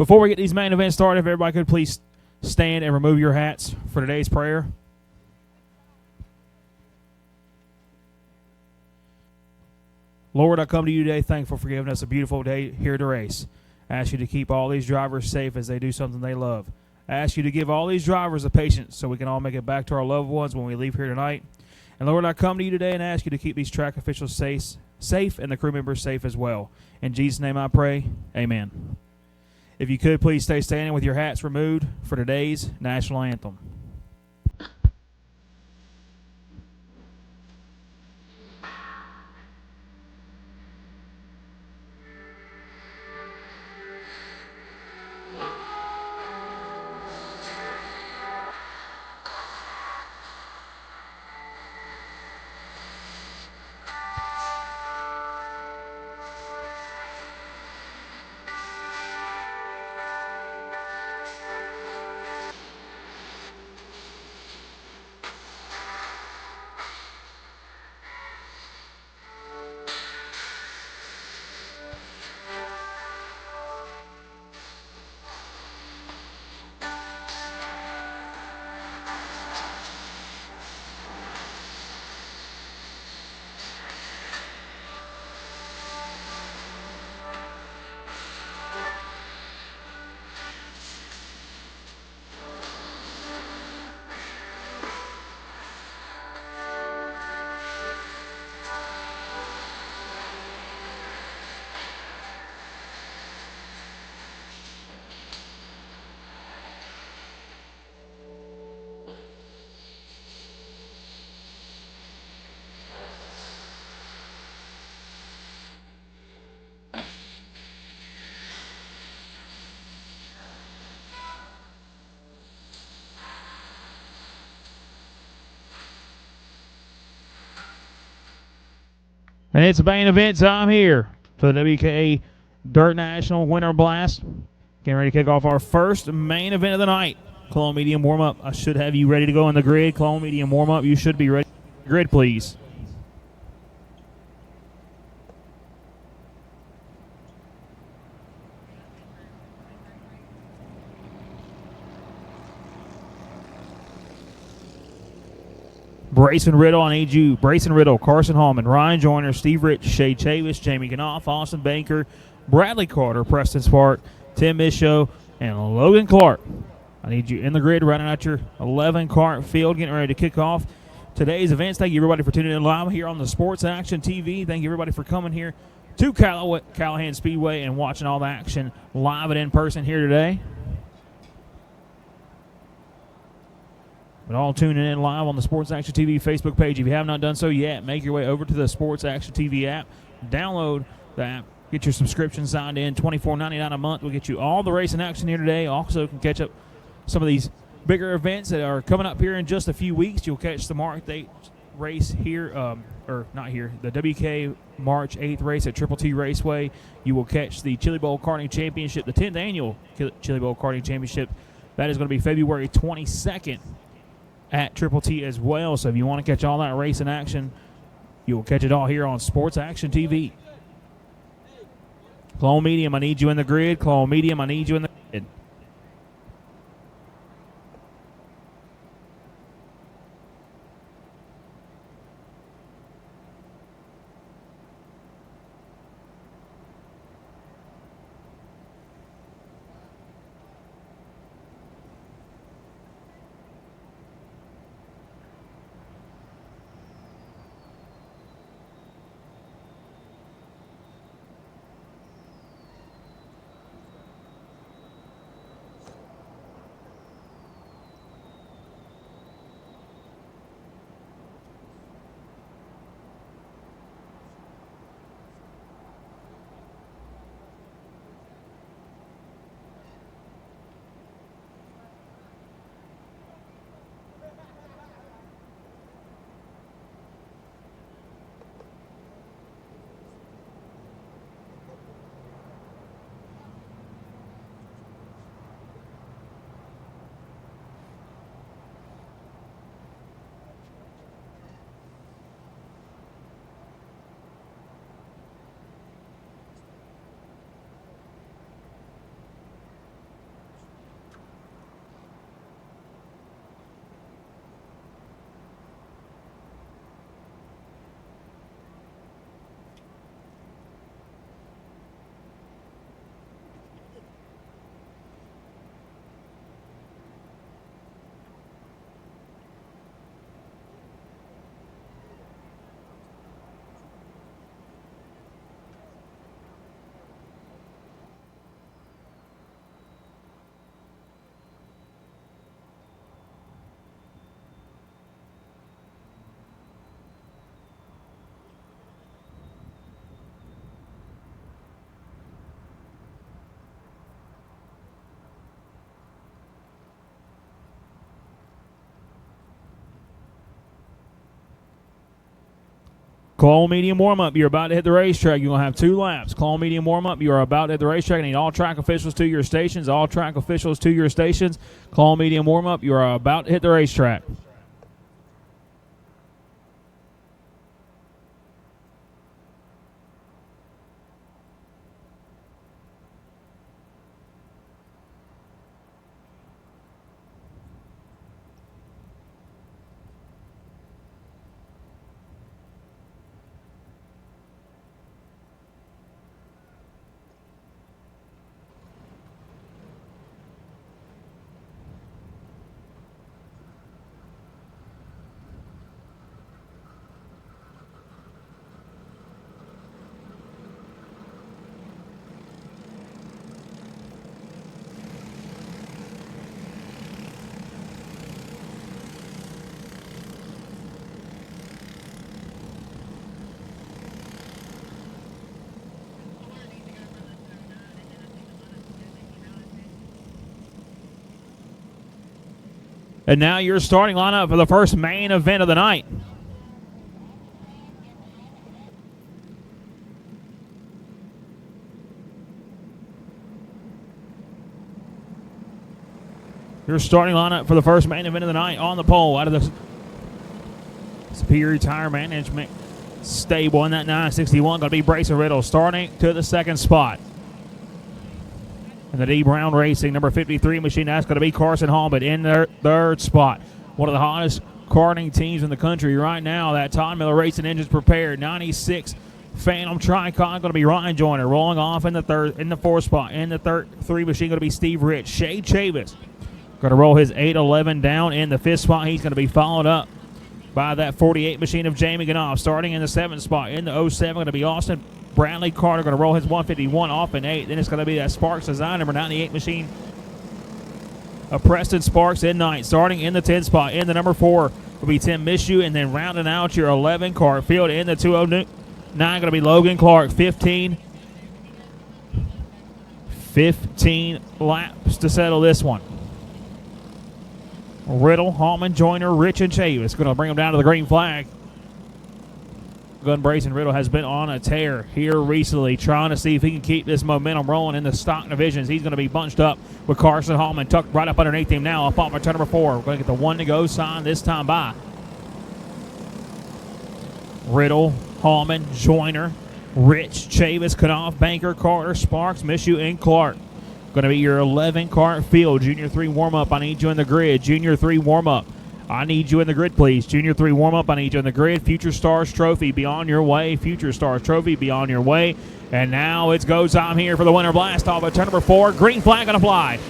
Before we get these main events started, if everybody could please stand and remove your hats for today's prayer. Lord, I come to you today thankful for giving us a beautiful day here to race. I ask you to keep all these drivers safe as they do something they love. I ask you to give all these drivers the patience so we can all make it back to our loved ones when we leave here tonight. And Lord, I come to you today and ask you to keep these track officials safe and the crew members safe as well. In Jesus' name I pray, amen. If you could, please stay standing with your hats removed for today's national anthem. And it's main event time here for the WKA Dirt National Winter Blast. Getting ready to kick off our first main event of the night. Clone Medium warm-up. I should have you ready to go on the grid. Clone Medium warm-up. You should be ready. Grid, please. Brayson Riddle, I need you. Brayson Riddle, Carson Hallman, Ryan Joyner, Steve Rich, Shay Chavis, Jamie Knopf, Austin Banker, Bradley Carter, Preston Spark, Tim Michaud, and Logan Clark. I need you in the grid, running out your 11-cart field, getting ready to kick off today's events. Thank you, everybody, for tuning in live here on the Sports Action TV. Thank you, everybody, for coming here to Callahan Speedway and watching all the action live and in person here today. But all tuning in live on the Sports Action TV Facebook page. If you have not done so yet, make your way over to the Sports Action TV app. Download the app. Get your subscription signed in. $24.99 a month will get you all the racing action here today. Also can catch up some of these bigger events that are coming up here in just a few weeks. You'll catch the March 8th race here, or not here, the WKA March 8th race at Triple T Raceway. You will catch the Chili Bowl Karting Championship, the 10th annual Chili Bowl Karting Championship. That is going to be February 22nd. At Triple T as well. So if you want to catch all that racing action, you will catch it all here on Sports Action TV. Clone Medium, I need you in the grid. Clone Medium, I need you in the grid. Clone medium warm-up, you're about to hit the racetrack. You're going to have 2 laps. Clone medium warm-up, you are about to hit the racetrack. I need all track officials to your stations. All track officials to your stations. Clone medium warm-up, you are about to hit the racetrack. And now your starting lineup for the first main event of the night. Your starting lineup for the first main event of the night on the pole out of the Superior Tire Management stable in that 961. Going to be Bryson Riddle starting to the second spot. And the D Brown Racing number 53 machine, that's going to be Carson Hallman in their third spot. One of the hottest karting teams in the country right now. That Todd Miller Racing engine's prepared. 96 Phantom Tricon going to be Ryan Joyner. Rolling off in the fourth spot. In the third 3 machine going to be Steve Rich. Shea Chavis going to roll his 811 down in the fifth spot. He's going to be followed up by that 48 machine of Jamie Ganoff. Starting in the 7th spot. In the 07 going to be Austin Bradley Carter going to roll his 151 off in 8th. Then it's going to be that Sparks Design number 98 machine of Preston Sparks in 9th. Starting in the 10th spot. In the number 4 will be Tim Mishu. And then rounding out your 11 car field in the 209 going to be Logan Clark. 15 laps to settle this one. Riddle, Hallman, Joyner, Rich, and Chavis going to bring them down to the green flag. Gun Bryson Riddle has been on a tear here recently, trying to see if he can keep this momentum rolling in the stock divisions. He's going to be bunched up with Carson Hallman tucked right up underneath him now. Up off turn number 4. We're going to get the 1 to go sign this time by. Riddle, Hallman, Joyner, Rich, Chavis, Kanoff, Banker, Carter, Sparks, Mishu, and Clark. Going to be your 11 car field. Junior 3 warm-up. I need you in the grid. Junior 3 warm-up. I need you in the grid, please. Junior 3 warm-up. I need you in the grid. Future Stars Trophy be on your way. Future Stars Trophy be on your way. And now it's go time here for the Winter Blast off at turn number 4. Green flag going to fly.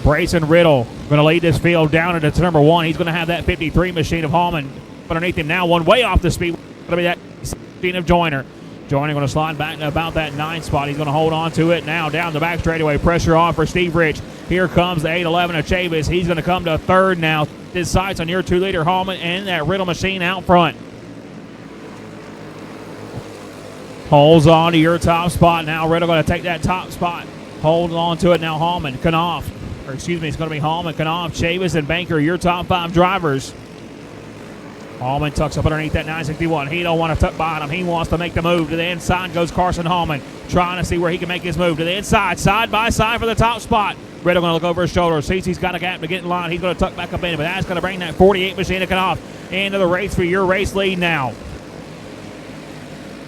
Bryson Riddle going to lead this field down into turn number 1. He's going to have that 53 machine of Hallman underneath him now. One way off the speed. Going to be that machine of Joyner. Joyner going to slide back to about that 9th spot. He's going to hold on to it now down the back straightaway. Pressure off for Steve Rich. Here comes the 811 of Chavis. He's going to come to 3rd now. His sights on your 2-liter Hallman and that Riddle machine out front. Holds on to your top spot. Now Riddle going to take that top spot. Hold on to it now. Hallman, Kanoff. Or excuse me, it's going to be Hallman, Kanoff, Chavis, and Banker, your top 5 drivers. Hallman tucks up underneath that 961. He don't want to tuck bottom. He wants to make the move. To the inside goes Carson Hallman, trying to see where he can make his move. To the inside, side by side for the top spot. Riddle going to look over his shoulder. Sees he's got a gap to get in line. He's going to tuck back up in it, but that's going to bring that 48 machine of Kanoff into the race for your race lead now.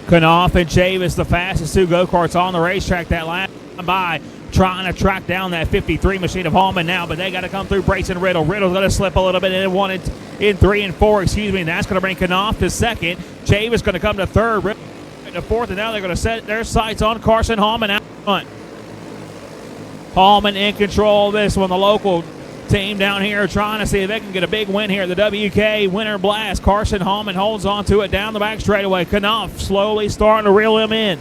Kanoff and Chavis, the fastest 2 go-karts on the racetrack that last time by, trying to track down that 53 machine of Hallman now, but they got to come through Bryson Riddle. Riddle's going to slip a little bit in 3 and 4, and that's going to bring Kanoff to 2nd. Chavis going to come to 3rd, Riddle to 4th, and now they're going to set their sights on Carson Hallman out front. Hallman in control of this one. The local team down here trying to see if they can get a big win here at the WKA Winter Blast. Carson Hallman holds on to it down the back straightaway. Kanoff slowly starting to reel him in.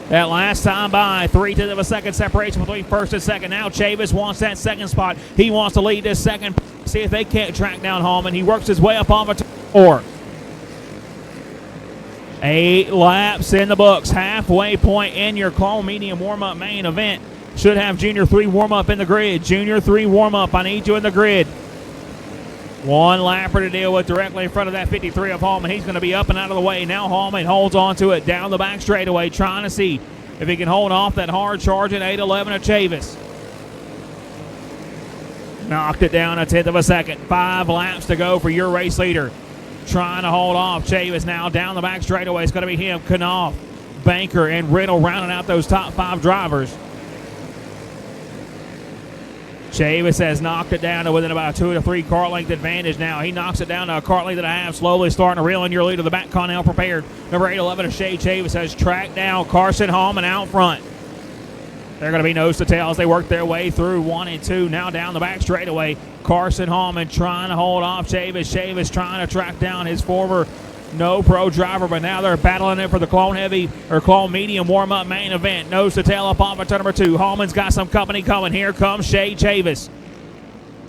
That last time by, 3/10 of a second separation between 1st and 2nd. Now Chavis wants that 2nd spot. He wants to lead this 2nd. See if they can't track down Hallman. He works his way up on the 4. 8 laps in the books. Halfway point in your Clone Medium warm-up main event. Should have Junior 3 warm-up in the grid. Junior 3 warm-up. I need you in the grid. One lapper to deal with directly in front of that 53 of Hallman. He's going to be up and out of the way. Now Hallman holds on to it down the back straightaway, trying to see if he can hold off that hard charging 8-11 of Chavis. Knocked it down a tenth of a second. 5 laps to go for your race leader. Trying to hold off Chavis now down the back straightaway. It's going to be him, Knopf, Banker, and Riddle rounding out those top 5 drivers. Chavis has knocked it down to within about a 2 to 3 car length advantage now. He knocks it down to a car length and a half, slowly starting to reel in your leader. The back Connell prepared. Number 8-11 of Shay Chavis has tracked down Carson Hallman out front. They're going to be nose to tail as they work their way through 1 and 2. Now down the back straightaway. Carson Hallman trying to hold off Chavis. Chavis trying to track down his former no pro driver, but now they're battling it for the Clone Heavy or Clone Medium warm-up main event. Nose to tail up off at turn number 2. Hallman's got some company coming. Here comes Shay Chavis.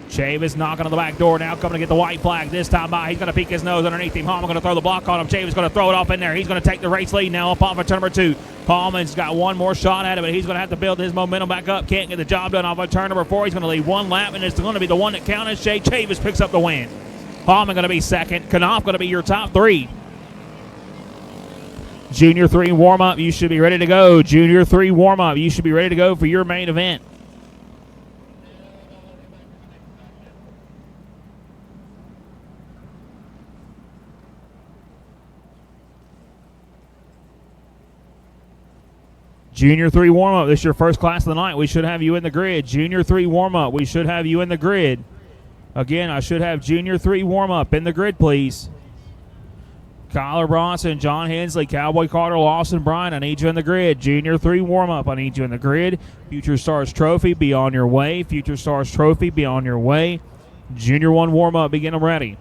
Chavis knocking on the back door now, coming to get the white flag this time by. He's going to peek his nose underneath him. Hallman going to throw the block on him. Chavis going to throw it off in there. He's going to take the race lead now up off at turn number 2. Hallman's got one more shot at it, but he's going to have to build his momentum back up. Can't get the job done off at turn number 4. He's going to lead 1 lap, and it's going to be the one that counted. Shay Chavis picks up the win. Hallman going to be second. Knopf going to be your top 3. Junior 3 warm-up, you should be ready to go. Junior 3 warm-up, you should be ready to go for your main event. Junior 3 warm-up, this is your first class of the night. We should have you in the grid. Junior 3 warm-up, we should have you in the grid. Again, I should have Junior 3 warm-up in the grid, please. Kyler Bronson, John Hensley, Cowboy Carter, Lawson Bryant, I need you in the grid. Junior 3 warm-up, I need you in the grid. Future Stars Trophy, be on your way. Future Stars Trophy, be on your way. Junior 1 warm-up, begin them ready.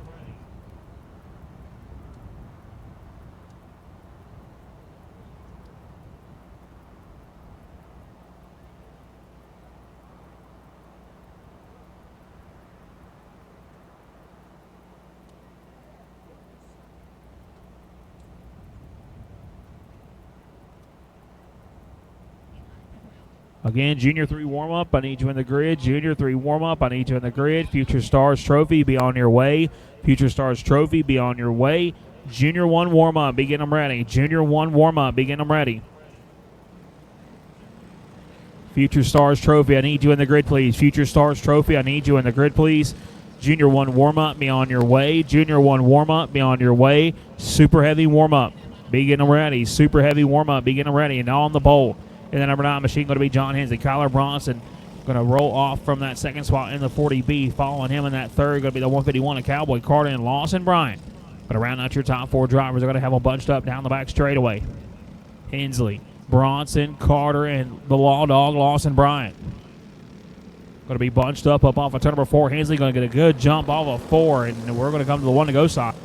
Again, Junior 3 warm-up, I need you in the grid. Junior 3 warm-up, I need you in the grid. Future Stars Trophy, be on your way. Future Stars Trophy, be on your way. Junior 1 warm-up, begin them ready. Junior 1 warm-up, begin them ready. Future Stars Trophy, I need you in the grid, please. Future Stars Trophy, I need you in the grid, please. Junior 1 warm-up, be on your way. Junior 1 warm-up, be on your way. Super Heavy warm-up, begin them ready. Super Heavy warm-up, begin them ready. And now on the bowl. And the number 9 machine going to be John Hensley. Kyler Bronson going to roll off from that second spot in the 40B. Following him in that third going to be the 151 of Cowboy Carter and Lawson Bryant. But around out your top 4 drivers are going to have them bunched up down the back straightaway. Hensley, Bronson, Carter, and the Law Dog, Lawson Bryant. Going to be bunched up off of turn number 4. Hensley going to get a good jump off of 4, and we're going to come to the 1 to go side.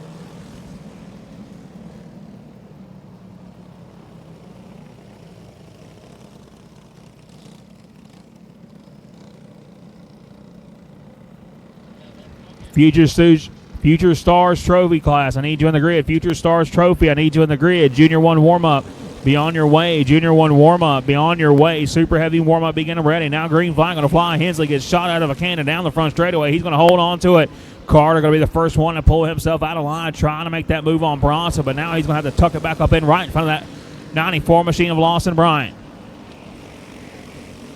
Future Stars Trophy class, I need you in the grid. Future Stars Trophy, I need you in the grid. Junior 1 warm-up, be on your way. Junior 1 warm-up, be on your way. Super Heavy warm-up, begin them ready. Now green flag going to fly. Hensley gets shot out of a cannon down the front straightaway. He's going to hold on to it. Carter going to be the first one to pull himself out of line, trying to make that move on Bronson, but now he's going to have to tuck it back up in right in front of that 94 machine of Lawson Bryant.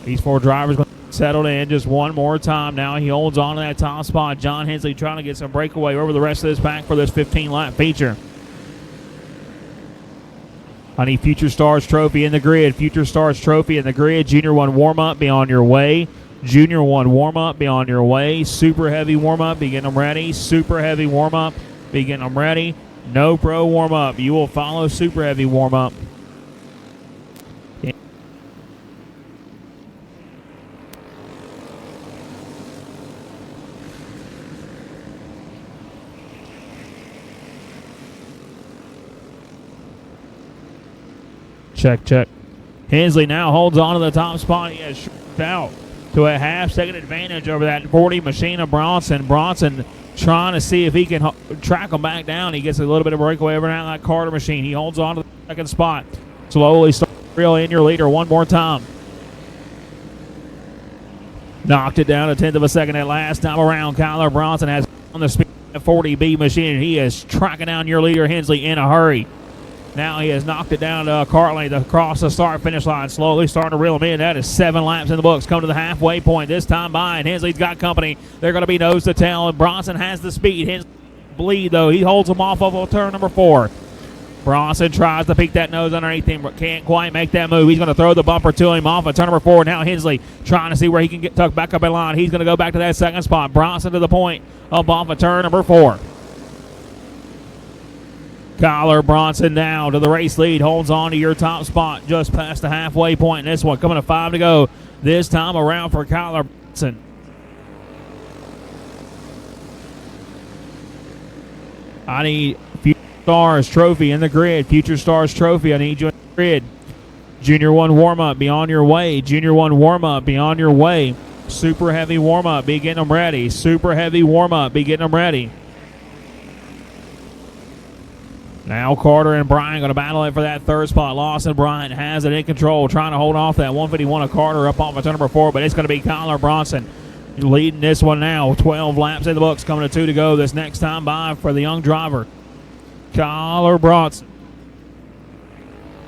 These 4 drivers going to settled in just one more time. Now he holds on to that top spot. John Hensley trying to get some breakaway over the rest of this pack for this 15-lap feature. I need Future Stars Trophy in the grid. Future Stars Trophy in the grid. Junior 1 warm-up, be on your way. Junior 1 warm-up, be on your way. Super Heavy warm-up, begin them ready. Super Heavy warm-up, begin them ready. No Pro warm-up. You will follow Super Heavy warm-up. Check. Hensley now holds on to the top spot. He has shrinked out to a half-second advantage over that 40 machine of Bronson. Bronson trying to see if he can track him back down. He gets a little bit of breakaway over now that Carter machine. He holds on to the second spot. Slowly start to reel in your leader one more time. Knocked it down a tenth of a second at last time around. Kyler Bronson has on the speed 40B machine. He is tracking down your leader, Hensley, in a hurry. Now he has knocked it down to Cartley across the start-finish line, slowly starting to reel him in. That is 7 laps in the books. Come to the halfway point this time by, and Hensley's got company. They're going to be nose to tail, and Bronson has the speed. Hensley bleed, though. He holds him off of turn number 4. Bronson tries to peek that nose underneath him, but can't quite make that move. He's going to throw the bumper to him off of turn number 4. Now Hensley trying to see where he can get tucked back up in line. He's going to go back to that second spot. Bronson to the point up off of turn number 4. Kyler Bronson now to the race lead, holds on to your top spot just past the halfway point in this one. Coming to 5 to go this time around for Kyler Bronson. I need Future Stars Trophy in the grid. Future Stars Trophy, I need you in the grid. Junior 1 warm-up, be on your way. Junior 1 warm-up, be on your way. Super heavy warm-up, be getting them ready. Super heavy warm-up, be getting them ready. Now Carter and Bryant going to battle it for that third spot. Lawson Bryant has it in control, trying to hold off that 151 of Carter up off of turn number 4, but it's going to be Kyler Bronson leading this one now. 12 laps in the books, coming to 2 to go this next time by for the young driver. Kyler Bronson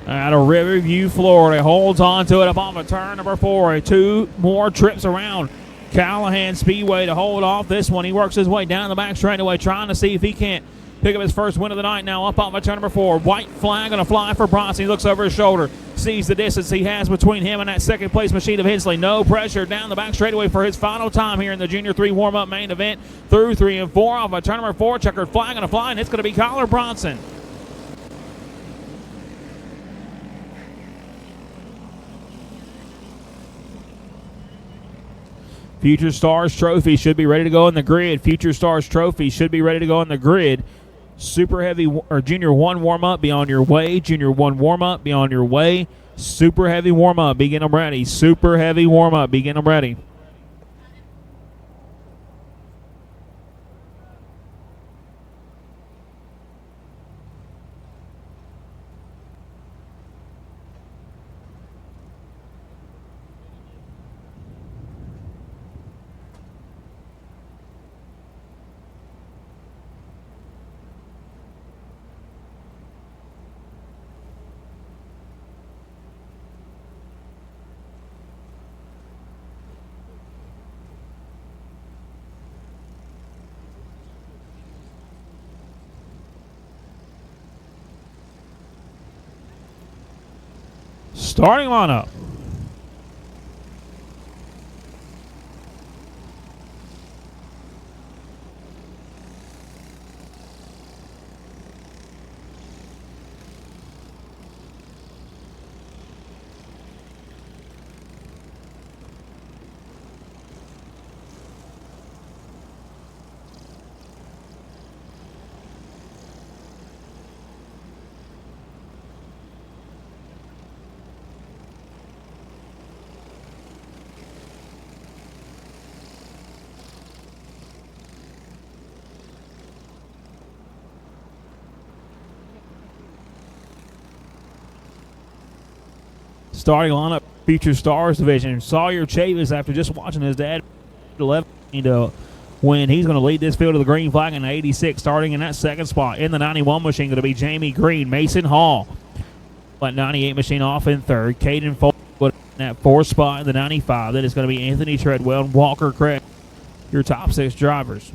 out of Riverview, Florida, holds on to it up off of turn number 4. 2 more trips around Callahan Speedway to hold off this one. He works his way down the back straightaway, trying to see if he can't pick up his first win of the night now up off of turn number 4. White flag going to fly for Bronson. He looks over his shoulder, sees the distance he has between him and that second place machine of Hensley. No pressure down the back straightaway for his final time here in the Junior 3 warm-up main event through 3 and 4 off of turn number 4. Checkered flag going to fly, and it's going to be Kyler Bronson. Future Stars Trophy should be ready to go in the grid. Future Stars Trophy should be ready to go in the grid. Super heavy or Junior 1 warm-up, be on your way. Junior 1 warm-up, be on your way. Super heavy warm-up, be getting them ready. Super heavy warm-up, be getting them ready. Starting lineup. Starting lineup, Future Stars division. Sawyer Chavis, after just watching his dad 11 to win, he's going to lead this field to the green flag in the 86, starting in that second spot. In the 91 machine, going to be Jamie Green. Mason Hall, that 98 machine off in third. Caden Folk in that fourth spot in the 95. That is going to be Anthony Treadwell and Walker Craig, your top 6 drivers.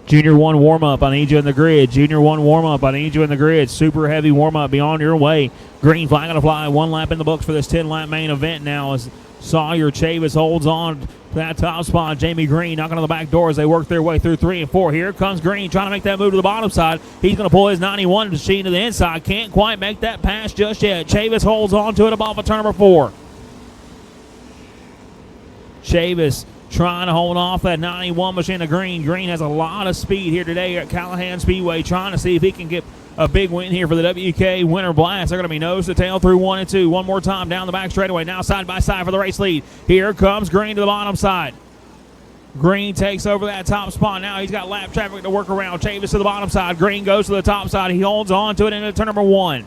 Junior 1 warm-up, I need you in the grid. Junior 1 warm-up, I need you in the grid. Super heavy warm-up, be on your way. Green flag going to fly. 1 lap in the books for this 10-lap main event now as Sawyer Chavis holds on to that top spot. Jamie Green knocking on the back door as they work their way through 3 and 4. Here comes Green trying to make that move to the bottom side. He's going to pull his 91 machine to the inside. Can't quite make that pass just yet. Chavis holds on to it above a turn number 4. Chavis trying to hold off that 91 machine of Green. Green has a lot of speed here today at Callahan Speedway, trying to see if he can get a big win here for the WKA Winter Blast. They're going to be nose to tail through 1 and 2. One more time down the back straightaway. Now side by side for the race lead. Here comes Green to the bottom side. Green takes over that top spot. Now he's got lap traffic to work around. Chavis to the bottom side. Green goes to the top side. He holds on to it into turn number 1.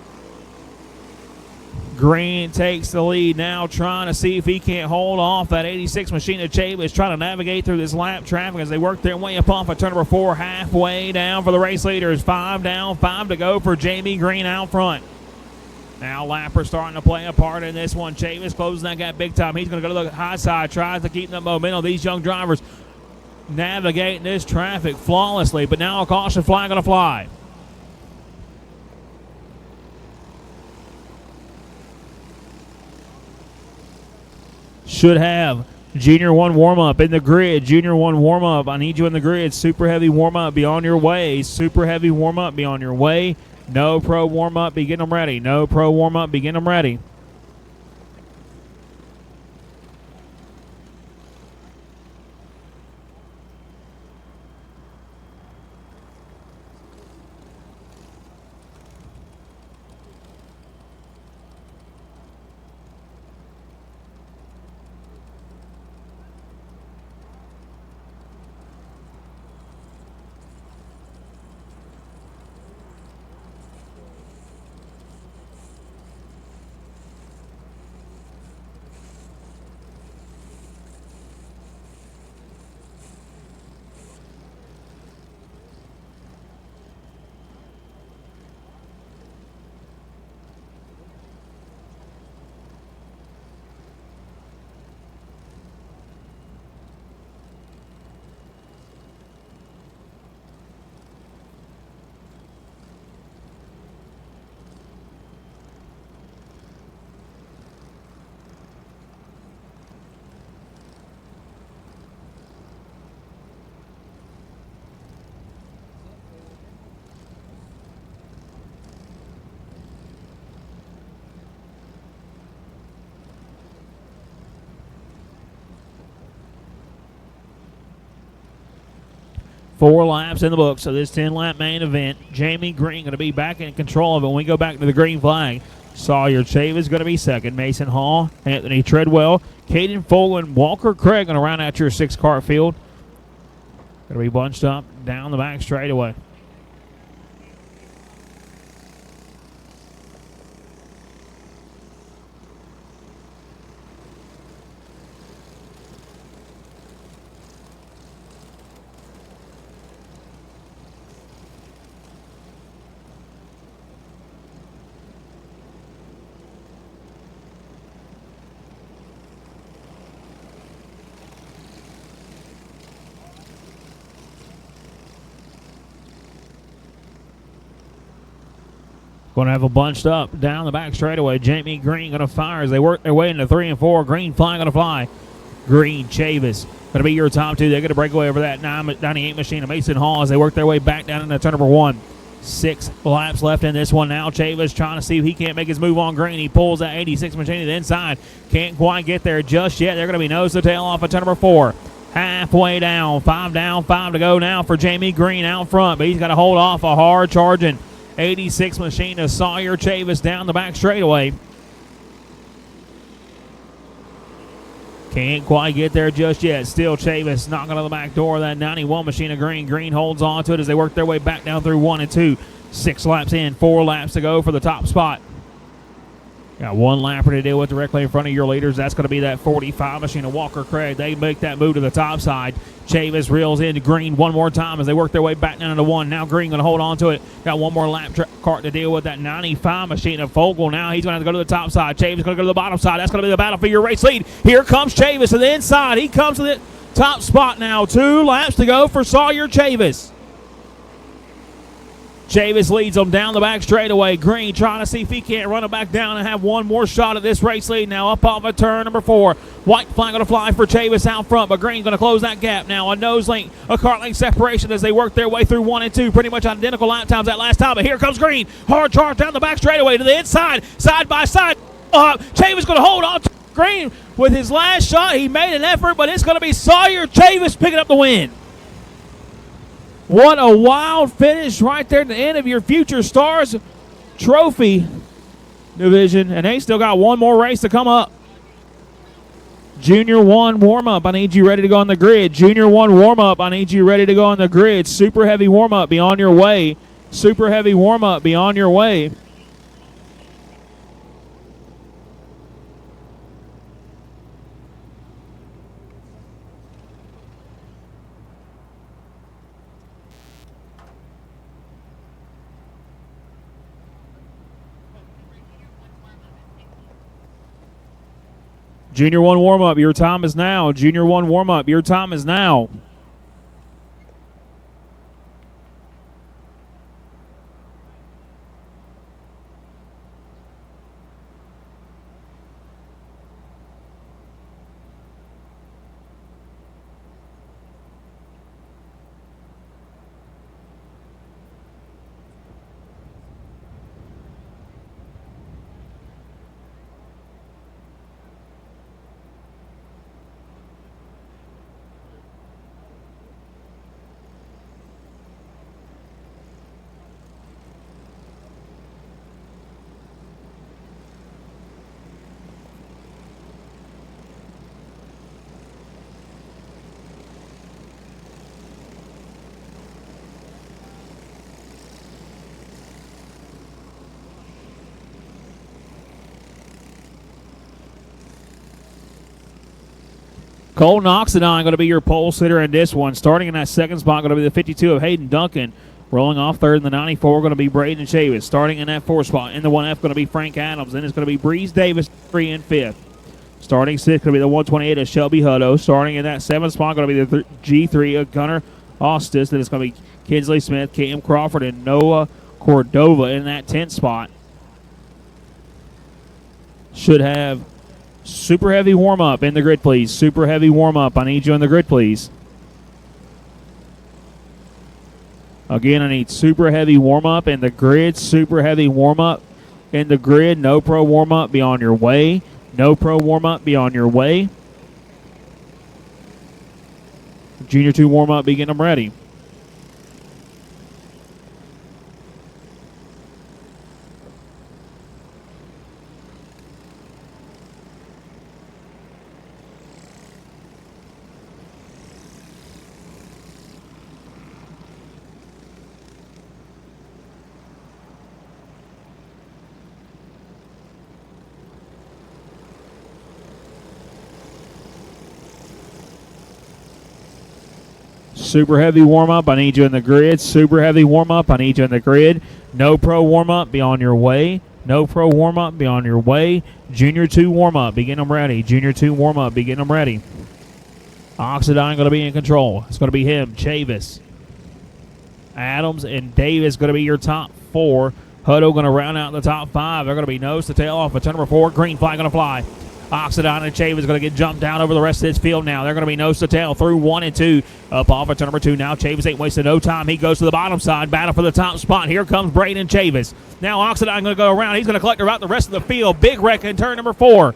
Green takes the lead now, trying to see if he can't hold off that 86 machine of Chavis, trying to navigate through this lap traffic as they work their way up off of turn number 4, halfway down for the race leaders. 5 down, 5 to go for Jamie Green out front. Now Lapper starting to play a part in this one. Chavis closing that gap big time. He's going to go to the high side, tries to keep the momentum. These young drivers navigating this traffic flawlessly, but now a caution flag going to fly. Should have Junior 1 warm-up in the grid. Junior 1 warm-up. I need you in the grid. Super heavy warm-up. Be on your way. Super heavy warm-up. Be on your way. No pro warm-up. Be getting them ready. No pro warm-up. Be getting them ready. Four laps in the book, so this 10-lap main event. Jamie Green going to be back in control of it when we go back to the green flag. Sawyer Chavis is going to be second. Mason Hall, Anthony Treadwell, Caden Folan, Walker Craig going to round out your 6-car field. Going to be bunched up down the back straightaway. Going to have a bunched up down the back straightaway. Jamie Green going to fire as they work their way into 3 and 4. Green flag going to fly. Green, Chavis going to be your top two. They're going to break away over that 98 machine of Mason Hall as they work their way back down into turn number 1. 6 laps left in this one now. Chavis trying to see if he can't make his move on Green. He pulls that 86 machine to the inside. Can't quite get there just yet. They're going to be nose to tail off of turn number 4. Halfway down, 5 down, 5 to go now for Jamie Green out front, but he's got to hold off a hard charging 86 machine of Sawyer Chavis down the back straightaway. Can't quite get there just yet. Still Chavis knocking on the back door of that 91 machine of Green. Green holds on to it as they work their way back down through 1 and 2. 6 laps in, 4 laps to go for the top spot. Got one lapper to deal with directly in front of your leaders. That's going to be that 45 machine of Walker Craig. They make that move to the top side. Chavis reels into Green one more time as they work their way back down into 1. Now Green going to hold on to it. Got one more lap cart to deal with that 95 machine of Fogel. Now he's going to have to go to the top side. Chavis going to go to the bottom side. That's going to be the battle for your race lead. Here comes Chavis to the inside. He comes to the top spot now. 2 laps to go for Sawyer Chavis. Chavis leads them down the back straightaway. Green trying to see if he can't run it back down and have one more shot at this race lead. Now up off of turn number 4. White flag going to fly for Chavis out front, but Green's going to close that gap now. A nose length, a cart length separation as they work their way through 1 and 2. Pretty much identical lap times that last time, but here comes Green. Hard charge down the back straightaway to the inside, side by side. Chavis going to hold on to Green with his last shot. He made an effort, but it's going to be Sawyer Chavis picking up the win. What a wild finish right there at the end of your Future Stars Trophy division. And they still got one more race to come up. Junior 1 warm-up, I need you ready to go on the grid. Junior 1 warm-up, I need you ready to go on the grid. Super heavy warm-up, be on your way. Super heavy warm-up, be on your way. Junior 1 warm-up, your time is now. Junior 1 warm-up, your time is now. Colton Oxidine going to be your pole sitter in this one. Starting in that second spot going to be the 52 of Hayden Duncan. Rolling off third in the 94 going to be Braden Chavis. Starting in that fourth spot in the 1F going to be Frank Adams. Then it's going to be Breeze Davis 3 and 5th. Starting 6th going to be the 128 of Shelby Hutto. Starting in that 7th spot going to be the G3 of Gunnar Ostis. Then it's going to be Kinsley Smith, Cam Crawford, and Noah Cordova in that 10th spot. Should have super heavy warm-up in the grid, please. Super heavy warm-up. I need you in the grid, please. Again, I need super heavy warm-up in the grid. Super heavy warm-up in the grid. No pro warm-up. Be on your way. No pro warm-up. Be on your way. Junior 2 warm-up. Be getting them ready. Super heavy warm-up. I need you in the grid. Super heavy warm-up. I need you in the grid. No pro warm-up. Be on your way. No pro warm-up. Be on your way. Junior 2 warm-up. Be getting them ready. Junior 2 warm-up. Be getting them ready. Oxidine going to be in control. It's going to be him. Chavis, Adams, and Davis going to be your top 4. Hutto going to round out the top 5. They're going to be nose to tail off. But turn number 4, green flag going to fly. Oxidine and Chavis going to get jumped down over the rest of this field now. They're going to be nose to tail through 1 and 2. Up off at turn number 2 now. Chavis ain't wasting no time. He goes to the bottom side. Battle for the top spot. Here comes Braden Chavis. Now Oxidine going to go around. He's going to collect around the rest of the field. Big wreck in turn number 4.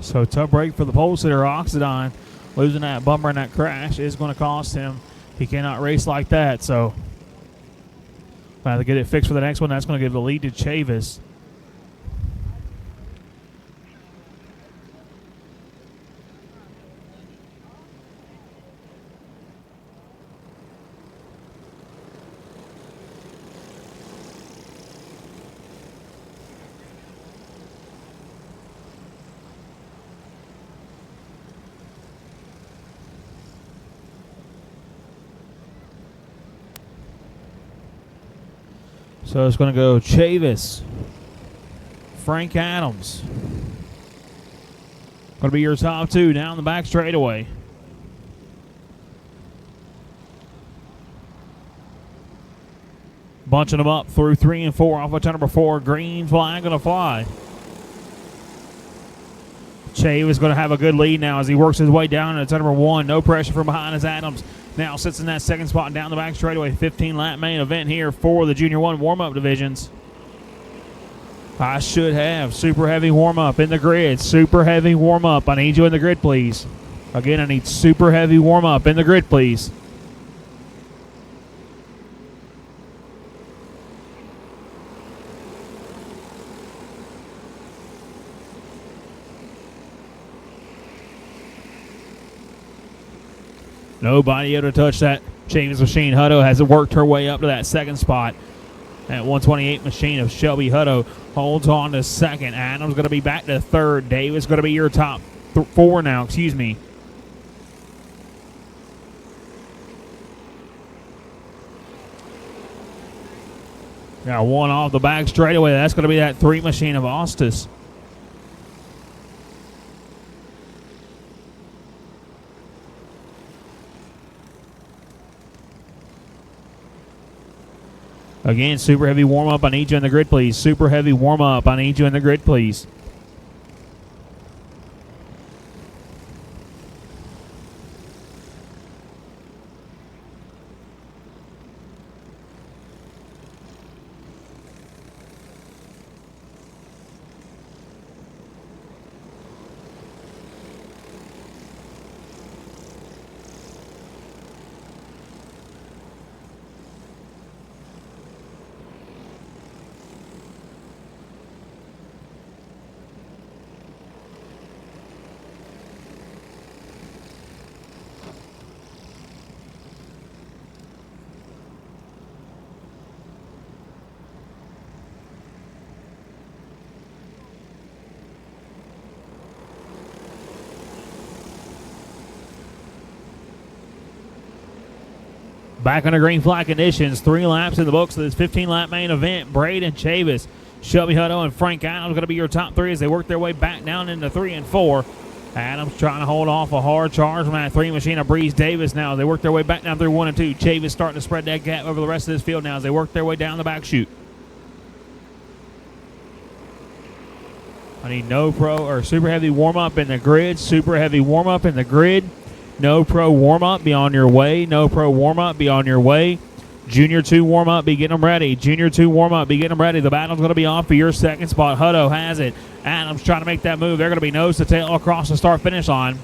So tough break for the pole sitter, Oxidine. Losing that bumper and that crash is going to cost him. He cannot race like that, so we'll have to get it fixed for the next one. That's going to give the lead to Chavis. So it's going to go Chavis, Frank Adams. Going to be your top two down the back straightaway. Bunching them up through 3 and 4 off of turn number 4. Green flag going to fly. Chavis going to have a good lead now as he works his way down to turn number 1. No pressure from behind as Adams now sits in that second spot down the back straightaway. 15-lap main event here for the Junior 1 warm-up divisions. I should have super heavy warm-up in the grid. Super heavy warm-up. I need you in the grid, please. Again, I need super heavy warm-up in the grid, please. Nobody able to touch that Chavis machine. Hutto has worked her way up to that second spot. That 128 machine of Shelby Hutto holds on to second. Adams going to be back to third. Davis going to be your top 4 now. Excuse me. Got one off the back straightaway. That's going to be that 3 machine of Ostis. Again, super heavy warm-up. I need you in the grid, please. Super heavy warm-up. I need you in the grid, please. Back under green flag conditions. 3 laps in the books of this 15-lap main event. Braden Chavis, Shelby Hutto, and Frank Adams going to be your top 3 as they work their way back down into 3 and 4. Adams trying to hold off a hard charge from that 3 machine of Breeze Davis now. They work their way back down through 1 and 2. Chavis starting to spread that gap over the rest of this field now as they work their way down the back chute. I need no pro or super heavy warm-up in the grid. Super heavy warm-up in the grid. No pro warm-up, be on your way. No pro warm-up, be on your way. Junior 2 warm-up, be getting them ready. Junior 2 warm-up, be getting them ready. The battle's going to be on for your second spot. Hutto has it. Adams trying to make that move. They're going to be nose to tail across the start-finish line.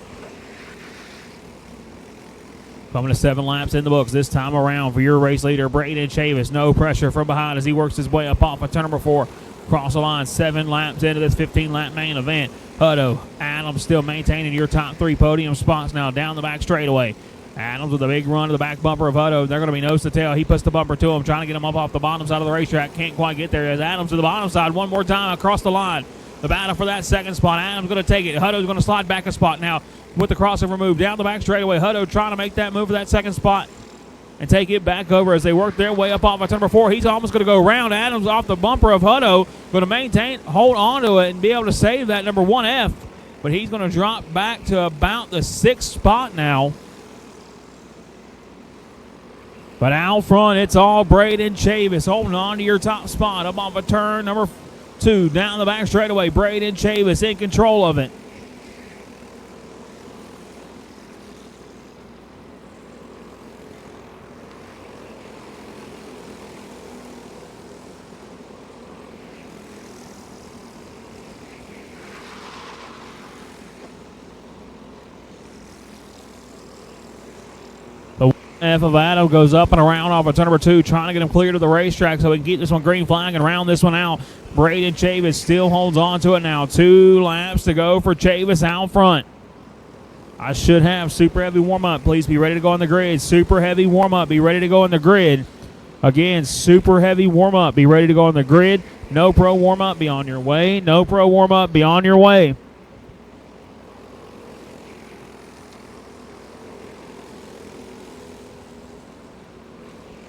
Coming to 7 laps in the books this time around for your race leader, Braden Chavis. No pressure from behind as he works his way up off of turn number 4. Cross the line, 7 laps into this 15-lap main event. Hutto, Adams still maintaining your top 3 podium spots now down the back straightaway. Adams with a big run to the back bumper of Hutto. They're going to be nose to tail. He puts the bumper to him, trying to get him up off the bottom side of the racetrack. Can't quite get there as Adams to the bottom side one more time across the line. The battle for that second spot. Adams going to take it. Hutto's going to slide back a spot now with the crossover move down the back straightaway. Hutto trying to make that move for that second spot and take it back over as they work their way up off of number 4. He's almost going to go around Adams off the bumper of Hutto. Going to maintain, hold on to it, and be able to save that number 1F. But he's going to drop back to about the 6th spot now. But out front, it's all Braden Chavis holding on to your top spot up off of turn number 2. Down the back straightaway, Braden Chavis in control of it. Favato goes up and around off of turn number 2, trying to get him clear to the racetrack so we can get this one green flag and round this one out. Braden Chavis still holds on to it now. 2 laps to go for Chavis out front. I should have super heavy warm-up. Please be ready to go on the grid. Super heavy warm-up. Be ready to go on the grid. Again, super heavy warm-up. Be ready to go on the grid. No pro warm-up. Be on your way. No pro warm-up. Be on your way.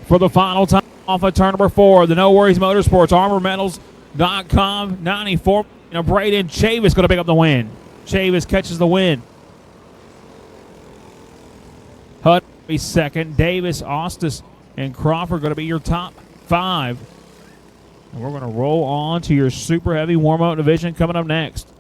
For the final time off of turn number 4, the No Worries Motorsports, ArmorMetals.com, 94. Braden Chavis going to pick up the win. Chavis catches the win. Hutt be second. Davis, Ostis, and Crawford going to be your top 5. And we're going to roll on to your super heavy warm-up division coming up next.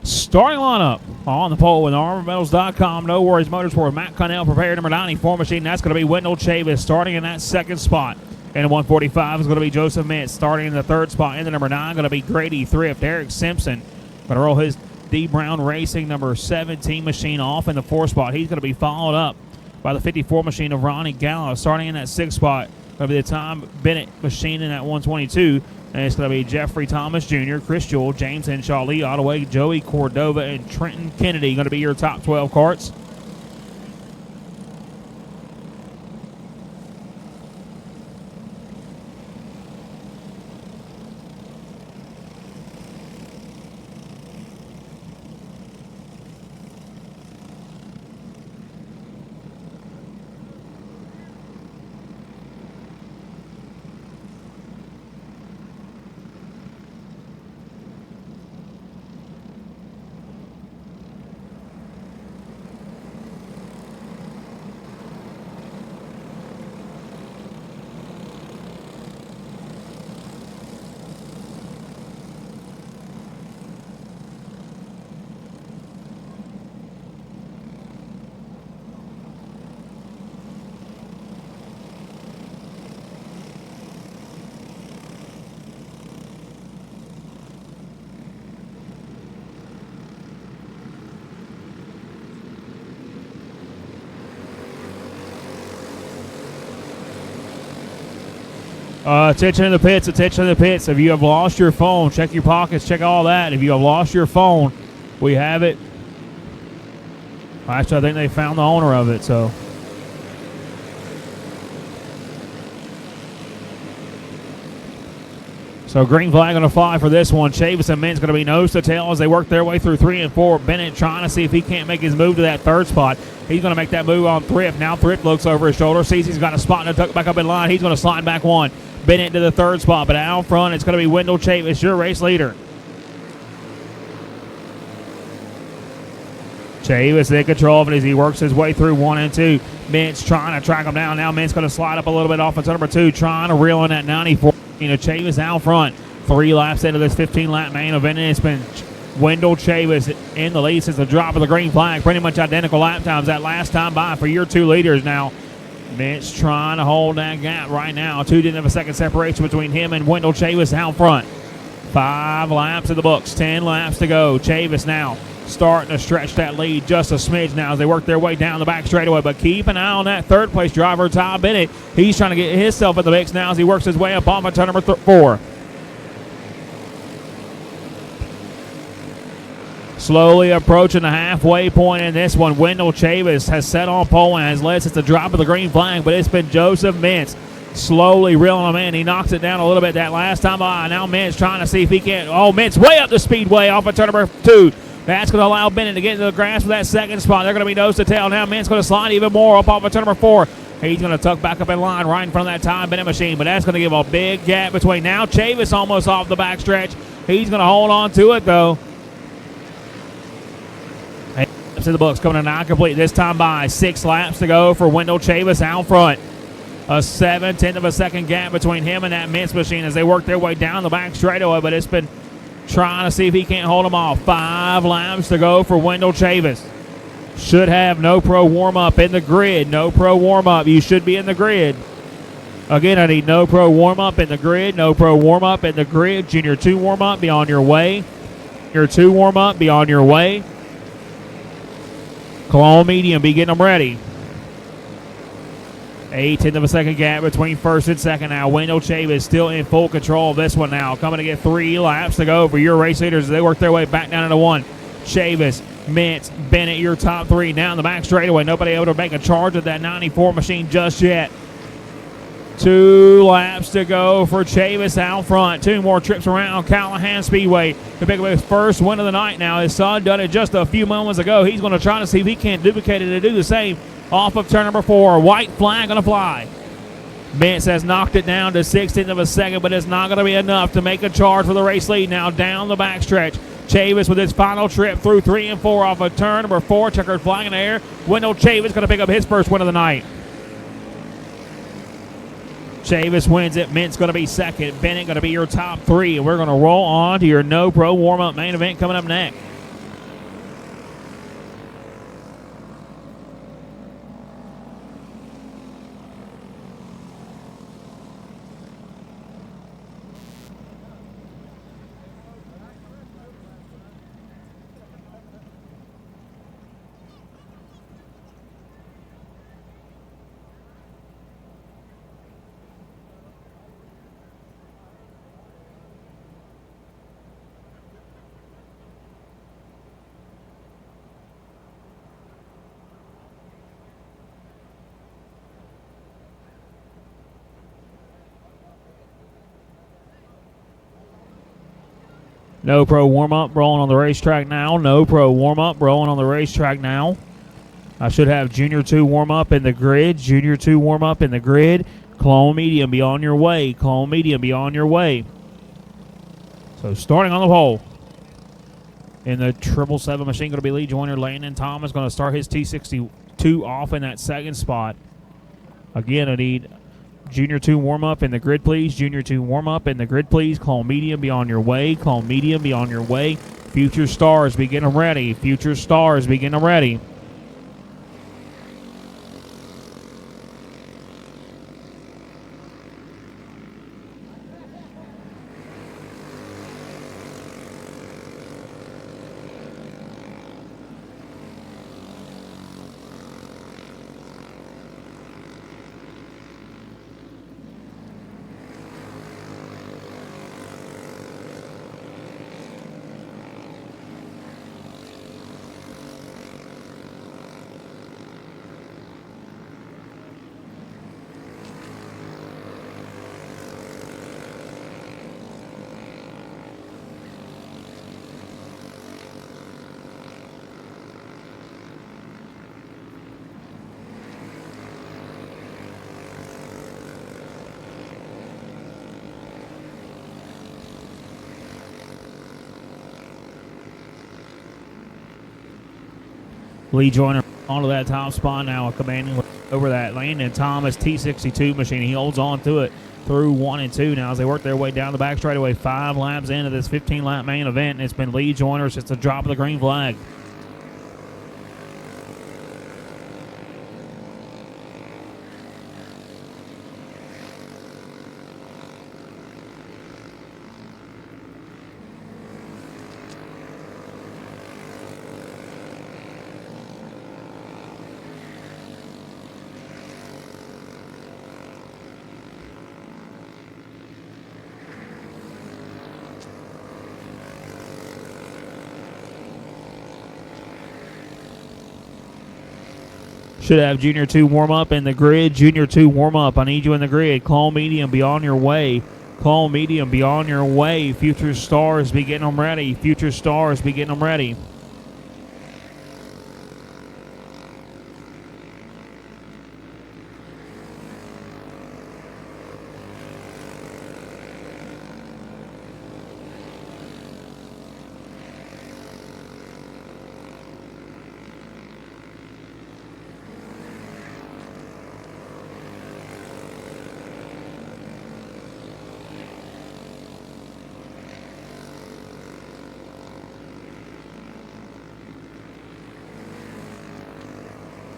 Starting lineup on the pole with ArmorMetals.com, No Worries Motorsport. Matt Connell prepared number 94 machine. That's going to be Wendell Chavis starting in that second spot. And 145 is going to be Joseph Mintz starting in the third spot. In the number 9 going to be Grady Thrift. Eric Simpson going to roll his D. Brown Racing number 17 machine off in the 4th spot. He's going to be followed up by the 54 machine of Ronnie Gallo starting in that 6th spot. Going to be the Tom Bennett machine in that 122. And it's going to be Jeffrey Thomas Jr., Chris Jewell, James Henshaw, Lee Ottaway, Joey Cordova, and Trenton Kennedy going to be your top 12 carts. Attention in the pits, attention in the pits. If you have lost your phone, check your pockets, check all that. If you have lost your phone, we have it. Actually, I think they found the owner of it, so. So green flag going to fly for this one. Chavis and Mintz going to be nose to tail as they work their way through 3 and 4. Bennett trying to see if he can't make his move to that 3rd spot. He's going to make that move on Thrift. Now Thrift looks over his shoulder, sees he's got a spot and tuck back up in line. He's going to slide back 1. Bennett to the 3rd spot, but out front it's going to be Wendell Chavis, your race leader. Chavis in control of it as he works his way through 1 and 2. Mintz trying to track him down. Now Mintz going to slide up a little bit off into number 2, trying to reel in that 94. Chavis out front. 3 laps into this 15-lap main event, and it's been Wendell Chavis in the lead since the drop of the green flag. Pretty much identical lap times that last time by for your 2 leaders now. Mintz trying to hold that gap right now. 2 didn't have a second separation between him and Wendell Chavis out front. 5 laps in the books, 10 laps to go. Chavis now starting to stretch that lead just a smidge now as they work their way down the back straightaway. But keep an eye on that 3rd place driver, Tom Bennett. He's trying to get himself in the mix now as he works his way up on turn number 4. Slowly approaching the halfway point in this one. Wendell Chavis has set on pole and has led since the drop of the green flag, but it's been Joseph Mintz slowly reeling him in. He knocks it down a little bit that last time by. Now Mintz trying to see if he can. Oh, Mintz way up the speedway off of turn number 2. That's going to allow Bennett to get into the grass for that 2nd spot. They're going to be nose to tail. Now Mintz going to slide even more up off of turn number 4. He's going to tuck back up in line right in front of that time Bennett machine, but that's going to give a big gap between now. Chavis almost off the backstretch. He's going to hold on to it, though. To the books, coming to not complete this time by 6 laps to go for Wendell Chavis out front. A 7/10 of a second gap between him and that Mintz machine as they work their way down the back straightaway, but it's been trying to see if he can't hold them off. 5 laps to go for Wendell Chavis. Should have no pro warm-up in the grid. No pro warm-up. You should be in the grid. Again, I need no pro warm-up in the grid. No pro warm-up in the grid. Junior 2 warm-up, be on your way. Junior 2 warm-up, be on your way. Cologne medium, be getting them ready. 1/8 of a second gap between first and second now. Wendell Chavis still in full control of this one now. Coming to get 3 laps to go for your race leaders as they work their way back down into 1. Chavis, Mintz, Bennett, your top 3 down the back straightaway. Nobody able to make a charge of that 94 machine just yet. 2 laps to go for Chavis out front. 2 more trips around Callahan Speedway to pick up his first win of the night now. His son done it just a few moments ago. He's going to try to see if he can't duplicate it and do the same off of turn number 4. White flag going to fly. Mintz has knocked it down to 1/16 of a second, but it's not going to be enough to make a charge for the race lead now down the backstretch. Chavis with his final trip through 3 and 4 off of turn number 4. Checkered flag in the air. Wendell Chavis going to pick up his first win of the night. Chavis wins it. Mintz going to be second. Bennett going to be your top 3. And we're going to roll on to your no pro warm-up main event coming up next. No pro warm-up rolling on the racetrack now. No pro warm-up rolling on the racetrack now. I should have Junior 2 warm-up in the grid. Junior 2 warm-up in the grid. Clone medium, be on your way. Clone medium, be on your way. So starting on the pole. In the 777 machine, going to be Lee Joyner. Landon Thomas going to start his T62 off in that second spot. Again, I need Junior 2 warm-up in the grid, please. Junior 2 warm-up in the grid, please. Clone medium, be on your way. Clone medium, be on your way. Future stars, be getting them ready. Future stars, be getting them ready. Lee Joyner onto that top spot now, commanding over that Landon Thomas T62 machine. He holds on to it through 1 and 2 now as they work their way down the back straightaway. 5 laps into this 15-lap main event, and it's been Lee Joyner since the drop of the green flag. Should have Junior 2 warm-up in the grid. Junior 2 warm-up. I need you in the grid. Clone medium, be on your way. Clone medium, be on your way. Future stars, be getting them ready. Future stars, be getting them ready.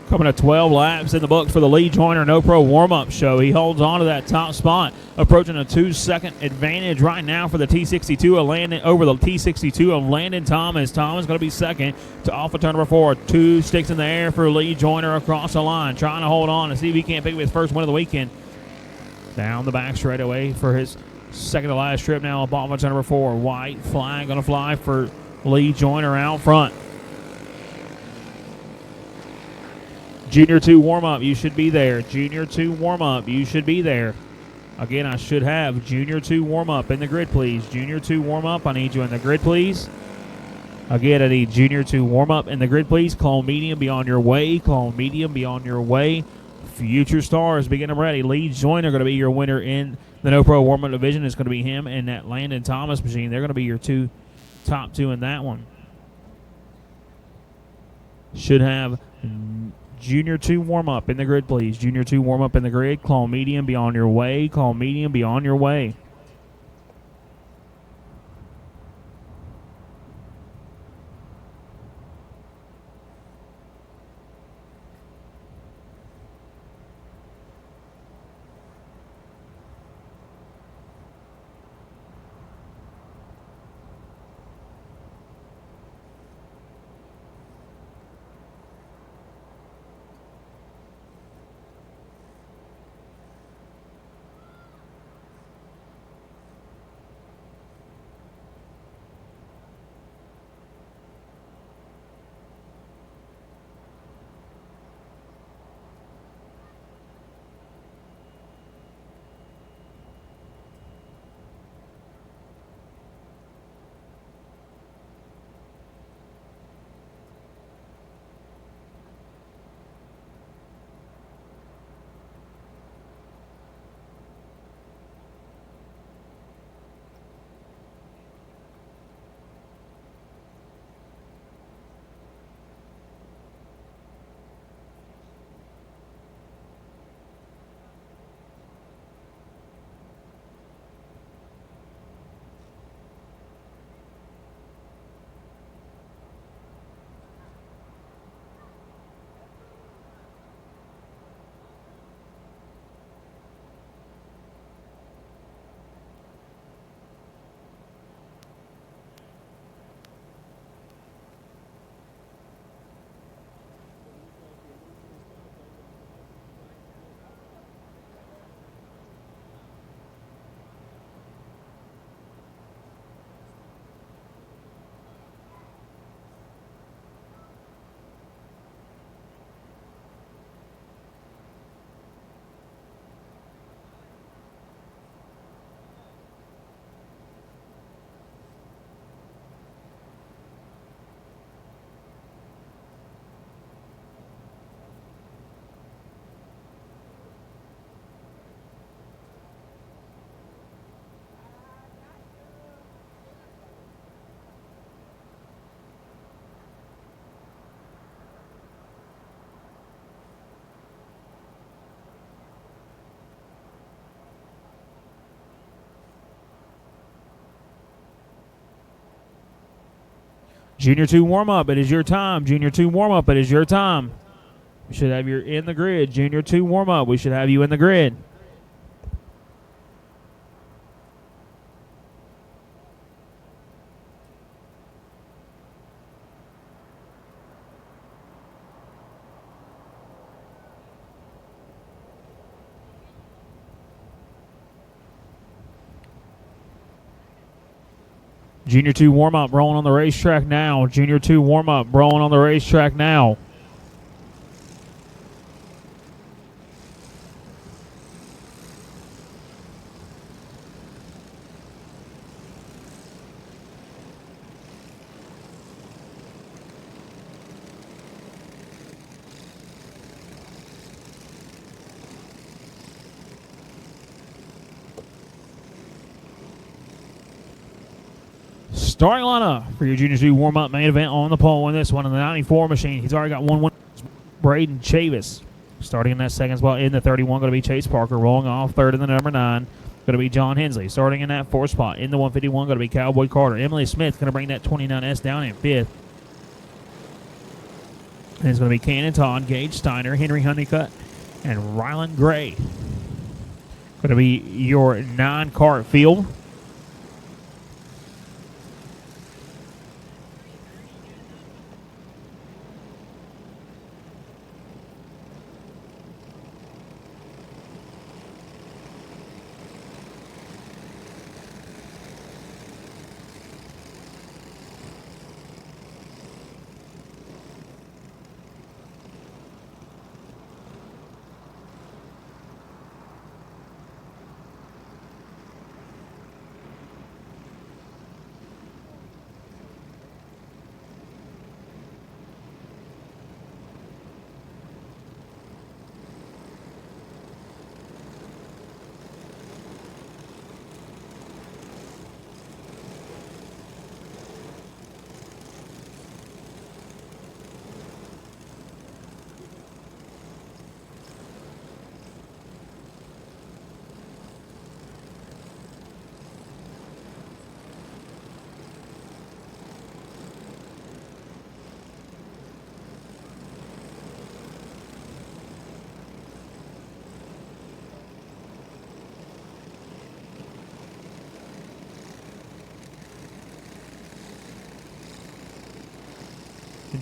Coming to 12 laps in the books for the Lee Joyner No Pro warm-up show. He holds on to that top spot, approaching a 2-second advantage right now for the T62 of Landon over the T62 of Landon Thomas. Thomas going to be second to off of turn number 4. 2 sticks in the air for Lee Joyner across the line, trying to hold on and see if he can't pick up his first win of the weekend. Down the back straightaway for his second to last trip now off of turn number 4. White flag going to fly for Lee Joyner out front. Junior 2 warm-up, you should be there. Junior 2 warm-up, you should be there. Again, I should have Junior 2 warm-up in the grid, please. Junior 2 warm-up, I need you in the grid, please. Again, I need Junior 2 warm-up in the grid, please. Clone Medium, be on your way. Clone Medium, be on your way. Future stars, begin them ready. Lee Joyner going to be your winner in the No Pro warm-up division. It's going to be him and that Landon Thomas machine. They're going to be your top two in that one. Should have Junior 2 warm-up in the grid, please. Junior 2 warm-up in the grid. Clone Medium, be on your way. Clone Medium, be on your way. Junior 2 warm-up, it is your time. Junior 2 warm-up, it is your time. We should have you in the grid. Junior 2 warm-up, we should have you in the grid. Junior 2 warm-up, rolling on the racetrack now. Junior 2 warm-up, rolling on the racetrack now. Starting lineup for your Junior 2 warm-up main event on the pole in this one in the 94 machine. He's already got one win. Braden Chavis starting in that second spot in the 31, going to be Chase Parker. Rolling off third in the number 9, going to be John Hensley. Starting in that fourth spot in the 151, going to be Cowboy Carter. Emily Smith going to bring that 29S down in fifth. And it's going to be Cannon Todd, Gage Steiner, Henry Honeycutt, and Ryland Gray. Going to be your 9-cart field.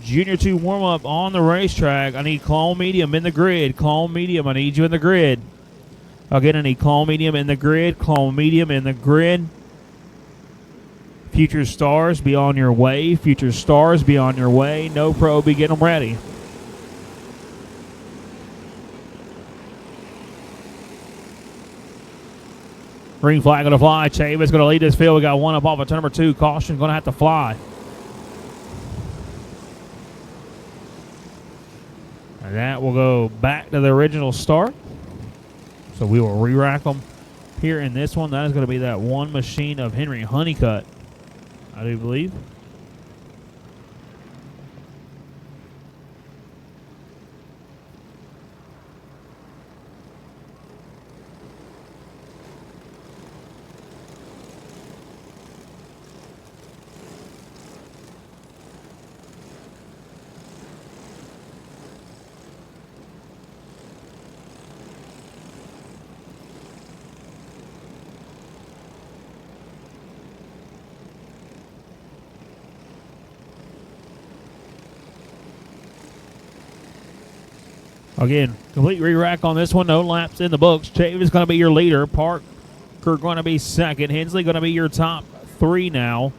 Junior 2 warm-up on the racetrack. I need Clone Medium in the grid. Clone Medium, I need you in the grid. Again, I need Clone Medium in the grid. Clone Medium in the grid. Future Stars, be on your way. Future Stars, be on your way. No Pro, be getting them ready. Green flag going to fly. Chavis going to lead this field. We got one up off of turn number 2. Caution going to have to fly. And that will go back to the original start. So we will re-rack them here in this one. That is going to be that one machine of Henry Honeycutt, I do believe. Again, complete re-rack on this one. No laps in the books. Chavis is going to be your leader. Parker going to be second. Hensley going to be your top 3 now.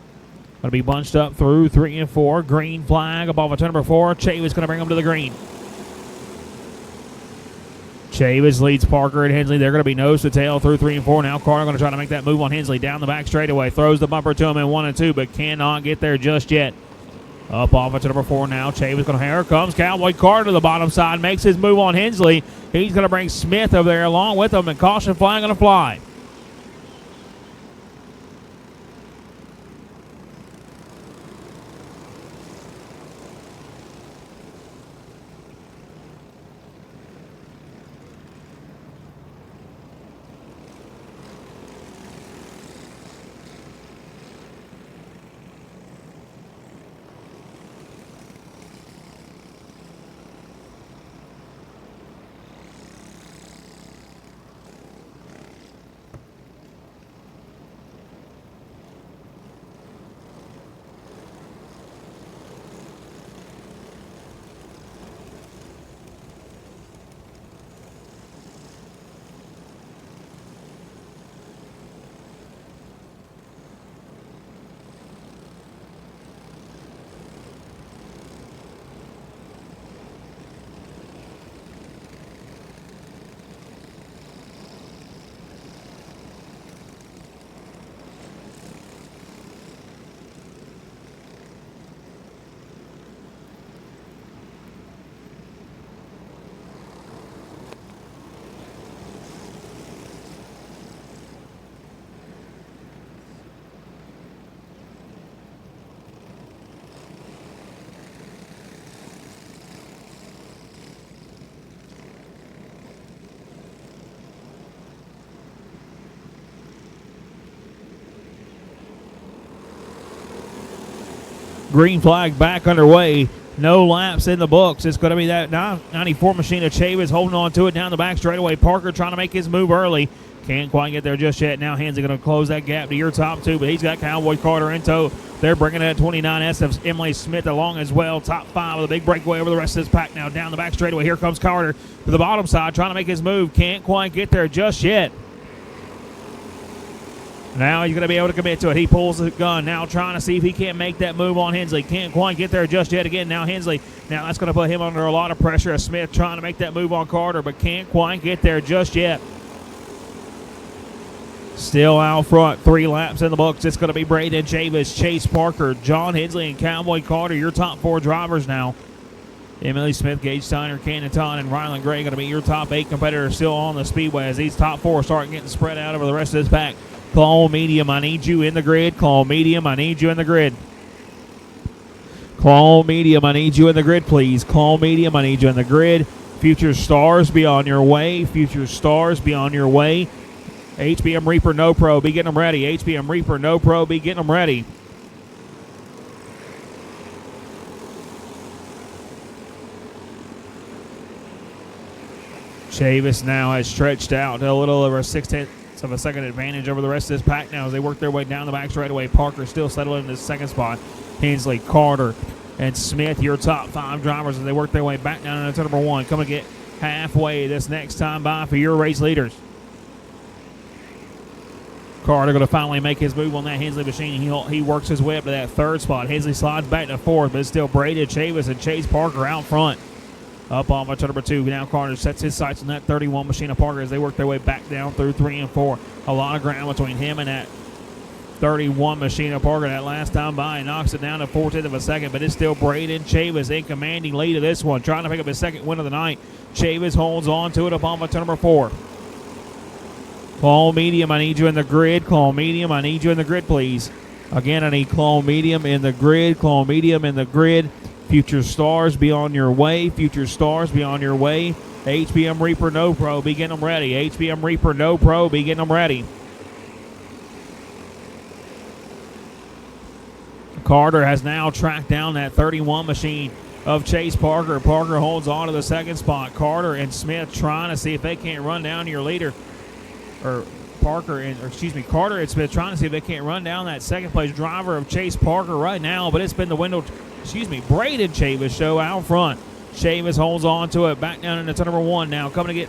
Going to be bunched up through 3 and 4. Green flag above a turn number 4. Chavis going to bring them to the green. Chavis leads Parker and Hensley. They're going to be nose to tail through 3 and 4. Now Carter going to try to make that move on Hensley. Down the back straightaway. Throws the bumper to him in 1 and 2, but cannot get there just yet. Up off it to number 4 now. Chavis going to, here comes Cowboy Carter to the bottom side. Makes his move on Hensley. He's going to bring Smith over there along with him, and caution flag going to fly. Green flag back underway. No laps in the books. It's going to be that 94 machine of Chavis holding on to it down the back straightaway. Parker trying to make his move early. Can't quite get there just yet. Now Hensley going to close that gap to your top two, but he's got Cowboy Carter in tow. They're bringing it at 29S of Emily Smith along as well. Top five with a big breakaway over the rest of this pack now. Down the back straightaway. Here comes Carter to the bottom side trying to make his move. Can't quite get there just yet. Now he's going to be able to commit to it. He pulls the gun. Now trying to see if he can't make that move on Hensley. Can't quite get there just yet again. Now Hensley. Now that's going to put him under a lot of pressure as Smith trying to make that move on Carter, but can't quite get there just yet. Still out front. 3 laps in the books. It's going to be Braden Chavis, Chase Parker, John Hensley, and Cowboy Carter. Your top 4 drivers now. Emily Smith, Gage Steiner, Cannon Ton, and Rylan Gray going to be your top 8 competitors still on the speedway as these top 4 start getting spread out over the rest of this pack. Call medium, I need you in the grid. Call medium, I need you in the grid. Call medium, I need you in the grid, please. Call medium, I need you in the grid. Future stars, be on your way. Future stars, be on your way. HBM Reaper, no pro, be getting them ready. HBM Reaper, no pro, be getting them ready. Chavis now has stretched out to a little over 6/10 of a second advantage over the rest of this pack now as they work their way down the back straightaway. Parker still settled in his second spot. Hensley, Carter, and Smith, your top 5 drivers as they work their way back down into number 1. Coming to get halfway this next time by for your race leaders. Carter going to finally make his move on that Hensley machine. He works his way up to that 3rd spot. Hensley slides back to 4th, but it's still Braden Chavis and Chase Parker out front. Up on to number 2. Now Carter sets his sights on that 31 machine of Parker as they work their way back down through 3 and 4. A lot of ground between him and that 31 machine of Parker that last time by. Knocks it down to 4/10 of a second, but it's still Braden Chavis in commanding lead of this one, trying to pick up his 2nd win of the night. Chavis holds on to it up on to number 4. Call medium, I need you in the grid. Call medium, I need you in the grid, please. Again, I need call medium in the grid. Call medium in the grid. Future stars, be on your way. Future stars, be on your way. HBM Reaper, no pro, be getting them ready. HBM Reaper, no pro, be getting them ready. Carter has now tracked down that 31 machine of Chase Parker. Parker holds on to the 2nd spot. Carter and Smith trying to see if they can't run down your leader. Carter and Smith trying to see if they can't run down that 2nd place driver of Chase Parker right now, but it's been the Braden Chavis show out front. Chavis holds on to it back down into number 1 now. Coming to get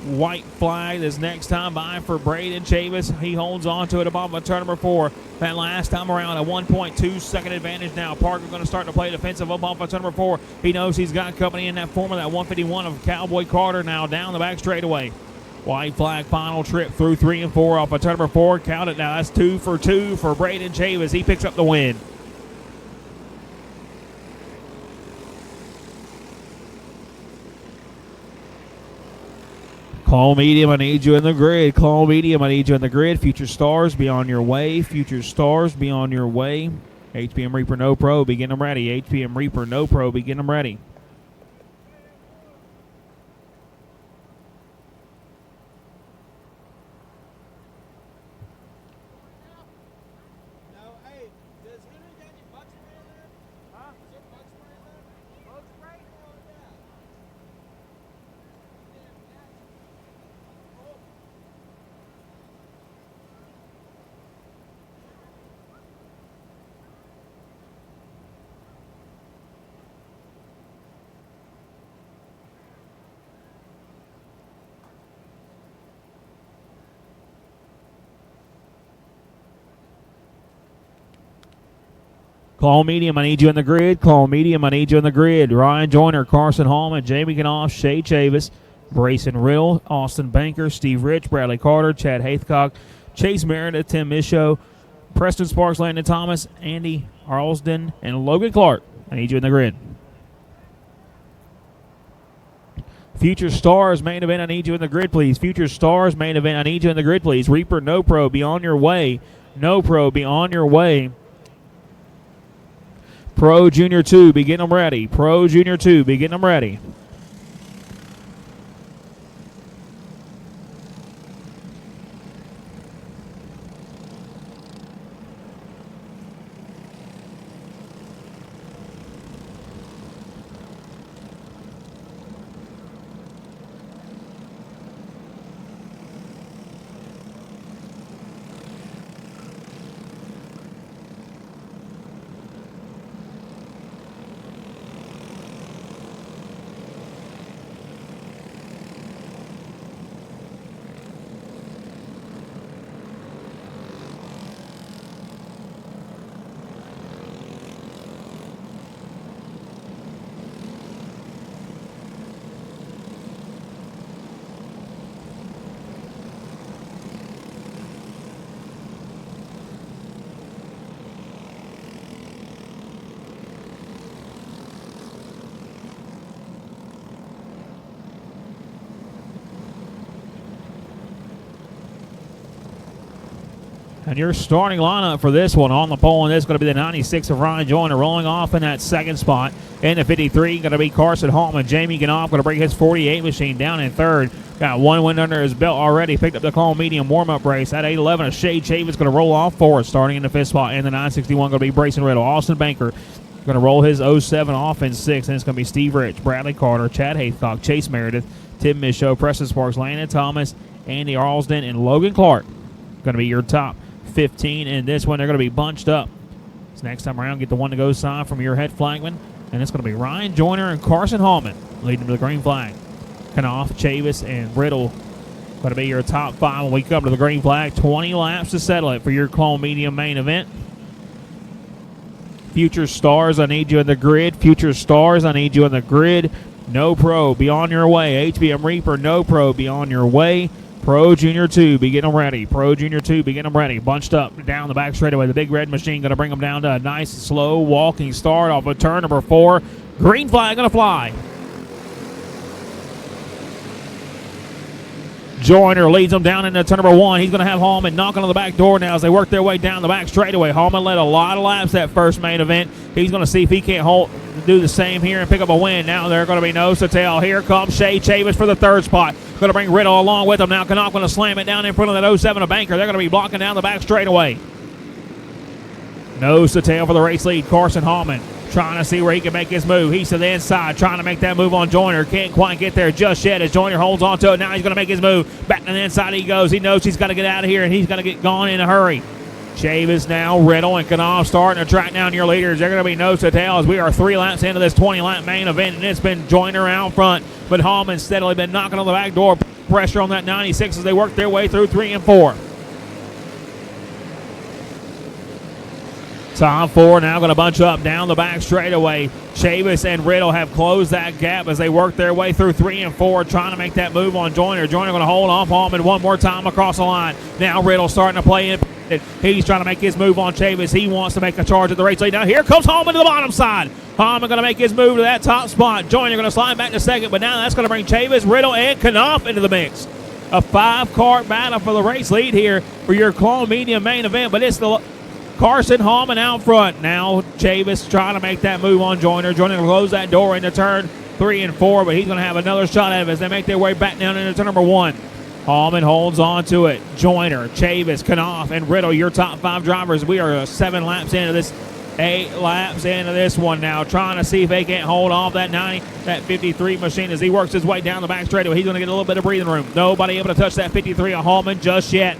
white flag this next time by for Braden Chavis. He holds on to it above turn number 4. That last time around, a 1.2 second advantage now. Parker going to start to play defensive up off of turn number 4. He knows he's got company in that form of that 151 of Cowboy Carter now down the back straightaway. White flag final trip through 3 and 4 off of turn number 4. Count it now. That's 2 for 2 for Braden Chavis. He picks up the win. Call medium, I need you in the grid. Call medium, I need you in the grid. Future stars, be on your way. Future stars, be on your way. HPM Reaper, no pro, be getting them ready. HPM Reaper, no pro, be getting them ready. Call medium, I need you in the grid. Call medium, I need you in the grid. Ryan Joyner, Carson Hallman, Jamie Knopf, Shay Chavis, Brayson Riddle, Austin Banker, Steve Rich, Bradley Carter, Chad Haithcock, Chase Meredith, Tim Michaud, Preston Sparks, Landon Thomas, Andy Arlsden, and Logan Clark. I need you in the grid. Future Stars main event, I need you in the grid, please. Future Stars main event, I need you in the grid, please. Reaper, no pro, be on your way. No pro, be on your way. Pro Junior 2, be getting them ready. Pro Junior 2, be getting them ready. And your starting lineup for this one on the pole, and this is going to be the 96 of Ryan Joyner rolling off in that second spot. In the 53, going to be Carson Hallman. Jamie Ganoff going to bring his 48 machine down in third. Got one win under his belt already. Picked up the call medium warm-up race. At 8-11, a Shea Chavis going to roll off forward, starting in the fifth spot. And the 961 going to be Brayson Riddle. Austin Banker going to roll his 07 off in sixth. And it's going to be Steve Rich, Bradley Carter, Chad Haycock, Chase Meredith, Tim Michaud, Preston Sparks, Landon Thomas, Andy Arlsden, and Logan Clark. Going to be your top 15 in this one. They're going to be bunched up. So next time around, get the one to go sign from your head flagman. And it's going to be Ryan Joyner and Carson Hallman leading to the green flag. Kanoff, Chavis, and Riddle going to be your top 5 when we come to the green flag. 20 laps to settle it for your Clone Medium main event. Future Stars, I need you in the grid. Future Stars, I need you in the grid. No Pro, be on your way. HBM Reaper, No Pro, be on your way. Pro Junior 2, be getting them ready. Pro Junior 2, be getting them ready. Bunched up down the back straightaway. The big red machine going to bring them down to a nice, slow walking start off of turn number 4. Green flag going to fly. Joyner leads them down into turn number 1. He's going to have Hallman knocking on the back door now as they work their way down the back straightaway. Hallman led a lot of laps that first main event. He's going to see if he can't do the same here and pick up a win. Now they're going to be nose to tail. Here comes Shea Chavis for the third spot. Going to bring Riddle along with him. Now Knock going to slam it down in front of that 07 of Banker. They're going to be blocking down the back straightaway. Nose to tail for the race lead. Carson Hallman trying to see where he can make his move. He's to the inside, trying to make that move on Joyner. Can't quite get there just yet as Joyner holds on to it. Now he's going to make his move. Back to the inside he goes. He knows he's got to get out of here, and he's got to get gone in a hurry. Chavis now, Riddle, and Kanoff starting to track down your leaders. They're going to be nose to tail as we are 3 laps into this 20-lap main event, and it's been Joyner out front. But Hallman steadily been knocking on the back door. Pressure on that 96 as they work their way through 3 and 4. Top 4 now going to bunch up down the back straightaway. Chavis and Riddle have closed that gap as they work their way through 3 and 4, trying to make that move on Joyner. Joyner going to hold off Hallman one more time across the line. Now Riddle starting to play in. He's trying to make his move on Chavis. He wants to make a charge at the race lead. Now here comes Hallman to the bottom side. Hallman going to make his move to that top spot. Joyner going to slide back to second, but now that's going to bring Chavis, Riddle, and Kanoff into the mix. A 5-car battle for the race lead here for your Clone Medium main event, but it's the Carson Hallman out front. Now Chavis trying to make that move on Joyner. Joyner going to close that door into turn 3 and 4, but he's going to have another shot at it as they make their way back down into turn number 1. Hallman holds on to it. Joyner, Chavis, Kanoff, and Riddle, your top 5 drivers. We are 7 laps into this, 8 laps into this one now, trying to see if they can't hold off that 90, that 53 machine as he works his way down the back straightaway. He's going to get a little bit of breathing room. Nobody able to touch that 53 of Hallman just yet.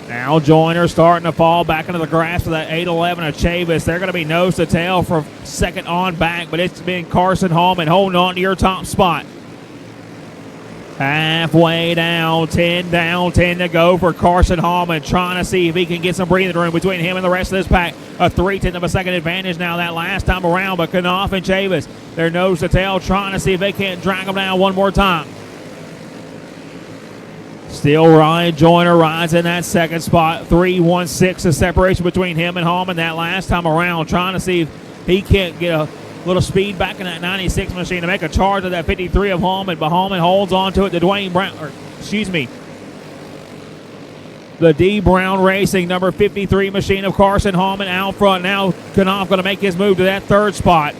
Now Joyner starting to fall back into the grasp of that 8-11 of Chavis. They're going to be nose to tail for second on back, but it's been Carson Hallman holding on to your top spot. Halfway down, 10 to go for Carson Hallman, trying to see if he can get some breathing room between him and the rest of this pack. A 3/10 of a second advantage now that last time around, but Kanoff and Chavis, they're nose to tail, trying to see if they can't drag them down one more time. Still Ryan Joyner rides in that second spot. 3:16 of separation between him and Hallman that last time around, trying to see if he can't get a little speed back in that 96 machine to make a charge of that 53 of Hallman, but Hallman holds on to it. The D Brown Racing number 53 machine of Carson Hallman out front. Now Kanoff going to make his move to that third spot.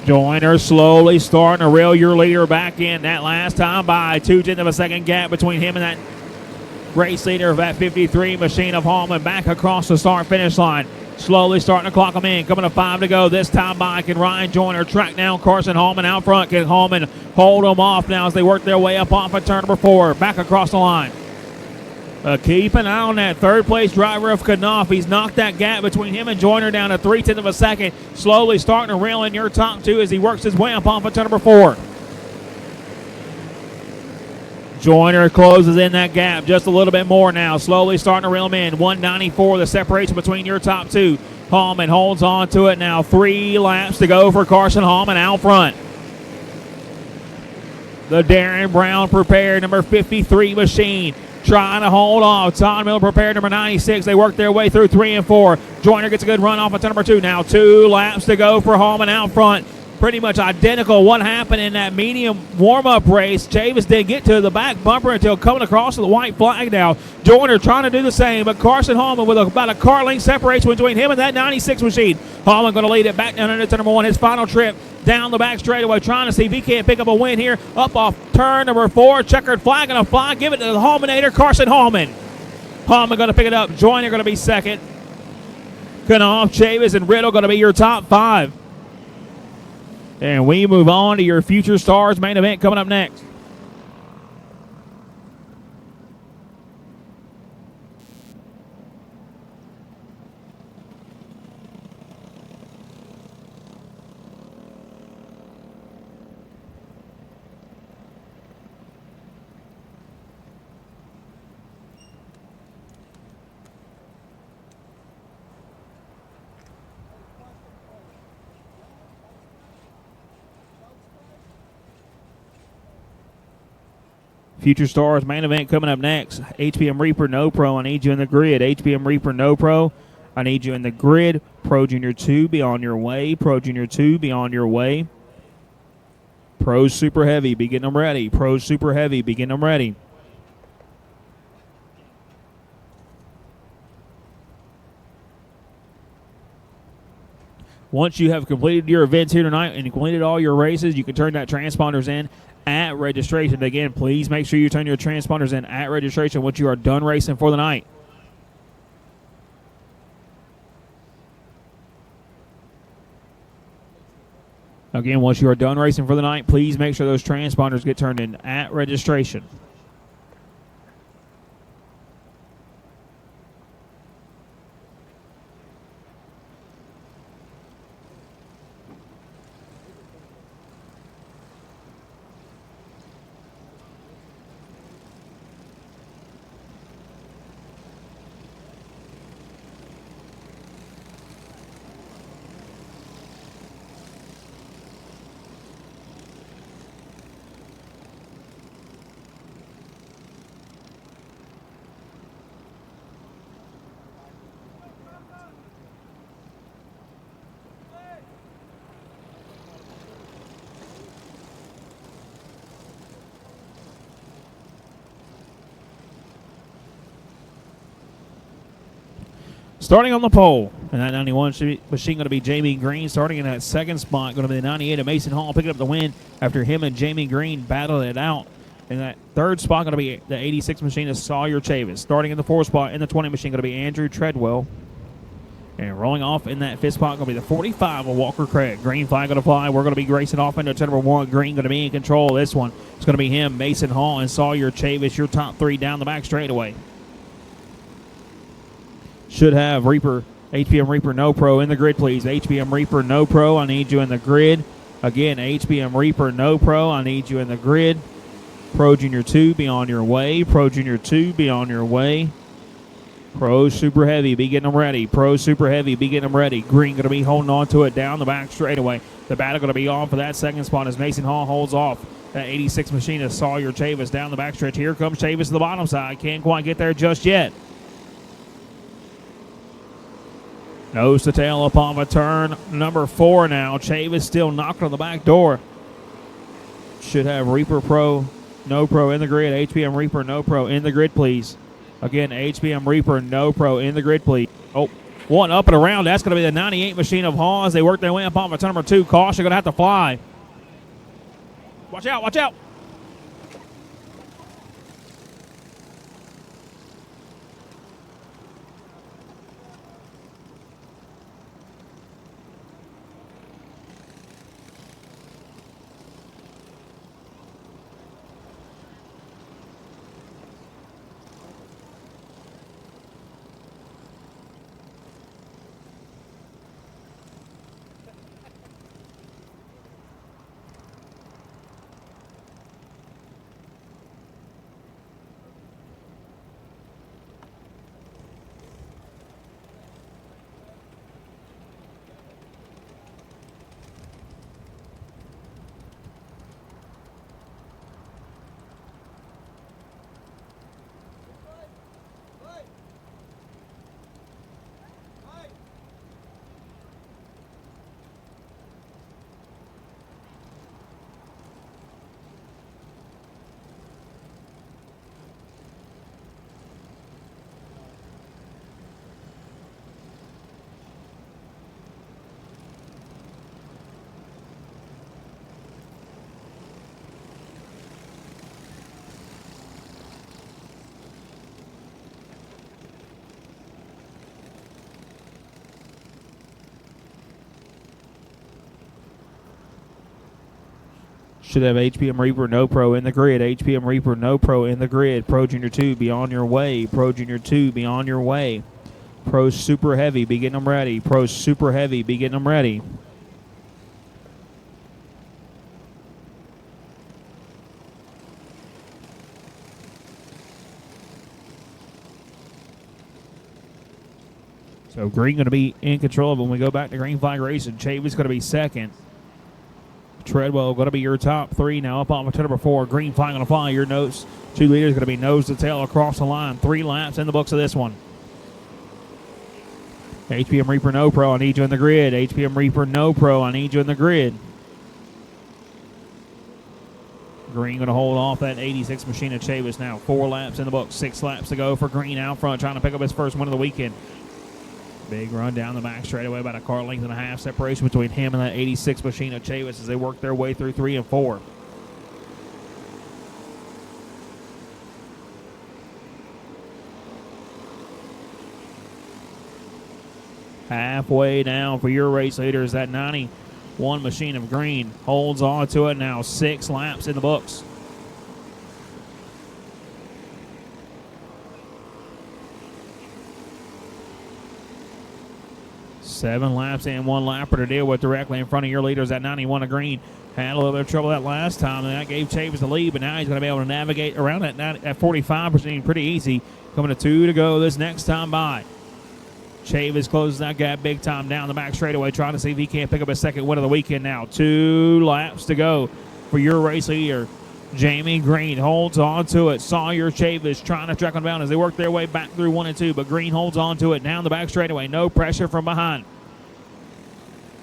Joyner slowly starting to reel your leader back in. That last time by 2/10 of a second gap between him and that race leader of that 53 machine of Hallman back across the start-finish line. Slowly starting to clock them in. Coming to 5 to go. This time by can Ryan Joyner track down Carson Hallman out front. Can Hallman hold them off now as they work their way up off of turn number 4. Back across the line. Keep an eye on that third place driver of Kanoff. He's knocked that gap between him and Joyner down to 3/10 of a second. Slowly starting to reel in your top 2 as he works his way up off of turn number 4. Joyner closes in that gap just a little bit more now. Slowly starting to reel him in. 194 the separation between your top 2. Hallman holds on to it now. 3 laps to go for Carson Hallman out front. The Darren Brown prepared number 53 machine trying to hold off. Todd Miller prepared number 96. They work their way through 3 and 4. Joyner gets a good run off of turn number 2. Now 2 laps to go for Hallman out front. pretty much identical what happened in that medium warm-up race. Chavis did get to the back bumper until coming across to the white flag now. Joyner trying to do the same, but Carson Hallman with about a car length separation between him and that 96 machine. Hallman going to lead it back down into number 1, his final trip down the back straightaway, trying to see if he can't pick up a win here. Up off turn number 4, checkered flag and a fly. Give it to the Hallmanator, Carson Hallman. Hallman going to pick it up. Joyner going to be second. Knopf, Chavis, and Riddle going to be your top 5. And we move on to your Future Stars main event coming up next. Future Stars main event coming up next. HPM Reaper No Pro, I need you in the grid. HPM Reaper No Pro, I need you in the grid. Pro Junior 2, be on your way. Pro Junior 2, be on your way. Pro Super Heavy, be getting them ready. Pro Super Heavy, be getting them ready. Once you have completed your events here tonight and completed all your races, you can turn that transponders in at registration. Again, please make sure you turn your transponders in at registration once you are done racing for the night. Again, once you are done racing for the night, please make sure those transponders get turned in at registration. Starting on the pole, and that 91 machine going to be Jamie Green. Starting in that second spot, going to be the 98 of Mason Hall, picking up the win after him and Jamie Green battled it out. In that third spot, going to be the 86 machine of Sawyer Chavis. Starting in the fourth spot, in the 20 machine, going to be Andrew Treadwell. And rolling off in that fifth spot, going to be the 45 of Walker Craig. Green flag going to fly. We're going to be racing off into turn number 1. Green going to be in control of this one. It's going to be him, Mason Hall, and Sawyer Chavis, your top 3 down the back straightaway. Should have Reaper, HPM Reaper No Pro in the grid, please. HPM Reaper No Pro, I need you in the grid. Again, HPM Reaper No Pro, I need you in the grid. Pro Junior 2, be on your way. Pro Junior 2, be on your way. Pro Super Heavy, be getting them ready. Pro Super Heavy, be getting them ready. Green going to be holding on to it down the back straightaway. The battle going to be on for that second spot as Mason Hall holds off. That 86 machine of Sawyer Chavis down the back stretch. Here comes Chavis to the bottom side. Can't quite get there just yet. Nose to tail up on a turn number 4 now. Chavis still knocking on the back door. Should have Reaper Pro, No Pro in the grid. HPM Reaper No Pro in the grid, please. Again, HPM Reaper No Pro in the grid, please. Oh, one up and around. That's going to be the 98 machine of Hall as they work their way up on a turn number 2. Caution going to have to fly. Watch out, watch out. Should have HPM Reaper No Pro in the grid. HPM Reaper No Pro in the grid. Pro Junior 2, be on your way. Pro Junior 2, be on your way. Pro Super Heavy, be getting them ready. Pro Super Heavy, be getting them ready. So green going to be in control of it when we go back to green flag racing. Chavis going to be second. Treadwell going to be your top three. Now up on to number 4. Green flag going to fly. Your notes. 2 leaders going to be nose to tail across the line. 3 laps in the books of this one. HPM Reaper No Pro, I need you in the grid. HPM Reaper No Pro, I need you in the grid. Green going to hold off that 86 machine of Chavis now. 4 laps in the book. 6 laps to go for Green out front, trying to pick up his first win of the weekend. Big run down the back straightaway, about a car length and a half separation between him and that 86 machine of Chavis as they work their way through 3 and 4. Halfway down for your race leaders, that 91 machine of Green holds on to it now. 6 laps in the books. Seven laps and 1 lapper to deal with directly in front of your leaders. That 91 of Green had a little bit of trouble that last time, and that gave Chavis the lead, but now he's going to be able to navigate around that 45% pretty easy. Coming to 2 to go this next time by. Chavis closes that gap big time down the back straightaway, trying to see if he can't pick up a second win of the weekend now. 2 laps to go for your race leader. Jamie Green holds on to it. Sawyer Chavis trying to track him down as they work their way back through 1 and 2, but Green holds on to it down the back straightaway. No pressure from behind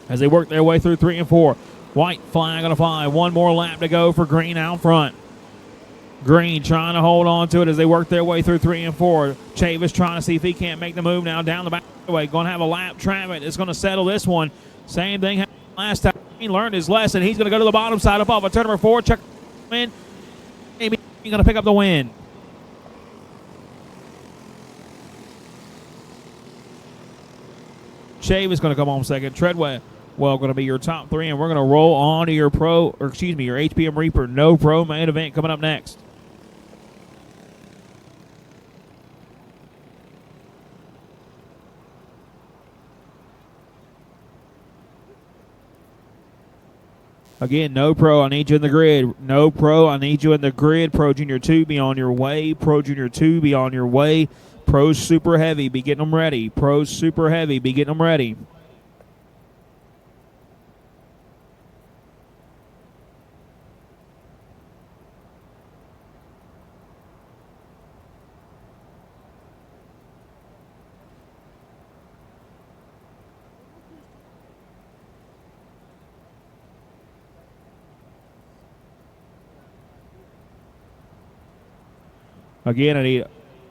as they work their way through 3 and 4. White flag on a fly. 1 more lap to go for Green out front. Green trying to hold on to it as they work their way through 3 and 4. Chavis trying to see if he can't make the move now down the back straightaway. Going to have a lap traffic. It's going to settle this one. Same thing happened last time. He learned his lesson. He's going to go to the bottom side up off of turn number 4. Check the win. Maybe he's going to pick up the win. Chavis going to come home second. Treadwell going to be your top 3, and we're going to roll on to your your HPM Reaper No Pro main event coming up next. Again, No Pro, I need you in the grid. No Pro, I need you in the grid. Pro Junior 2, be on your way. Pro Junior 2, be on your way. Pro Super Heavy, be getting them ready. Pro Super Heavy, be getting them ready. Again,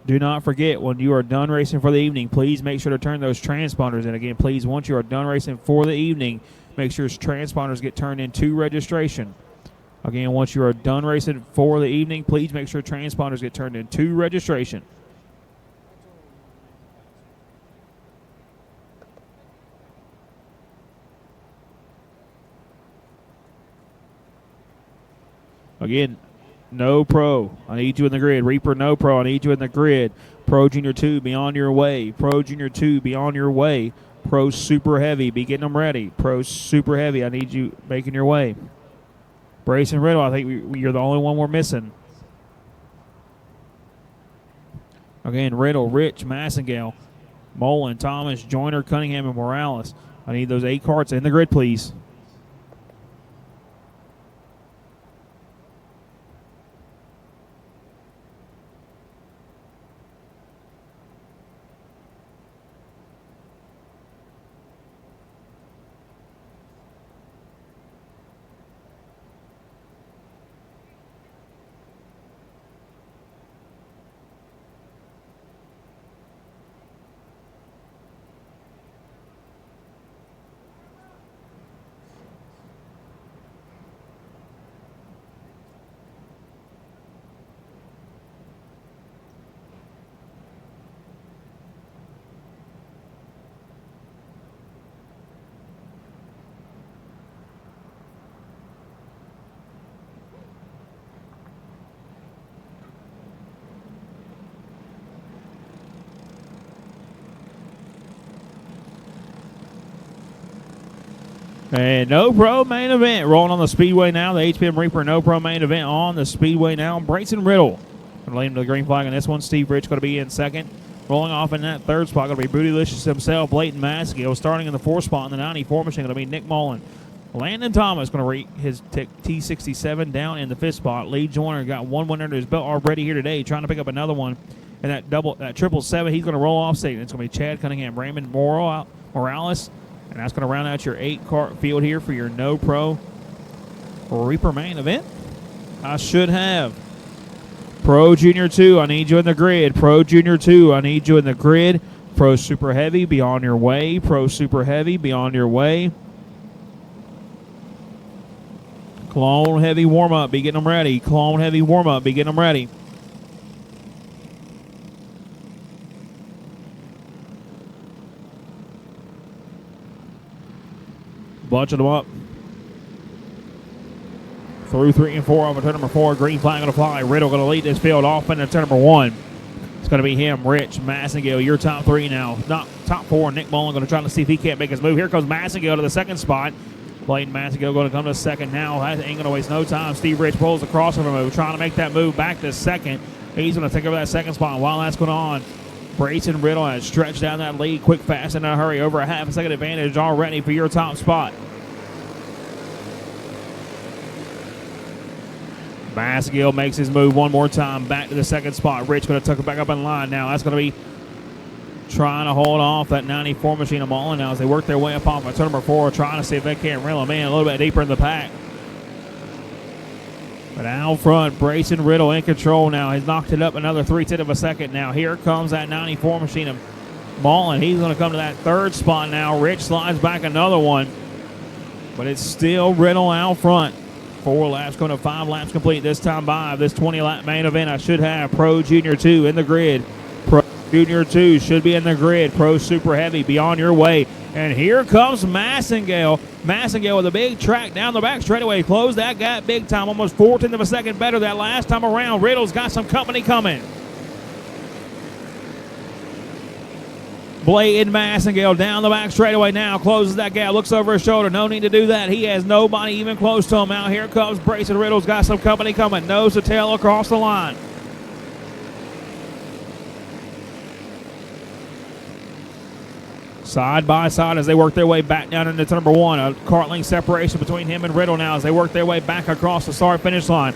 do not forget, when you are done racing for the evening, please make sure to turn those transponders in. Again, please, once you are done racing for the evening, make sure transponders get turned into registration. Again, once you are done racing for the evening, please make sure transponders get turned into registration. Again, No Pro, I need you in the grid. Reaper No Pro, I need you in the grid. Pro Junior 2, be on your way. Pro Junior 2, be on your way. Pro Super Heavy, be getting them ready. Pro Super Heavy, I need you making your way. Brace and Riddle, I think you're the only one we're missing. Again, Riddle, Rich, Massengale, Mullen, Thomas, Joyner, Cunningham, and Morales. I need those 8 carts in the grid, please. And no pro main event rolling on the Speedway now. The HPM Reaper no pro main event on the Speedway now. Brayson Riddle going to lead him to the green flag on this one. Steve Rich going to be in second. Rolling off in that third spot going to be Bootylicious himself. Blayton Maskill starting in the fourth spot in the 94 machine going to be Nick Mullen. Landon Thomas going to rate his T67 down in the fifth spot. Lee Joyner got one win under his belt already here today, trying to pick up another one. And that 777, he's going to roll off stage. It's going to be Chad Cunningham, Raymond Morales. And that's going to round out your 8-car field here for your no pro Reaper main event. I should have Pro Junior 2, I need you in the grid. Pro Junior 2, I need you in the grid. Pro Super Heavy, be on your way. Pro Super Heavy, be on your way. Clone Heavy warm-up, be getting them ready. Clone Heavy warm-up, be getting them ready. Bunching them up. Through 3 and 4 over turn number 4. Green flag going to fly. Riddle going to lead this field off into turn number 1. It's going to be him, Rich, Massengale. Your top 3 now. Not top 4. Nick Mullen going to try to see if he can't make his move. Here comes Massengale to the second spot. Blayton Massengale going to come to second now. Ain't going to waste no time. Steve Rich pulls the crossover move, trying to make that move back to second. He's going to take over that second spot. And while that's going on, Brayson Riddle has stretched down that lead quick, fast, in a hurry. Over a half a second advantage already for your top spot. Maskill makes his move one more time back to the second spot. Rich going to tuck it back up in line now. That's going to be trying to hold off that 94 machine of Mullen now as they work their way up off of turn number 4, trying to see if they can't reel him in a little bit deeper in the pack. But out front, Brayson Riddle in control now. He's knocked it up another 3/10 of a second now. Here comes that 94 machine of Mullen. He's going to come to that third spot now. Rich slides back another one. But it's still Riddle out front. 4 laps going to 5 laps complete this time by this 20-lap main event. I should have Pro Junior 2 in the grid. Pro Junior 2 should be in the grid. Pro Super Heavy, be on your way. And here comes Massengale. Massengale with a big track down the back straightaway. Closed that gap big time. Almost 4/10 of a second better that last time around. Riddle's got some company coming. Blayton Massengale down the back straightaway now. Closes that gap. Looks over his shoulder. No need to do that. He has nobody even close to him. Out here comes Brayson Riddle's got some company coming. Nose to tail across the line. Side by side as they work their way back down into turn number 1. A kart length separation between him and Riddle now as they work their way back across the start-finish line.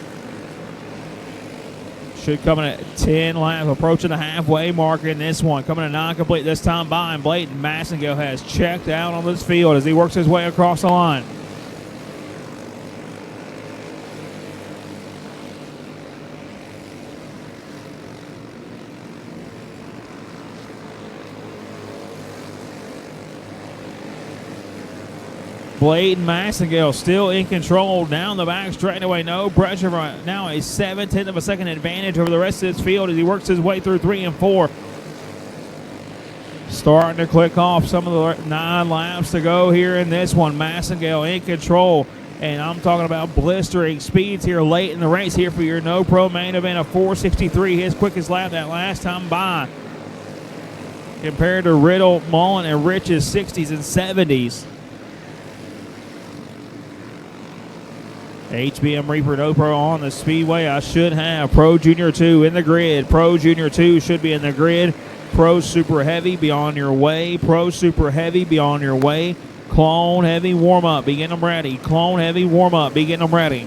Should come in at 10 laps, approaching the halfway mark in this one. Coming to non-complete this time by, and Blayton Massengale has checked out on this field as he works his way across the line. Blayton Massengale still in control down the back straightaway. No pressure right now. A 7/10 of a second advantage over the rest of this field as he works his way through 3 and 4. Starting to click off some of the 9 laps to go here in this one. Massengale in control. And I'm talking about blistering speeds here late in the race here for your no pro main event. A 4:63, his quickest lap that last time by. Compared to Riddle, Mullen, and Rich's 60s and 70s. HBM Reaper No Pro on the Speedway. I should have Pro Junior 2 in the grid. Pro Junior 2 should be in the grid. Pro Super Heavy, be on your way. Pro Super Heavy, be on your way. Clone Heavy warm-up, be getting them ready. Clone Heavy warm-up, be getting them ready.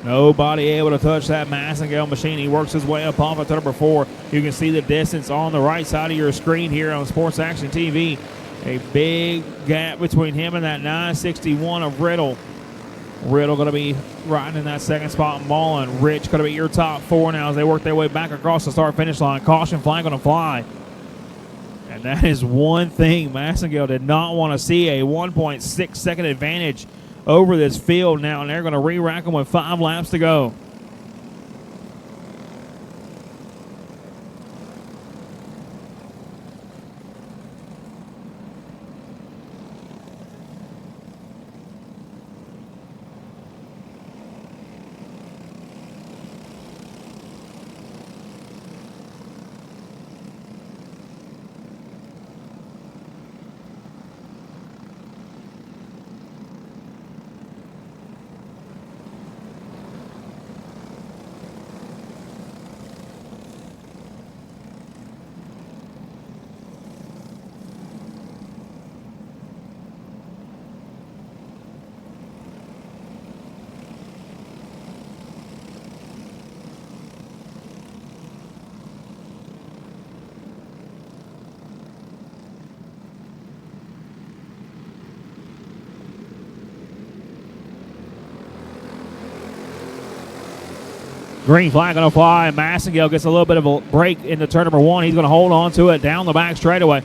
Nobody able to touch that Massengale machine. He works his way up off of turn number 4. You can see the distance on the right side of your screen here on Sports Action TV. A big gap between him and that 961 of Riddle. Riddle going to be riding in that second spot. Mullen, Rich going to be your top 4 now as they work their way back across the start-finish line. Caution flag going to fly. And that is one thing Massengale did not want to see, a 1.6 second advantage over this field now, and they're going to re-rack them with 5 laps to go. Green flag going to fly. Massengale gets a little bit of a break into turn number 1. He's going to hold on to it down the back straightaway.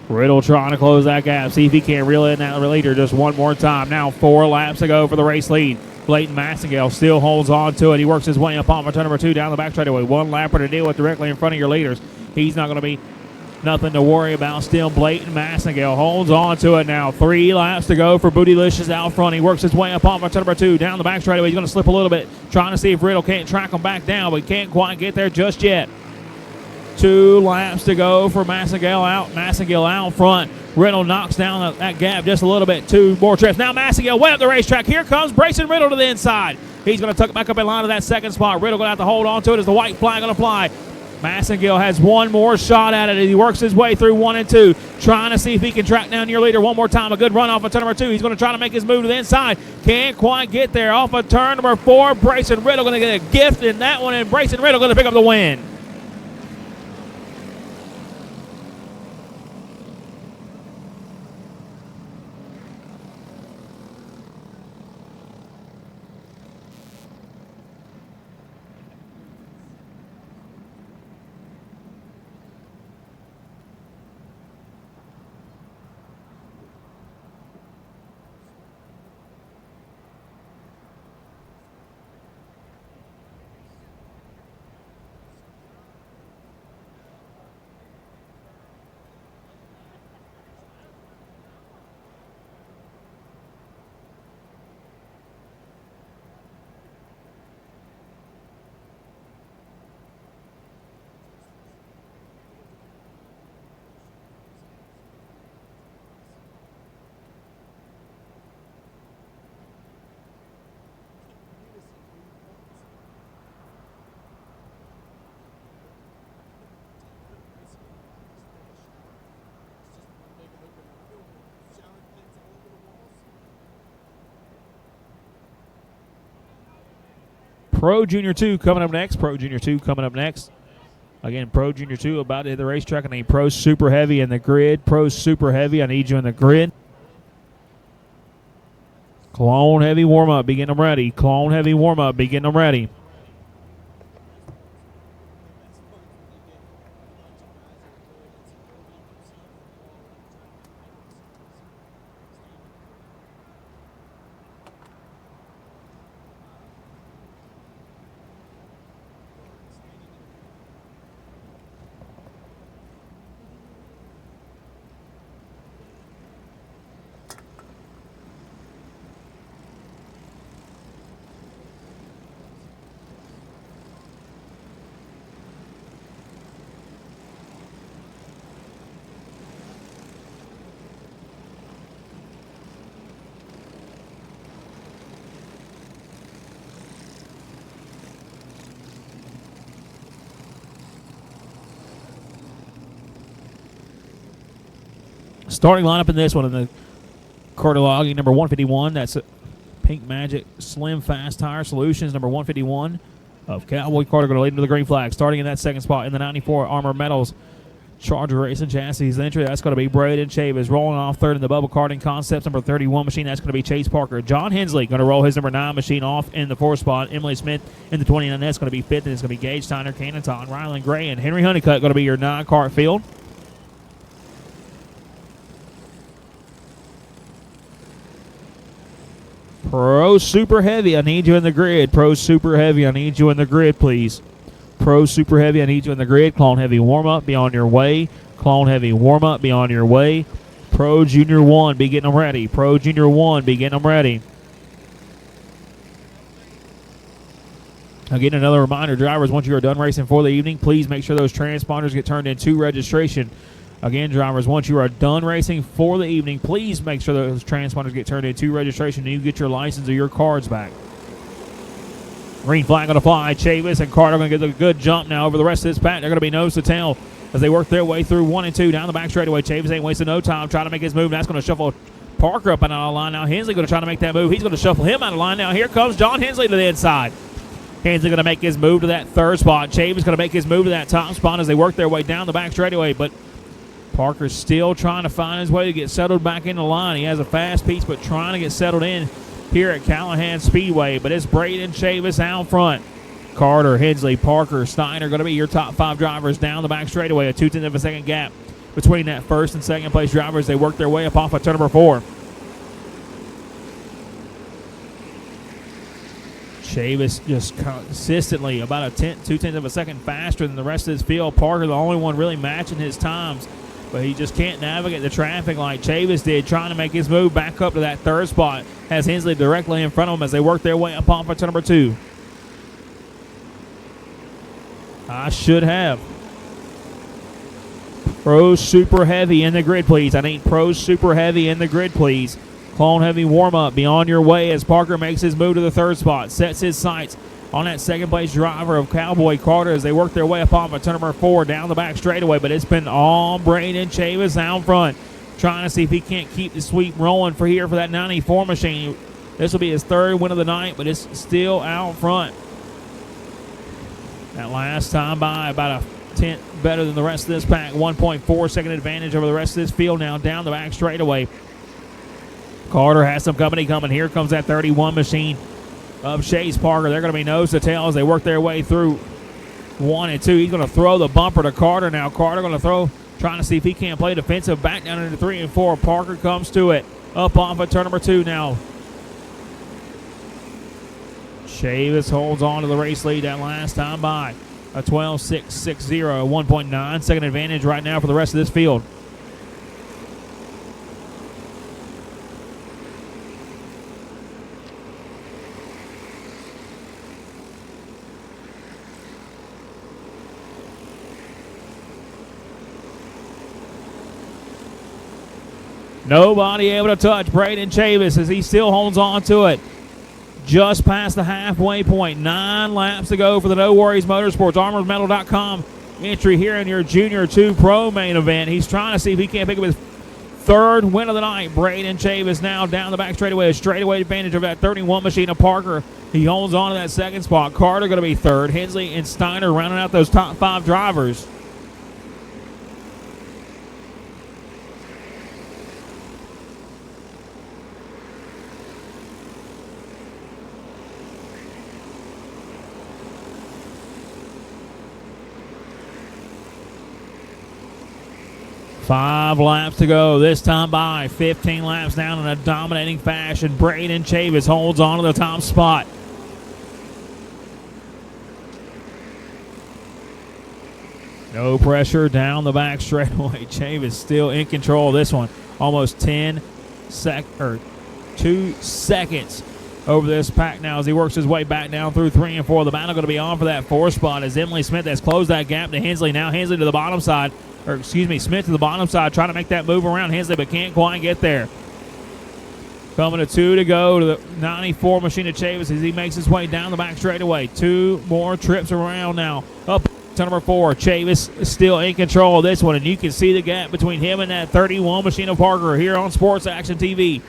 Riddle trying to close that gap. See if he can reel in that leader just one more time. Now 4 laps to go for the race lead. Clayton Massengale still holds on to it. He works his way up on for turn number 2 down the back straightaway. 1 lapper to deal with directly in front of your leaders. He's not going to be nothing to worry about. Still Clayton Massengale holds on to it now. 3 laps to go for Bootylicious out front. He works his way up on for turn number 2 down the back straightaway. He's going to slip a little bit, trying to see if Riddle can't track him back down, but he can't quite get there just yet. 2 laps to go for Massengale out front. Riddle knocks down that gap just a little bit. 2 more trips. Now Massengale way up the racetrack. Here comes Brayson Riddle to the inside. He's going to tuck it back up in line to that second spot. Riddle going to have to hold on to it as the white flag going to fly. Massengale has one more shot at it as he works his way through 1 and 2, trying to see if he can track down your leader one more time. A good run off of turn number 2. He's going to try to make his move to the inside. Can't quite get there. Off of turn number 4, Brayson Riddle going to get a gift in that one, and Brayson Riddle going to pick up the win. Pro Junior 2 coming up next. Again, Pro Junior 2 about to hit the racetrack. I need Pro Super Heavy in the grid. Pro Super Heavy, I need you in the grid. Clone Heavy warm-up, begin them ready. Clone Heavy warm-up, begin them ready. Starting lineup in this one in the Cartology, number 151. That's Pink Magic Slim Fast Tire Solutions, number 151 of Cowboy Carter, going to lead into the green flag. Starting in that second spot in the 94 Armor Metals Charger Racing Chassis entry. That's going to be Braden Chavis. Rolling off third in the Bubble Karting Concepts, number 31 machine. That's going to be Chase Parker. John Hensley going to roll his number 9 machine off in the 4th spot. Emily Smith in the 29. That's going to be 5th, and it's going to be Gage Steiner, Cannon, Ryland Gray, and Henry Honeycutt going to be your 9-cart field. Pro Super Heavy, I need you in the grid. Pro Super Heavy, I need you in the grid, please. Pro Super Heavy, I need you in the grid. Clone Heavy warm-up, be on your way. Clone Heavy warm-up, be on your way. Pro Junior 1, be getting them ready. Pro Junior 1, be getting them ready. Again, another reminder, drivers, once you are done racing for the evening, please make sure those transponders get turned into registration. Again, drivers, once you are done racing for the evening, please make sure those transponders get turned into registration and you get your license or your cards back. Green flag going to fly. Chavis and Carter going to get a good jump now over the rest of this pack. They're going to be nose to tail as they work their way through 1 and 2 down the back straightaway. Chavis ain't wasting no time trying to make his move. That's going to shuffle Parker up and out of line. Now Hensley going to try to make that move. He's going to shuffle him out of line. Now here comes John Hensley to the inside. Hensley going to make his move to that 3rd spot. Chavis going to make his move to that top spot as they work their way down the back straightaway, but Parker's still trying to find his way to get settled back in the line. He has a fast piece, but trying to get settled in here at Callahan Speedway, but it's Braden Chavis out front. Carter, Hensley, Parker, Steiner going to be your top 5 drivers down the back straightaway. A 0.2 of a second gap between that first and second place drivers. They work their way up off of turn number 4. Chavis just consistently about a 0.2 of a second faster than the rest of his field. Parker, the only one really matching his times, but he just can't navigate the traffic like Chavis did, trying to make his move back up to that 3rd spot. Has Hensley directly in front of him as they work their way up off of turn number 2. I should have. Pros Super Heavy in the grid, please. I need Pros Super Heavy in the grid, please. Clone Heavy warm-up. Be on your way as Parker makes his move to the 3rd spot. Sets his sights on that 2nd place driver of Cowboy Carter as they work their way up off of turn number 4 down the back straightaway. But it's been all Braden Chavis out front, trying to see if he can't keep the sweep rolling for that 94 machine. This will be his 3rd win of the night, but it's still out front. That last time by about a 10th better than the rest of this pack. 1.4 second advantage over the rest of this field now down the back straightaway. Carter has some company coming. Here comes that 31 machine of Chase Parker. They're going to be nose to tail as they work their way through 1 and 2. He's going to throw the bumper to Carter now. Carter going to throw, trying to see if he can't play defensive. Back down into 3 and 4. Parker comes to it. Up off of turn number 2 now. Chavis holds on to the race lead that last time by. A 12.660, 1.9 second advantage right now for the rest of this field. Nobody able to touch Braden Chavis as he still holds on to it. Just past the halfway point. 9 laps to go for the No Worries Motorsports ArmoredMetal.com entry here in your Junior 2 Pro main event. He's trying to see if he can't pick up his 3rd win of the night. Braden Chavis now down the back straightaway. A straightaway advantage of that 31 machine of Parker. He holds on to that 2nd spot. Carter going to be 3rd. Hensley and Steiner rounding out those top 5 drivers. Five laps to go. This time by 15 laps down in a dominating fashion. Braden Chavis holds on to the top spot. No pressure down the back straightaway. Chavis still in control of this one. Almost 2 seconds over this pack now as he works his way back down through 3 and 4. The battle going to be on for that 4th spot as Emily Smith has closed that gap to Hensley. Now Hensley to the bottom side. Smith to the bottom side, trying to make that move around Hensley, but can't quite get there. Coming to 2 to go to the 94 machine of Chavis as he makes his way down the back straightaway. 2 more trips around now. Up to number 4. Chavis is still in control of this one, and you can see the gap between him and that 31 machine of Parker here on Sports Action TV.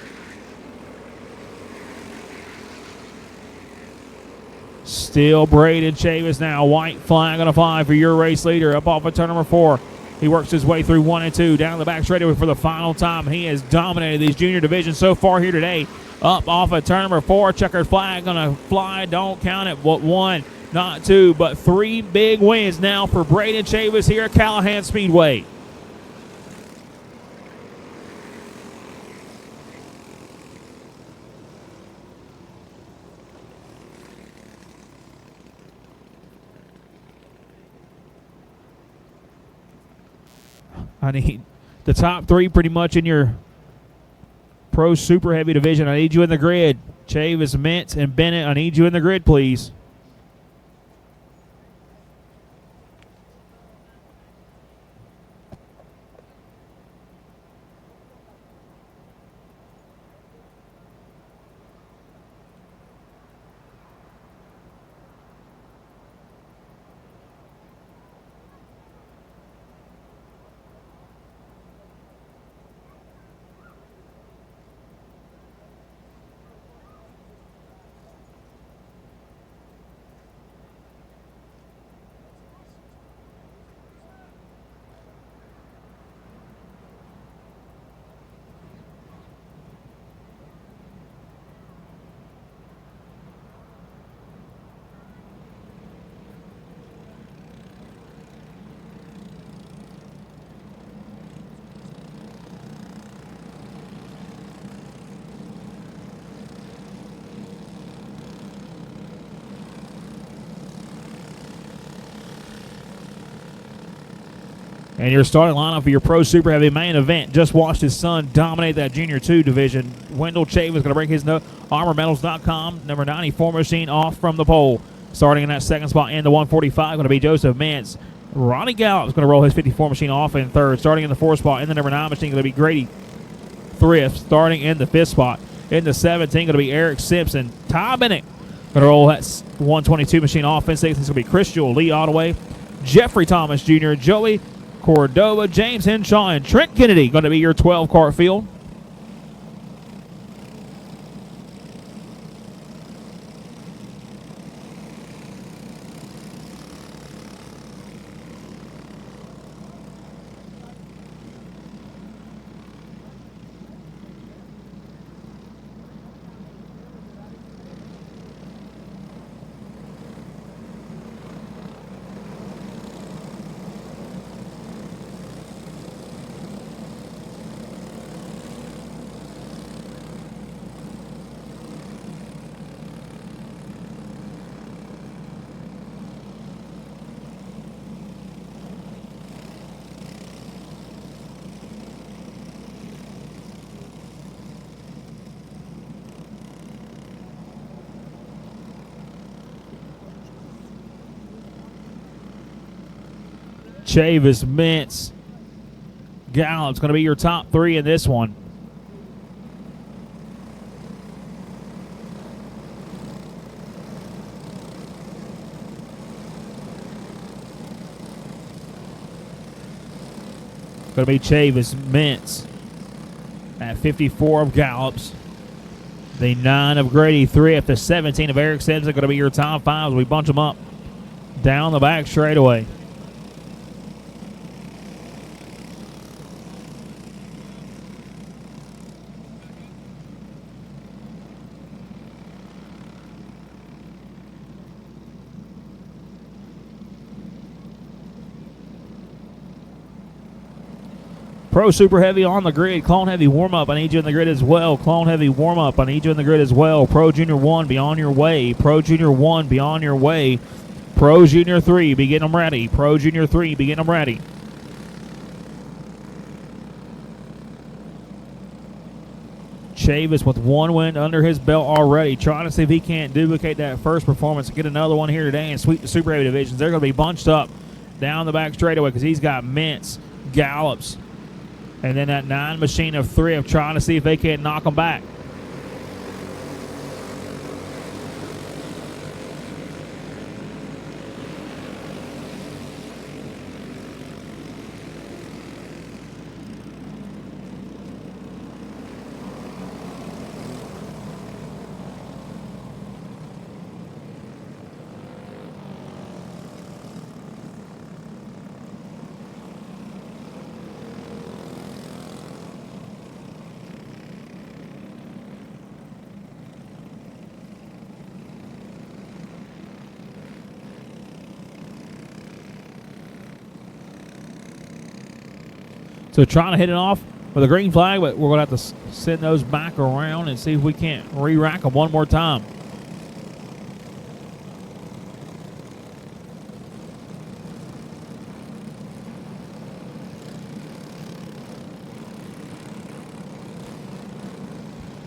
Still Braden Chavis now. White flag on a 5 for your race leader. Up off of turn number 4. He works his way through 1 and 2. Down the back straightaway for the final time. He has dominated these junior divisions so far here today. Up off of turn number 4. Checkered flag going to fly. Don't count it. What 1, not 2, but 3 big wins now for Braden Chavis here at Callahan Speedway. I need the top 3 pretty much in your Pro Super Heavy division. I need you in the grid. Chavis, Mintz, and Bennett, I need you in the grid, please. And your starting lineup for your Pro Super Heavy main event. Just watched his son dominate that Junior 2 division. Wendell Chave is going to break his ArmorMetals.com number 94 machine off from the pole. Starting in that second spot in the 145, going to be Joseph Mintz. Ronnie Gallup is going to roll his 54 machine off in third. Starting in the fourth spot in the number 9 machine, going to be Grady Thrift. Starting in the fifth spot in the 17, going to be Eric Simpson. Ty Bennett going to roll that 122 machine off in sixth. It's going to be Chris Jewell, Lee Ottaway, Jeffrey Thomas Jr., Joey Cordova, James Henshaw, and Trent Kennedy going to be your 12 cart field. Chavis, Mintz, Gallup's going to be your top three in this one. Going to be Chavis, Mintz at 54 of Gallup's. The 9 of Grady Thrift, the 17 of Eric Simpson going to be your top five as we bunch them up down the back straightaway. Pro Super Heavy on the grid. Clone Heavy warm-up. I need you in the grid as well. Clone Heavy warm-up. I need you in the grid as well. Pro Junior 1, be on your way. Pro Junior 1, be on your way. Pro Junior 3, be getting them ready. Pro Junior 3, be getting them ready. Chavis with one win under his belt already. Trying to see if he can't duplicate that first performance and get another one here today and sweep the Super Heavy divisions. They're going to be bunched up down the back straightaway because he's got Mintz, Gallups, and then that 9 machine of Thrift trying to see if they can't knock them back. So trying to hit it off with a green flag, but we're going to have to send those back around and see if we can't re-rack them one more time.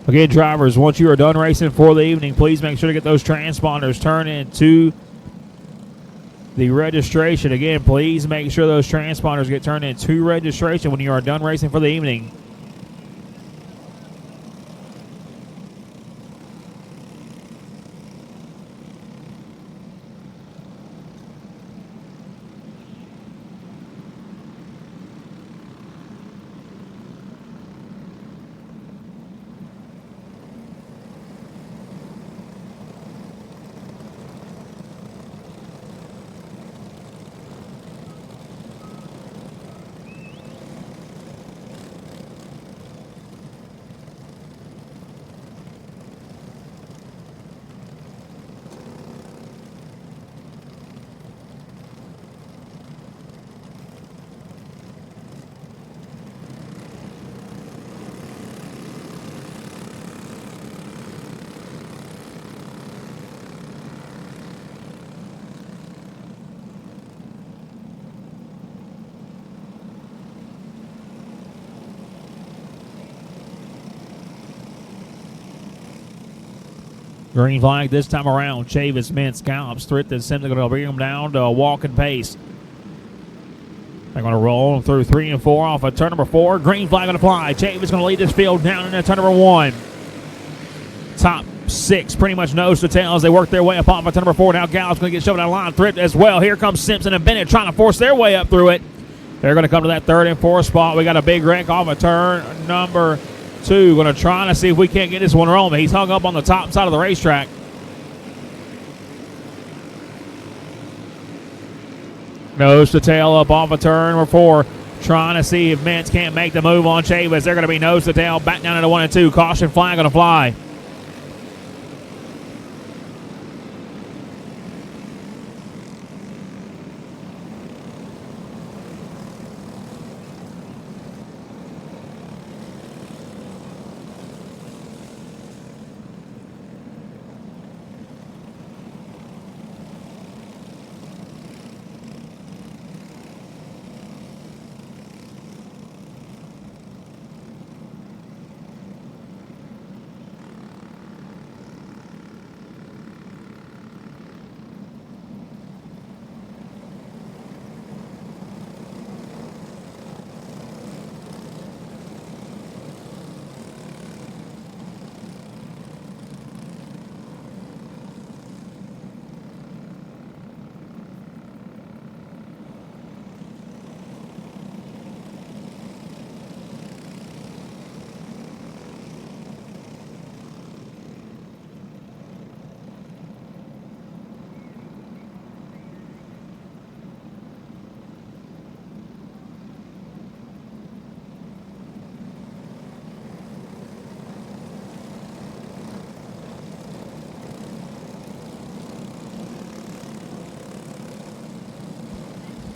Again, drivers, once you are done racing for the evening, please make sure to get those transponders turned into the registration. Again, please make sure those transponders get turned into registration when you are done racing for the evening. Green flag this time around. Chavis, Mintz, Gallups, Thrift, and Simpson going to bring them down to a walking pace. They're going to roll through 3 and 4 off of turn number 4. Green flag going to fly. Chavis going to lead this field down into turn number 1. Top 6 pretty much nose to tail as they work their way up off of turn number 4. Now Gallups going to get shoved down the line. Thrift as well. Here comes Simpson and Bennett trying to force their way up through it. They're going to come to that 3rd and 4th spot. We got a big wreck off of turn number 2. Going to try to see if we can't get this one rolling. He's hung up on the top side of the racetrack. Nose to tail up off of turn number 4. Trying to see if Mintz can't make the move on Chavis. They're going to be nose to tail back down into 1 and 2. Caution flag going to fly.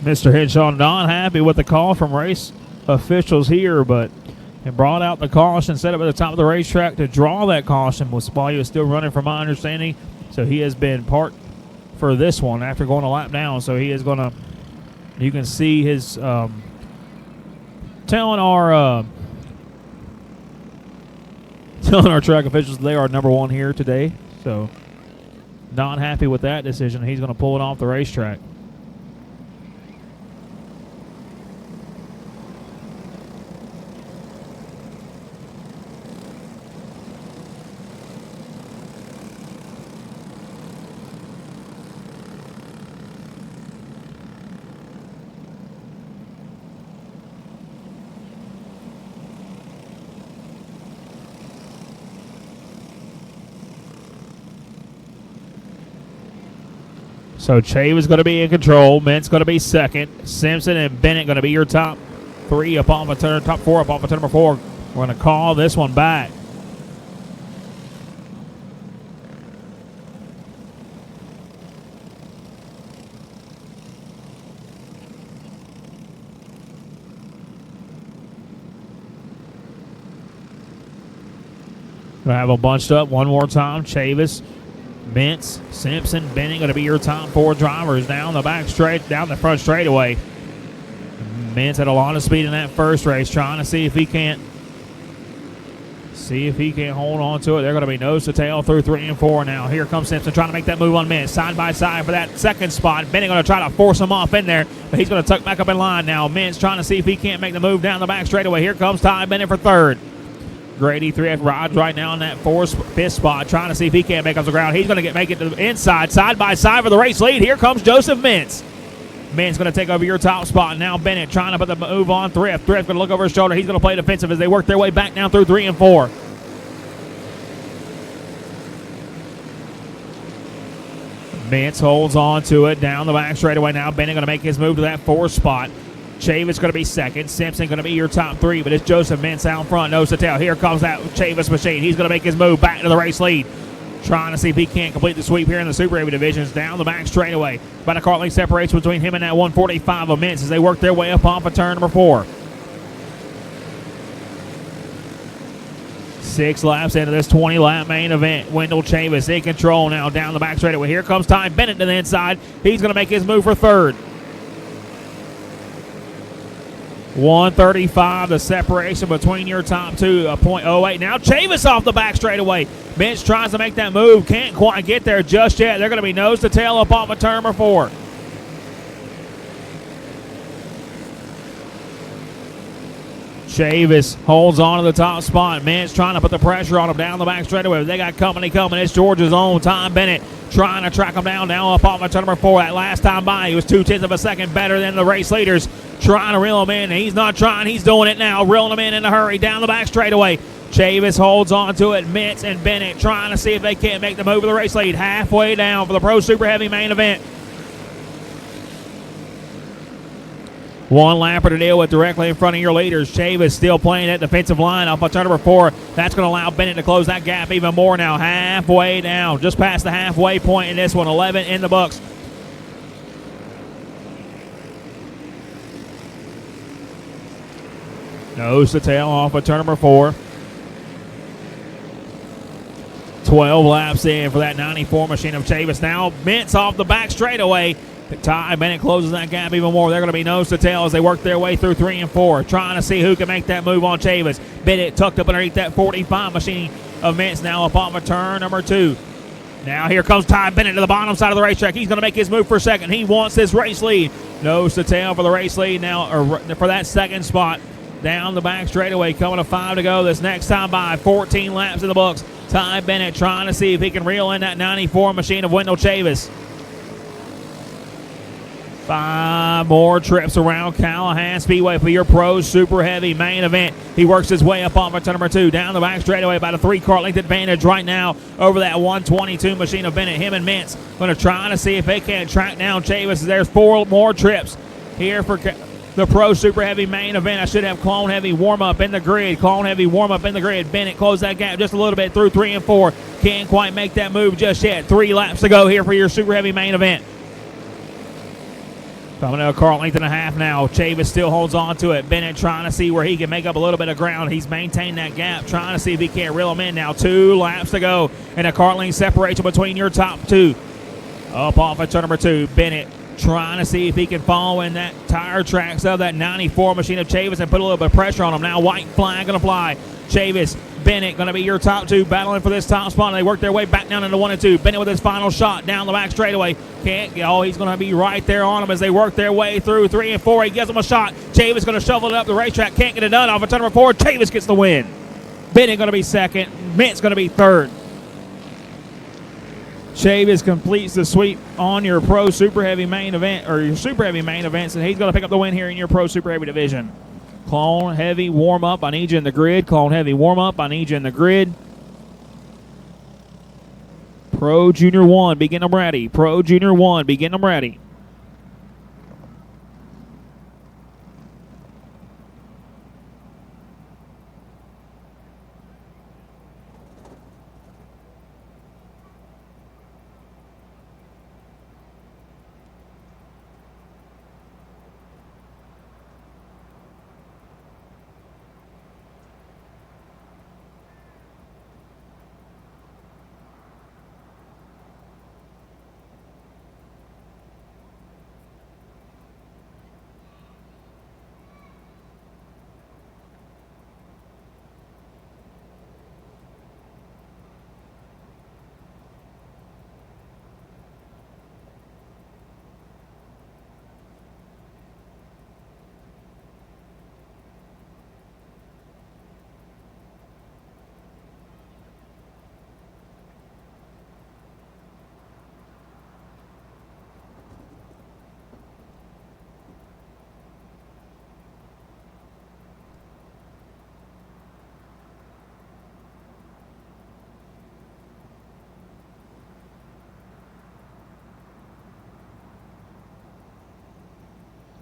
Mr. Henshaw not happy with the call from race officials here, but he brought out the caution, set up at the top of the racetrack to draw that caution while he was still running, from my understanding. So he has been parked for this one after going a lap down. So he is going to, you can see his telling our track officials they are number 1 here today. So not happy with that decision. He's going to pull it off the racetrack. So Chavis going to be in control. Mintz going to be second. Simpson and Bennett going to be your top 3 up off of turn, top 4 up off of turn number 4. We're going to call this one back. Going to have them bunched up one more time. Chavis, Mintz, Simpson, Bennett going to be your top 4 drivers down the back straight, down the front straightaway. Mintz had a lot of speed in that first race, trying to see if he can't hold on to it. They're going to be nose to tail through 3 and 4 now. Here comes Simpson trying to make that move on Mintz, side by side for that second spot. Bennett going to try to force him off in there, but he's going to tuck back up in line now. Mintz trying to see if he can't make the move down the back straightaway. Here comes Ty Bennett for 3rd. Grady 3F rides right now in that 5th spot, trying to see if he can't make up the ground. He's going to make it to the inside, side by side for the race lead. Here comes Joseph Mintz. Mintz going to take over your top spot. Now Bennett trying to put the move on Thrift. Thrift going to look over his shoulder. He's going to play defensive as they work their way back down through 3 and 4. Mintz holds on to it down the back straightaway. Now Bennett going to make his move to that 4th spot. Chavis going to be second. Simpson going to be your top 3, but it's Joseph Mintz out front, nose to tail. Here comes that Chavis machine. He's going to make his move back to the race lead, trying to see if he can't complete the sweep here in the Super Heavy divisions. Down the back straightaway. About a car length separates between him and that 145 of Mintz as they work their way up off of turn number 4. 6 laps into this 20-lap main event. Wendell Chavis in control now down the back straightaway. Here comes Ty Bennett to the inside. He's going to make his move for 3rd. 135, the separation between your top two, a .08. Now Chavis off the back straightaway. Bench tries to make that move, can't quite get there just yet. They're going to be nose to tail up off of turn number 4. Chavis holds on to the top spot. Mintz trying to put the pressure on him down the back straightaway. They got company coming. It's Georgia's own Ty Bennett trying to track him down up off of turn number 4. That last time by, he was 0.2 of a second better than the race leaders. Trying to reel him in. He's not trying. He's doing it now. Reeling him in a hurry down the back straightaway. Chavis holds on to it. Mintz and Bennett trying to see if they can't make the move of the race lead. Halfway down for the Pro Super Heavy main event. One lapper to deal with directly in front of your leaders. Chavis still playing that defensive line off of turn number 4. That's going to allow Bennett to close that gap even more now. Halfway down, just past the halfway point in this one. 11 in the books. Nose to tail off of turn number 4. 12 laps in for that 94 machine of Chavis. Now Mintz off the back straightaway. Ty Bennett closes that gap even more. They're going to be nose to tail as they work their way through 3 and 4, trying to see who can make that move on Chavis. Bennett tucked up underneath that 45 machine of Mintz now up on turn number 2. Now here comes Ty Bennett to the bottom side of the racetrack. He's going to make his move for a second. He wants this race lead. Nose to tail for the race lead now, or for that second spot. Down the back straightaway, coming to 5 to go. This next time by, 14 laps in the books. Ty Bennett trying to see if he can reel in that 94 machine of Wendell Chavis. 5 more trips around Callahan Speedway for your Pro Super Heavy main event. He works his way up on to number 2. Down the back straightaway, about a 3-car length advantage right now over that 122 machine of Bennett. Him and Mintz going to try to see if they can track down Chavis. There's 4 more trips here for the Pro Super Heavy main event. I should have Clone Heavy warm-up in the grid. Clone Heavy warm-up in the grid. Bennett closed that gap just a little bit through 3 and 4. Can't quite make that move just yet. 3 laps to go here for your Super Heavy main event. Coming to a car length and a half now. Chavis still holds on to it. Bennett trying to see where he can make up a little bit of ground. He's maintained that gap, trying to see if he can't reel him in now. 2 laps to go, and a car length separation between your top 2. Up off at turn number 2. Bennett trying to see if he can follow in that tire tracks of that 94 machine of Chavis and put a little bit of pressure on him. Now white flag going to fly. Chavis, Bennett going to be your top 2 battling for this top spot. And they work their way back down into 1 and 2. Bennett with his final shot down the back straightaway. Can't get, he's going to be right there on him as they work their way through 3 and 4. He gives him a shot. Chavis going to shovel it up the racetrack. Can't get it done off of turn number 4. Chavis gets the win. Bennett going to be second. Mintz going to be third. Chavis completes the sweep on your Pro Super Heavy main event, or your Super Heavy main events, and he's going to pick up the win here in your Pro Super Heavy division. Clone Heavy warm-up, I need you in the grid. Clone Heavy warm-up, I need you in the grid. Pro Junior 1, begin them ready. Pro Junior 1, begin them ready.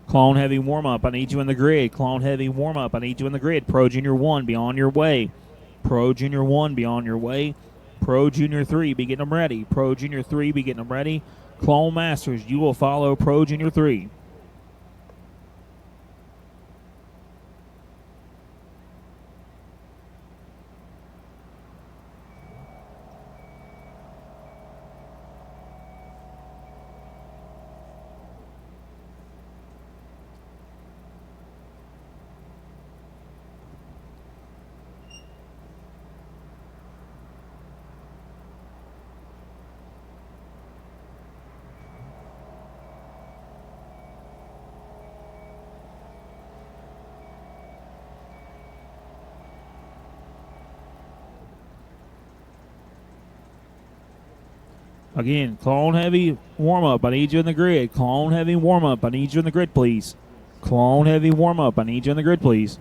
Clone Heavy warm-up, I need you in the grid. Clone Heavy warm-up, I need you in the grid. Pro Junior 1, be on your way. Pro Junior 1, be on your way. Pro Junior 3, be getting them ready. Pro Junior 3, be getting them ready. Clone Masters, you will follow Pro Junior 3. Again, clone heavy warm-up. I need you in the grid. Clone heavy warm-up. I need you in the grid, please. Clone heavy warm-up. I need you in the grid, please.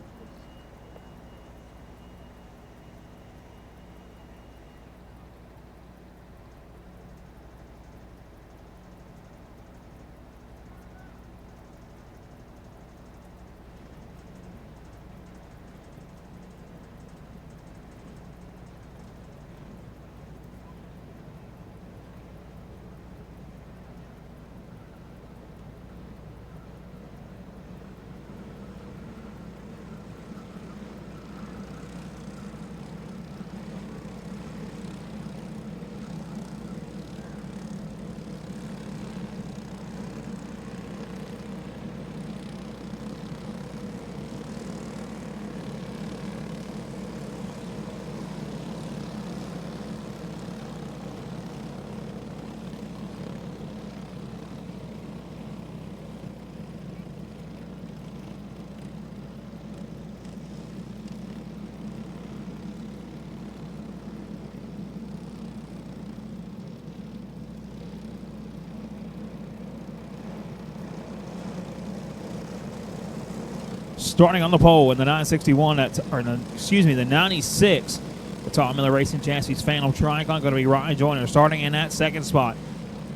Starting on the pole in the 961, the 96, the Tom Miller Racing Chassis Phantom Tricon, going to be Ryan Joyner starting in that second spot.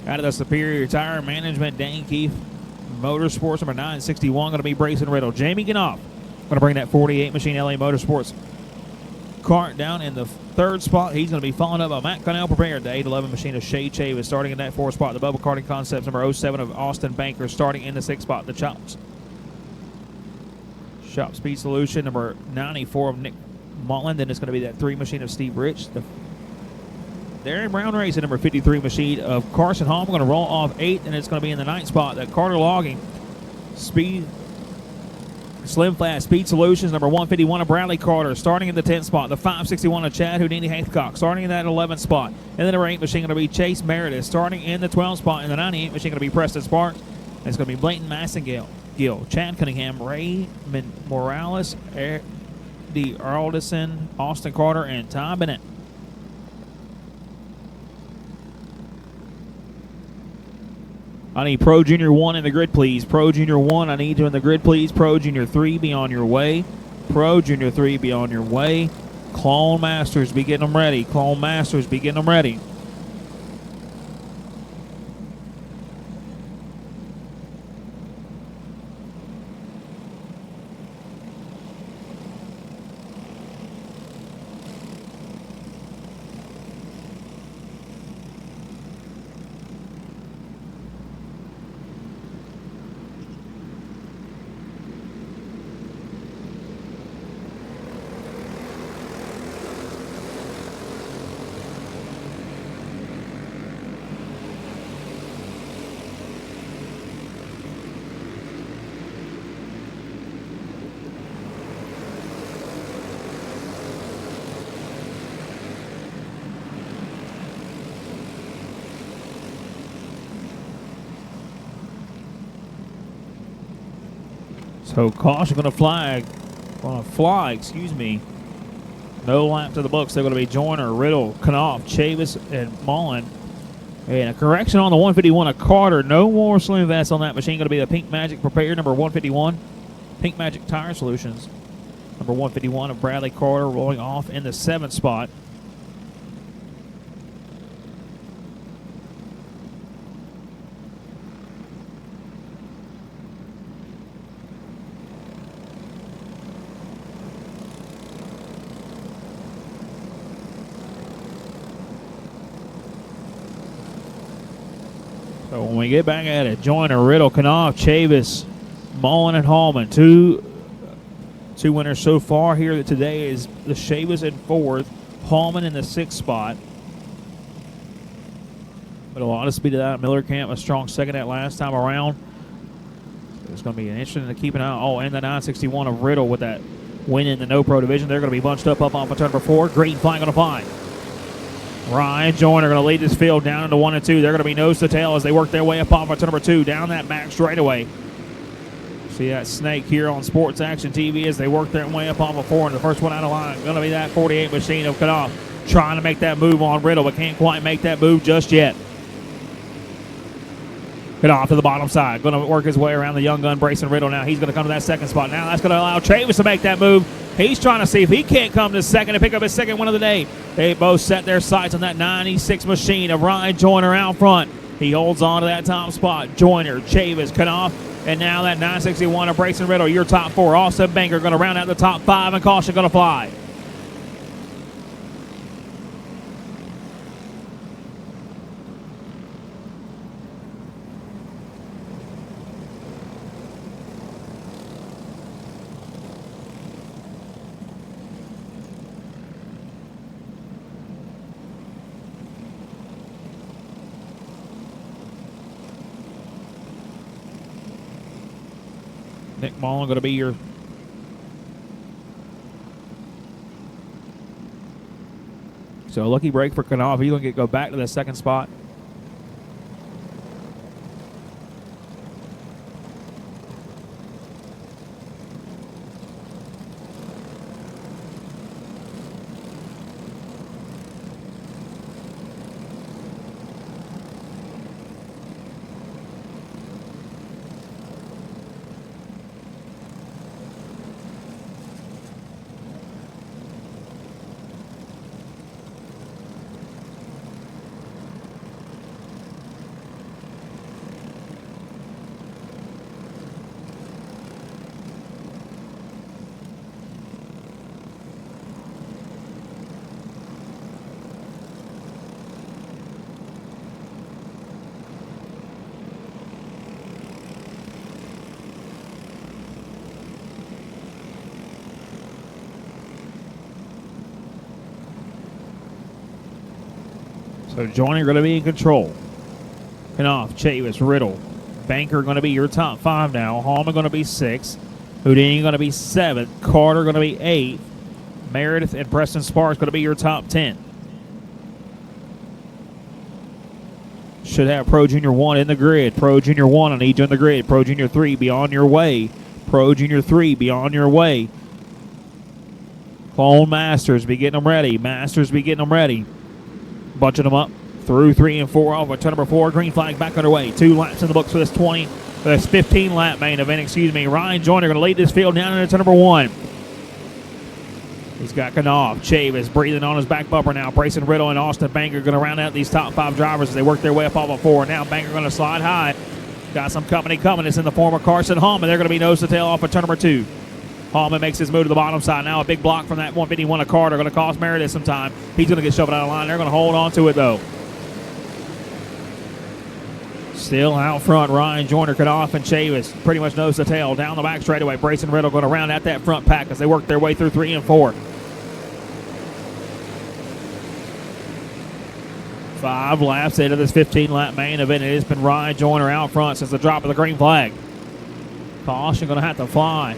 Out of the Superior Tire Management, Dane Keefe Motorsports, number 961, going to be Brayson Riddle. Jamie Ganoff going to bring that 48 Machine LA Motorsports cart down in the third spot. He's going to be followed up by Matt Connell prepared. The 811 machine of Shay Chavis starting in that fourth spot. The Bubble Karting Concepts, number 07 of Austin Banker, starting in the sixth spot. The Chops Shop Speed Solution, number 94 of Nick Mullen. Then it's going to be that 3 machine of Steve Rich. The Darren Brown Racing, number 53 machine of Carson Hall. We're going to roll off 8th, and it's going to be in the 9th spot. That Carter Logging Speed Slim Fast Speed Solutions, number 151 of Bradley Carter, starting in the 10th spot. The 561 of Chad Houdini Hancock, starting in that 11th spot. And then the number 8 machine going to be Chase Meredith, starting in the 12th spot. And the 98 machine going to be Preston Sparks. And it's going to be Blayton Massengale, Chad Cunningham, Raymond Morales, Eddie Arldison, Austin Carter, and Tom Bennett. I need Pro Junior 1 in the grid, please. Pro Junior 1, I need you in the grid, please. Pro Junior 3, be on your way. Pro Junior 3, be on your way. Clone Masters, be getting them ready. Clone Masters, be getting them ready. So caution going to fly, excuse me. No lap to the books. They're going to be Joyner, Riddle, Knopf, Chavis, and Mullen. And a correction on the 151 of Carter. No more slim vests on that machine. Going to be the Pink Magic Prepared, number 151. Pink Magic Tire Solutions, number 151 of Bradley Carter, rolling off in the 7th spot. So when we get back at it, Joyner, Riddle, Knopf, Chavis, Mullen, and Hallman. Two winners so far here today is the Chavis in 4th, Hallman in the 6th spot. But a lot of speed of that. Miller Camp, a strong second that last time around. It's going to be an interesting to keep an eye on. Oh, and the 961 of Riddle with that win in the No Pro division. They're going to be bunched up off of turn number 4. Green flag going to fly. Ryan Joyner going to lead this field down into 1 and 2. They're going to be nose to tail as they work their way up off of turn number 2. Down that back straightaway. See that snake here on Sports Action TV as they work their way up off of 4. And the first one out of line going to be that 48 machine of Knopf, trying to make that move on Riddle, but can't quite make that move just yet. Get off to the bottom side. Going to work his way around the young gun, Brayson Riddle now. He's going to come to that second spot. Now that's going to allow Chavis to make that move. He's trying to see if he can't come to second and pick up his second win of the day. They both set their sights on that 96 machine of Ryan Joyner out front. He holds on to that top spot. Joyner, Chavis, Knopf, and now that 961 of Brayson Riddle, your top four. Austin Banker going to round out the top five, and caution going to fly. Nick Mullen going to be your so a lucky break for Knopf. He's going to go back to the second spot. So Joyner going to be in control. Knopf, Chavis, Riddle. Banker going to be your top five now. Hallman going to be sixth. Houdini going to be seventh. Carter going to be eighth. Meredith and Preston Sparks going to be your top 10. Should have Pro Junior 1 in the grid. Pro Junior 1, I need you in the grid. Pro Junior 3, be on your way. Pro Junior 3, be on your way. Clone Masters, be getting them ready. Masters, be getting them ready. Bunching them up through 3 and 4 off turn number 4. Green flag back underway. 2 laps in the books for this 15 lap main event. Ryan Joyner going to lead this field down into turn number 1. He's got Knopf, Chavis breathing on his back bumper now. Brayson Riddle and Austin Banker going to round out these top 5 drivers as they work their way up off of 4. Now Banker going to slide high. Got some company coming. It's in the form of Carson Hallman. They're going to be nose to tail off of turn number 2. Hallman makes his move to the bottom side. Now a big block from that 151 of Carter. Going to cost Meredith some time. He's going to get shoved out of line. They're going to hold on to it, though. Still out front, Ryan Joyner, Knopf, and Chavis. Pretty much nose to tail. Down the back straightaway, Brayson Riddle going to round out that front pack as they work their way through 3 and 4. 5 laps into this 15-lap main event. It has been Ryan Joyner out front since the drop of the green flag. Caution going to have to fly.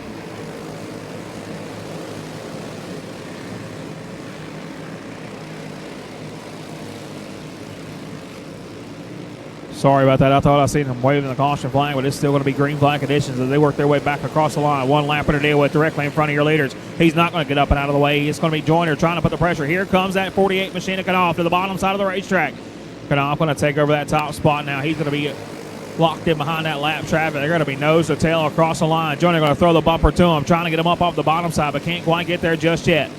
Sorry about that. I thought I seen them waving the caution flag, but it's still going to be green flag conditions as they work their way back across the line. 1 lap to deal with directly in front of your leaders. He's not going to get up and out of the way. It's going to be Joyner trying to put the pressure. Here comes that 48 machine of Knopf to the bottom side of the racetrack. Knopf going to take over that top spot now. He's going to be locked in behind that lap traffic. They're going to be nose to tail across the line. Joyner going to throw the bumper to him, trying to get him up off the bottom side, but can't quite get there just yet.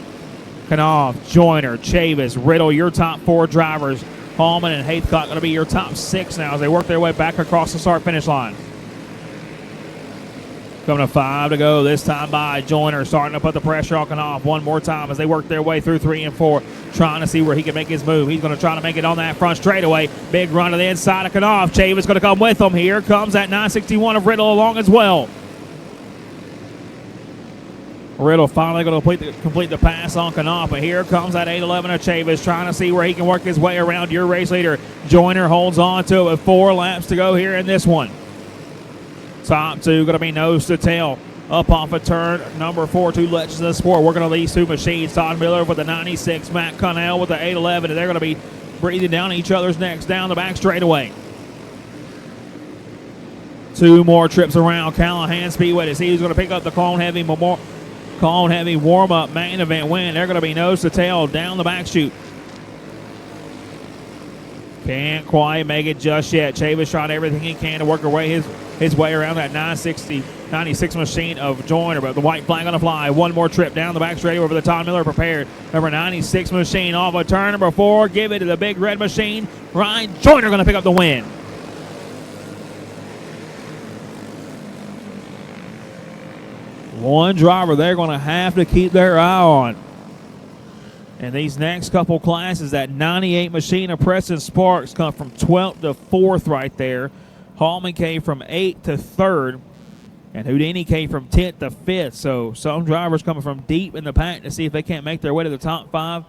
Knopf, Joyner, Chavis, Riddle, your top 4 drivers. Hallman and Haithcock going to be your top 6 now as they work their way back across the start-finish line. Coming to 5 to go this time by Joyner, starting to put the pressure on Knopf one more time as they work their way through 3 and 4, trying to see where he can make his move. He's going to try to make it on that front straightaway. Big run to the inside of Knopf. Chavis going to come with him. Here comes that 961 of Riddle along as well. Riddle finally going to complete the pass on Knopf, but here comes that 811 of Chavis trying to see where he can work his way around your race leader. Joyner holds on to it with 4 laps to go here in this one. Top 2 going to be nose to tail up off of turn number 4. 2 legends of the sport. Working on these 2 machines. Todd Miller with the 96, Matt Connell with the 811, and they're going to be breathing down each other's necks down the back straightaway. 2 more trips around Callahan Speedway to see who's going to pick up the Clone Heavy warm-up main event win. They're going to be nose to tail down the back chute. Can't quite make it just yet. Chavis trying everything he can to work his way around that 96 machine of Joyner, but the white flag on the fly. One more trip down the back straight over the Todd Miller prepared. Number 96 machine off a turn. Number 4, give it to the big red machine. Ryan Joyner going to pick up the win. One driver they're going to have to keep their eye on. And these next couple classes, that 98 machine of Preston Sparks come from 12th to 4th right there. Hallman came from 8th to 3rd. And Houdini came from 10th to 5th. So some drivers coming from deep in the pack to see if they can't make their way to the top 5.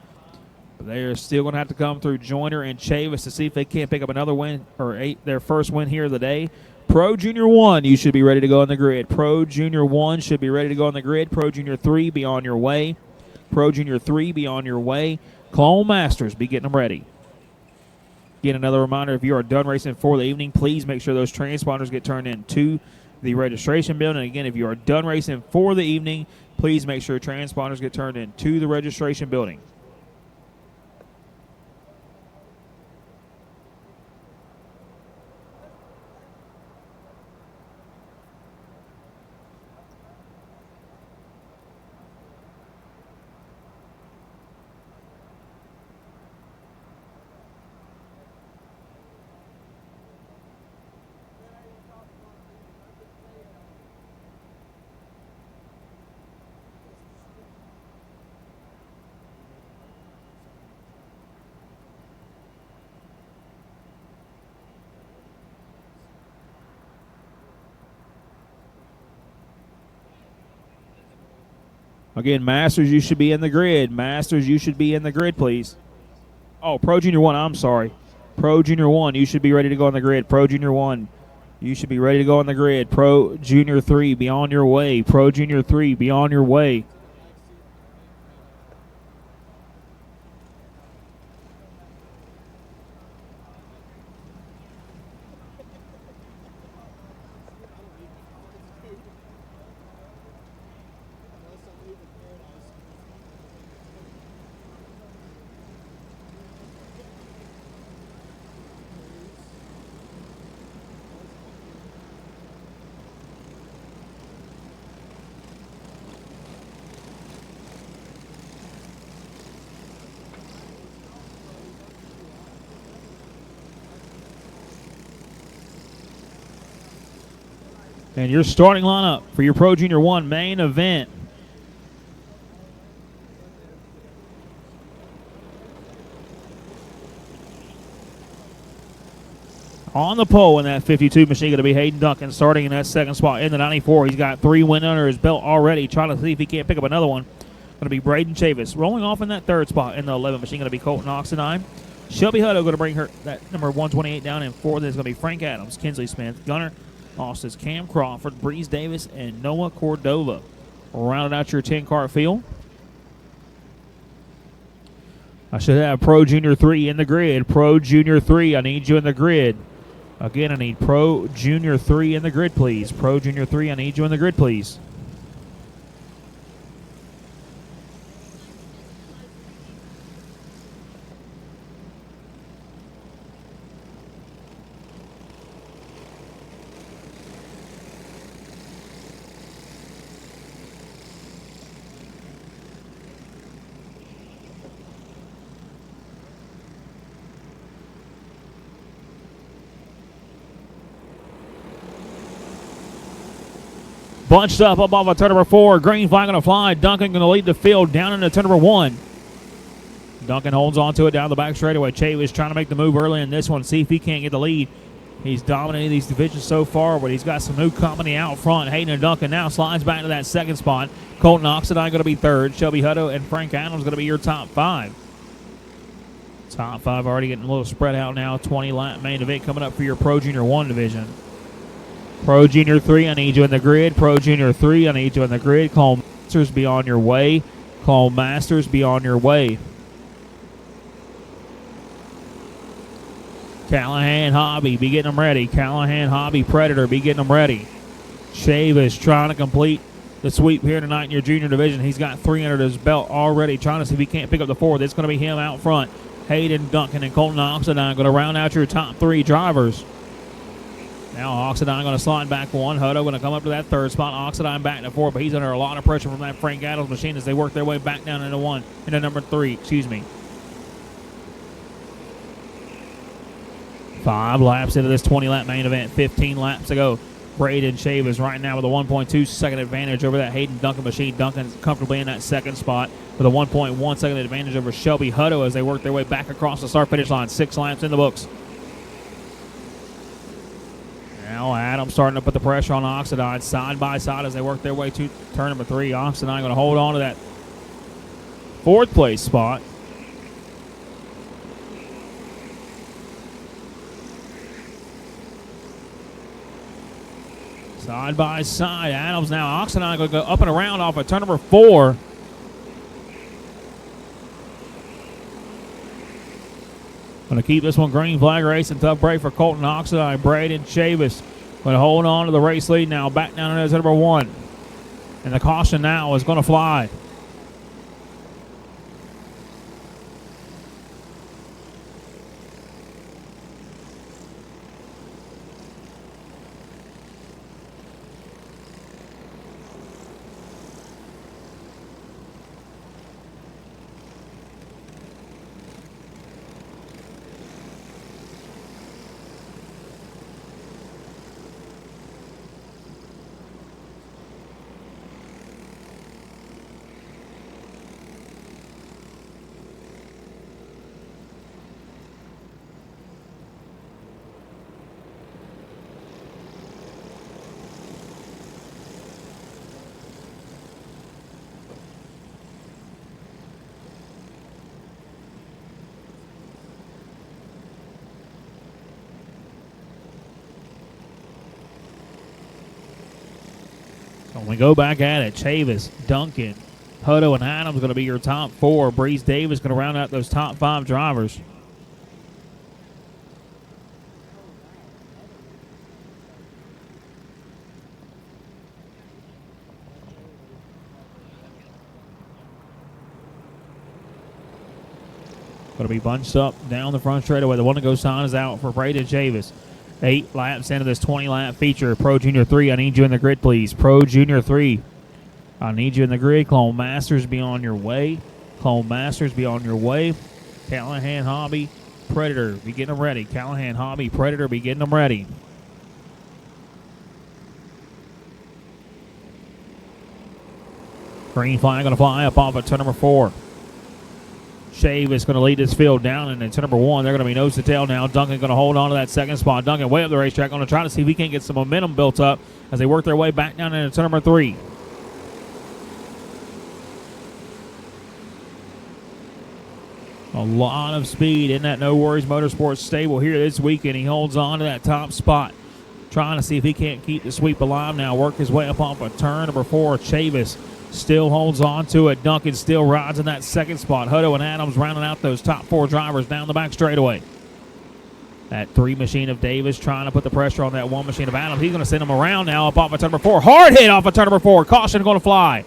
But they're still going to have to come through Joyner and Chavis to see if they can't pick up another win or their first win here of the day. Pro Junior 1, you should be ready to go on the grid. Pro Junior 1 should be ready to go on the grid. Pro Junior 3, be on your way. Pro Junior 3, be on your way. Clone Masters, be getting them ready. Again, another reminder, if you are done racing for the evening, please make sure those transponders get turned in to the registration building. And again, if you are done racing for the evening, please make sure transponders get turned in to the registration building. Again, Masters, you should be in the grid. Masters, you should be in the grid, please. Oh, Pro Junior 1, I'm sorry. Pro Junior 1, you should be ready to go on the grid. Pro Junior 1, you should be ready to go on the grid. Pro Junior 3, be on your way. Pro Junior 3, be on your way. And your starting lineup for your Pro Junior 1 main event. On the pole in that 52 machine going to be Hayden Duncan, starting in that second spot in the 94. He's got 3 wins under his belt already, trying to see if he can't pick up another one. Going to be Braden Chavis. Rolling off in that third spot in the 11 machine going to be Colton Oxenheim. Shelby Hutto going to bring her that number 128 down in 4th. There's going to be Frank Adams, Kinsley Smith, Gunner Austin's Cam Crawford, Breeze Davis, and Noah Cordova. Rounded out your 10-car field. I should have Pro Junior 3 in the grid. Pro Junior 3, I need you in the grid. Again, I need Pro Junior 3 in the grid, please. Pro Junior 3, I need you in the grid, please. Bunched up off of turn number 4. Green flag going to fly. Duncan going to lead the field down into turn number 1. Duncan holds on to it down the back straightaway. Chavis trying to make the move early in this one. See if he can't get the lead. He's dominating these divisions so far, but he's got some new company out front. Hayden and Duncan now slides back to that second spot. Colton Oxenheim going to be 3rd. Shelby Hutto and Frank Adams going to be your top 5. Top 5 already getting a little spread out now. 20 lap main event coming up for your Pro Junior 1 division. Pro Junior 3, I need you in the grid. Pro Junior 3, I need you in the grid. Call Masters, be on your way. Call Masters, be on your way. Callahan Hobby, be getting them ready. Callahan Hobby Predator, be getting them ready. Chavis trying to complete the sweep here tonight in your junior division. He's got 3 under his belt already, trying to see if he can't pick up the 4th. It's going to be him out front. Hayden, Duncan, and Colton Oxidine going to round out your top 3 drivers. Now Oxidine going to slide back 1. Hutto going to come up to that 3rd spot. Oxidine back to 4, but he's under a lot of pressure from that Frank Adams machine as they work their way back down into number 3. Excuse me. 5 laps into this 20-lap main event. 15 laps to go. Braden Chavis right now with a 1.2 second advantage over that Hayden Duncan machine. Duncan's comfortably in that 2nd spot with a 1.1 second advantage over Shelby Hutto as they work their way back across the start-finish line. 6 laps in the books. Now Adams starting to put the pressure on Oxidine side by side as they work their way to turn number 3. Oxidine going to hold on to that 4th place spot. Side by side, Adams now. Oxidine going to go up and around off of turn number 4. Going to keep this one green flag race and tough break for Colton Oxidine. Braden Chavis going to hold on to the race lead now. Back down to number 1. And the caution now is going to fly. When we go back at it, Chavis, Duncan, Hutto, and Adams going to be your top 4. Breeze Davis going to round out those top 5 drivers. Going to be bunched up down the front straightaway. The one that goes on is out for Braden Chavis. 8 laps into this 20-lap feature. Pro Junior 3, I need you in the grid, please. Pro Junior 3, I need you in the grid. Clone Masters, be on your way. Clone Masters, be on your way. Callahan Hobby, Predator, be getting them ready. Callahan Hobby, Predator, be getting them ready. Green flag going to fly up off of turn number 4. Chavis going to lead this field down, and into number 1, they're going to be nose to tail now. Duncan going to hold on to that 2nd spot. Duncan way up the racetrack, going to try to see if he can't get some momentum built up as they work their way back down into turn number 3. A lot of speed in that No Worries Motorsports stable here this weekend. He holds on to that top spot, trying to see if he can't keep the sweep alive now. Work his way up off of turn number 4. Chavis still holds on to it. Duncan still rides in that 2nd spot. Hutto and Adams rounding out those top 4 drivers down the back straightaway. That 3 machine of Davis trying to put the pressure on that 1 machine of Adams. He's going to send him around now up off of turn number 4. Hard hit off of turn number 4. Caution going to fly.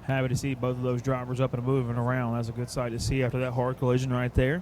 Happy to see both of those drivers up and moving around. That's a good sight to see after that hard collision right there.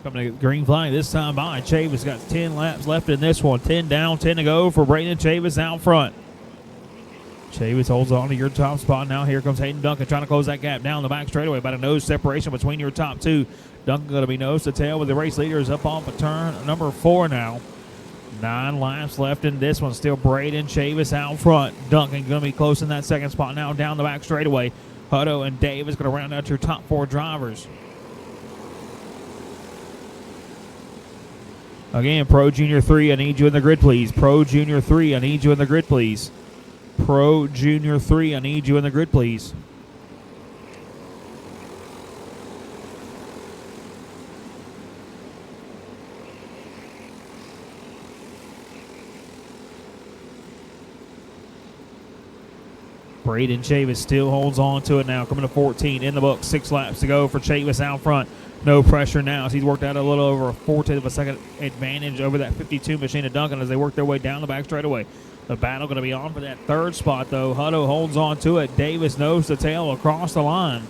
Coming to green flag this time by Chavis. Got 10 laps left in this one. 10 down, 10 to go for Braden Chavis out front. Chavis holds on to your top spot. Now here comes Hayden Duncan trying to close that gap down the back straightaway. About a nose separation between your top two. Duncan going to be nose to tail with the race leaders up off of turn number 4 now. 9 laps left in this one. Still Braden Chavis out front. Duncan going to be close in that second spot now down the back straightaway. Hutto and Davis going to round out your top 4 drivers. Again, Pro Junior 3, I need you in the grid, please. Pro Junior 3, I need you in the grid, please. Pro Junior 3, I need you in the grid, please. Braden Chavis still holds on to it now. Coming to 14 in the book. 6 laps to go for Chavis out front. No pressure now as he's worked out a little over a 1/4 of a second advantage over that 52 machine of Duncan as they work their way down the back straightaway. The battle going to be on for that 3rd spot, though. Hutto holds on to it. Davis nose to tail across the line.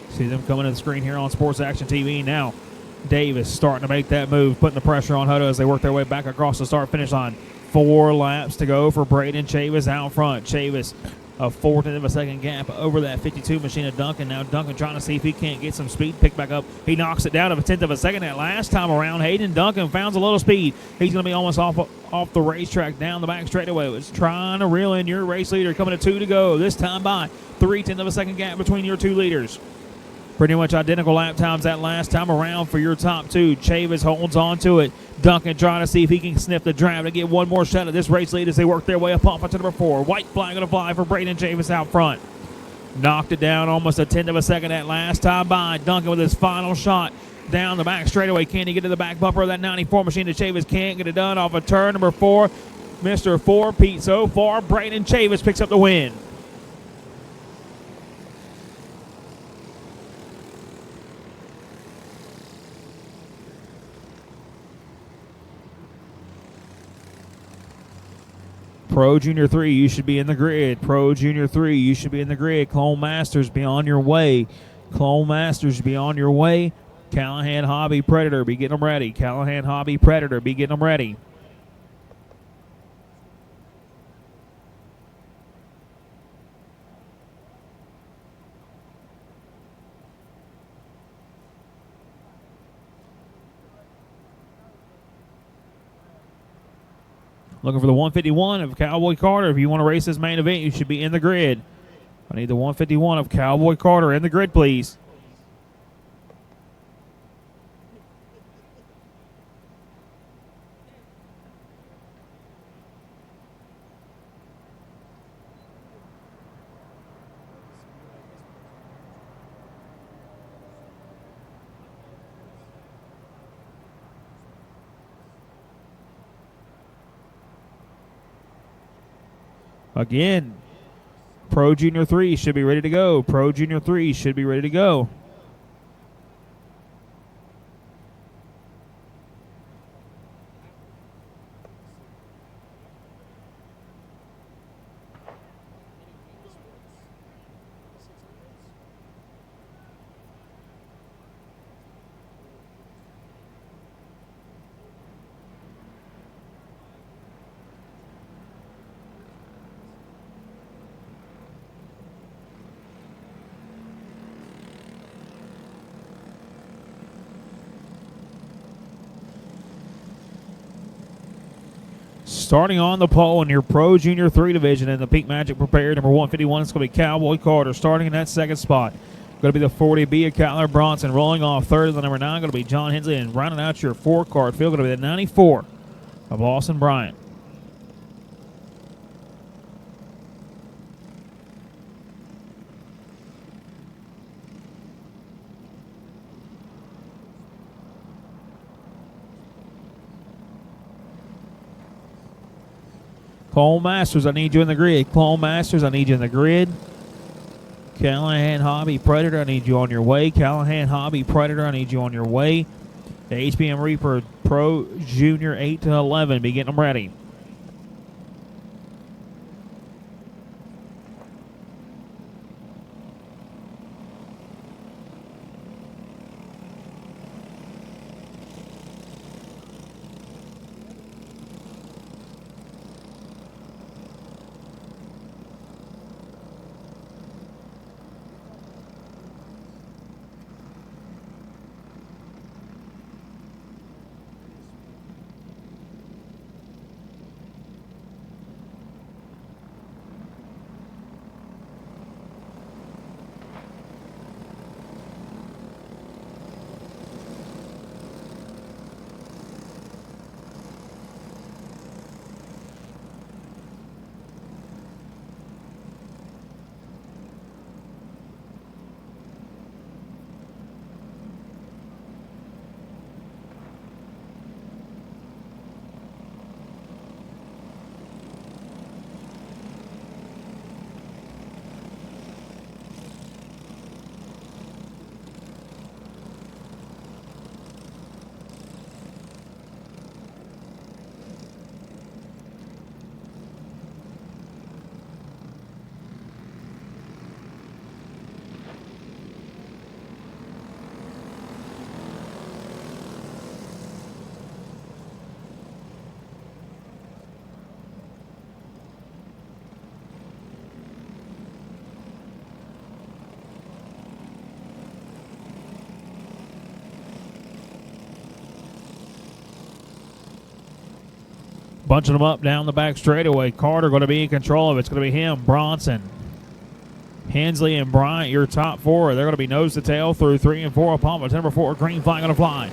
See them coming to the screen here on Sports Action TV now. Davis starting to make that move, putting the pressure on Hutto as they work their way back across the start-finish line. 4 laps to go for Braden Chavis out front. Chavis a 1/4 of a second gap over that 52 machine of Duncan. Now Duncan trying to see if he can't get some speed picked back up. He knocks it down to a 1/10 of a second that last time around. Hayden Duncan found a little speed. He's going to be almost off the racetrack down the back straightaway. Was trying to reel in your race leader. Coming to 2 to go. This time by 3/10 of a second gap between your 2 leaders. Pretty much identical lap times that last time around for your top 2. Chavis holds on to it. Duncan trying to see if he can sniff the drive to get one more shot at this race lead as they work their way up off to number 4. White flag going to fly for Braden Chavis out front. Knocked it down almost a 1/10 of a second that last time by. Duncan with his final shot down the back straightaway. Can he get to the back bumper of that 94 machine? The Chavis can't get it done off of turn number 4. Mr. 4-Pete so far. Braden Chavis picks up the win. Pro Junior 3, you should be in the grid. Pro Junior 3, you should be in the grid. Clone Masters, be on your way. Clone Masters, be on your way. Callahan Hobby Predator, be getting them ready. Callahan Hobby Predator, be getting them ready. Looking for the 151 of Cowboy Carter. If you want to race this main event, you should be in the grid. I need the 151 of Cowboy Carter in the grid, please. Again, Pro Junior 3 should be ready to go. Pro Junior 3 should be ready to go. Starting on the pole in your Pro Junior 3 division in the Pink Magic prepared number 151, it's going to be Cowboy Carter starting in that second spot. Going to be the 40B of Kyler Bronson rolling off third of the number 9. Going to be John Hensley, and rounding out your 4-card field going to be the 94 of Austin Bryant. Clone Masters, I need you in the grid. Clone Masters, I need you in the grid. Callahan Hobby Predator, I need you on your way. Callahan Hobby Predator, I need you on your way. The HBM Reaper Pro Junior 8 to 11, be getting them ready. Bunching them up down the back straightaway. Carter going to be in control of it. It's going to be him, Bronson, Hensley, and Bryant, your top four. They're going to be nose to tail through 3 and 4 upon the number 4. Green flag going to fly.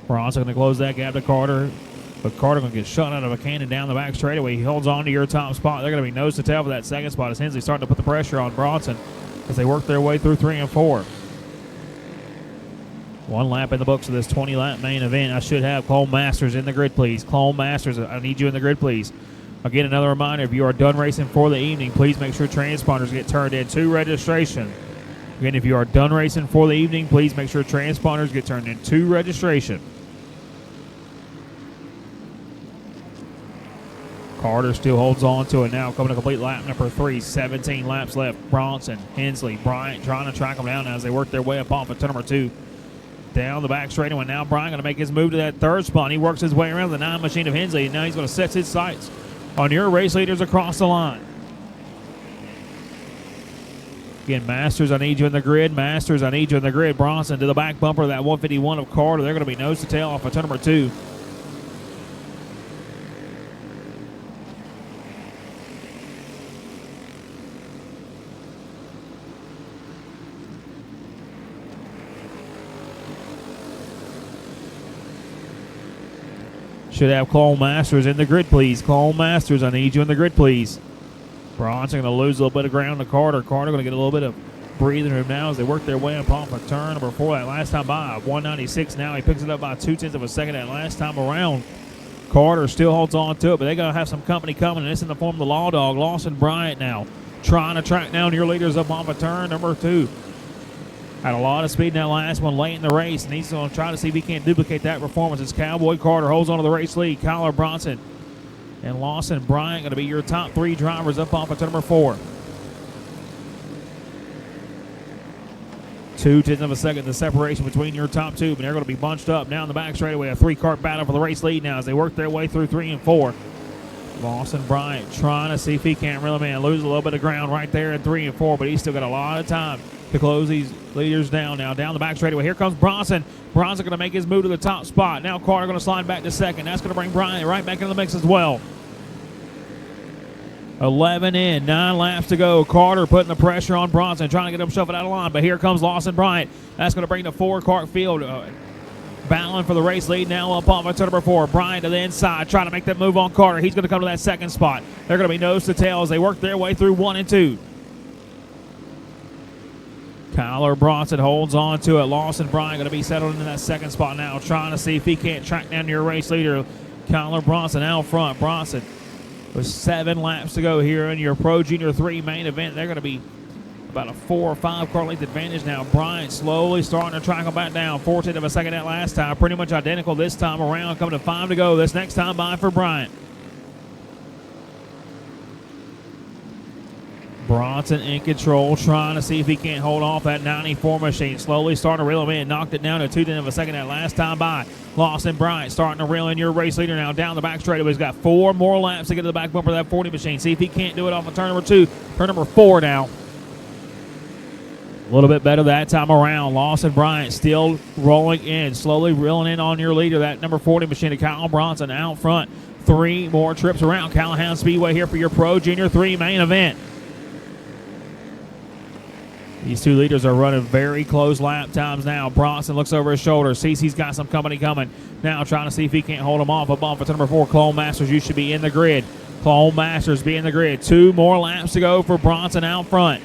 Bronson going to close that gap to Carter. But Carter going to get shot out of a cannon down the back straightaway. He holds on to your top spot. They're going to be nose to tail for that second spot as Hensley starting to put the pressure on Bronson as they work their way through 3 and 4. One lap in the books of this 20-lap main event. I should have Clone Masters in the grid, please. Clone Masters, I need you in the grid, please. Again, another reminder, if you are done racing for the evening, please make sure transponders get turned in to registration. Again, if you are done racing for the evening, please make sure transponders get turned in to registration. Carter still holds on to it now, coming to complete lap number 3. 17 laps left. Bronson, Hensley, Bryant trying to track them down as they work their way up off of turn number 2. Down the back straightaway. Now Bryant going to make his move to that third spot. He works his way around the 9 machine of Hensley, and now he's going to set his sights on your race leaders across the line. Again, Masters, I need you in the grid. Masters, I need you in the grid. Bronson to the back bumper of that 151 of Carter. They're going to be nose to tail off of turn number 2. Should have Cole Masters in the grid, please. Cole Masters, I need you in the grid, please. Bronson going to lose a little bit of ground to Carter. Carter going to get a little bit of breathing room now as they work their way up off of turn number 4. That last time by 196 now. He picks it up by 0.2 of a second that last time around. Carter still holds on to it, but they're going to have some company coming, and it's in the form of the Law Dog. Lawson Bryant now trying to track down your leaders up off of turn number 2. Had a lot of speed in that last one late in the race, and he's going to try to see if he can't duplicate that performance. As Cowboy Carter holds on to the race lead. Kyler Bronson and Lawson Bryant going to be your top 3 drivers up off of turn number 4. 0.2 of a second, the separation between your top 2, but they're going to be bunched up down the back straightaway. A 3-car battle for the race lead now as they work their way through 3 and 4. Lawson Bryant trying to see if he can't reel him in. Lose a little bit of ground right there in 3 and 4, but he's still got a lot of time to close these leaders down now. Down the back straightaway. Here comes Bronson. Bronson going to make his move to the top spot. Now Carter going to slide back to second. That's going to bring Bryant right back into the mix as well. 11 in, 9 laps to go. Carter putting the pressure on Bronson, trying to get himself out of line. But here comes Lawson Bryant. That's going to bring the 4-car field battling for the race lead now up off of turn number 4. Bryant to the inside, trying to make that move on Carter. He's going to come to that second spot. They're going to be nose to tail as they work their way through 1 and 2. Kyler Bronson holds on to it. Lawson Bryant going to be settled into that second spot now, trying to see if he can't track down your race leader. Kyler Bronson out front. Bronson with 7 laps to go here in your Pro Junior 3 main event. They're going to be about a 4 or 5 car length advantage now. Bryant slowly starting to track him back down. 0.4 of a second that last time. Pretty much identical this time around. Coming to 5 to go. This next time by for Bryant. Bronson in control, trying to see if he can't hold off that 94 machine. Slowly starting to reel him in. Knocked it down to 2 of a second that last time by. Lawson Bryant starting to reel in your race leader now down the back straightaway. He's got 4 more laps to get to the back bumper of that 40 machine. See if he can't do it off of turn number 2. Turn number 4 now. A little bit better that time around. Lawson Bryant still rolling in, slowly reeling in on your leader. That number 40 machine to Kyle Bronson out front. 3 more trips around Callahan Speedway here for your Pro Junior 3 main event. These 2 leaders are running very close lap times now. Bronson looks over his shoulder, sees he's got some company coming. Now trying to see if he can't hold him off. Up on for number 4, Cole Masters. You should be in the grid. Cole Masters be in the grid. 2 more laps to go for Bronson out front.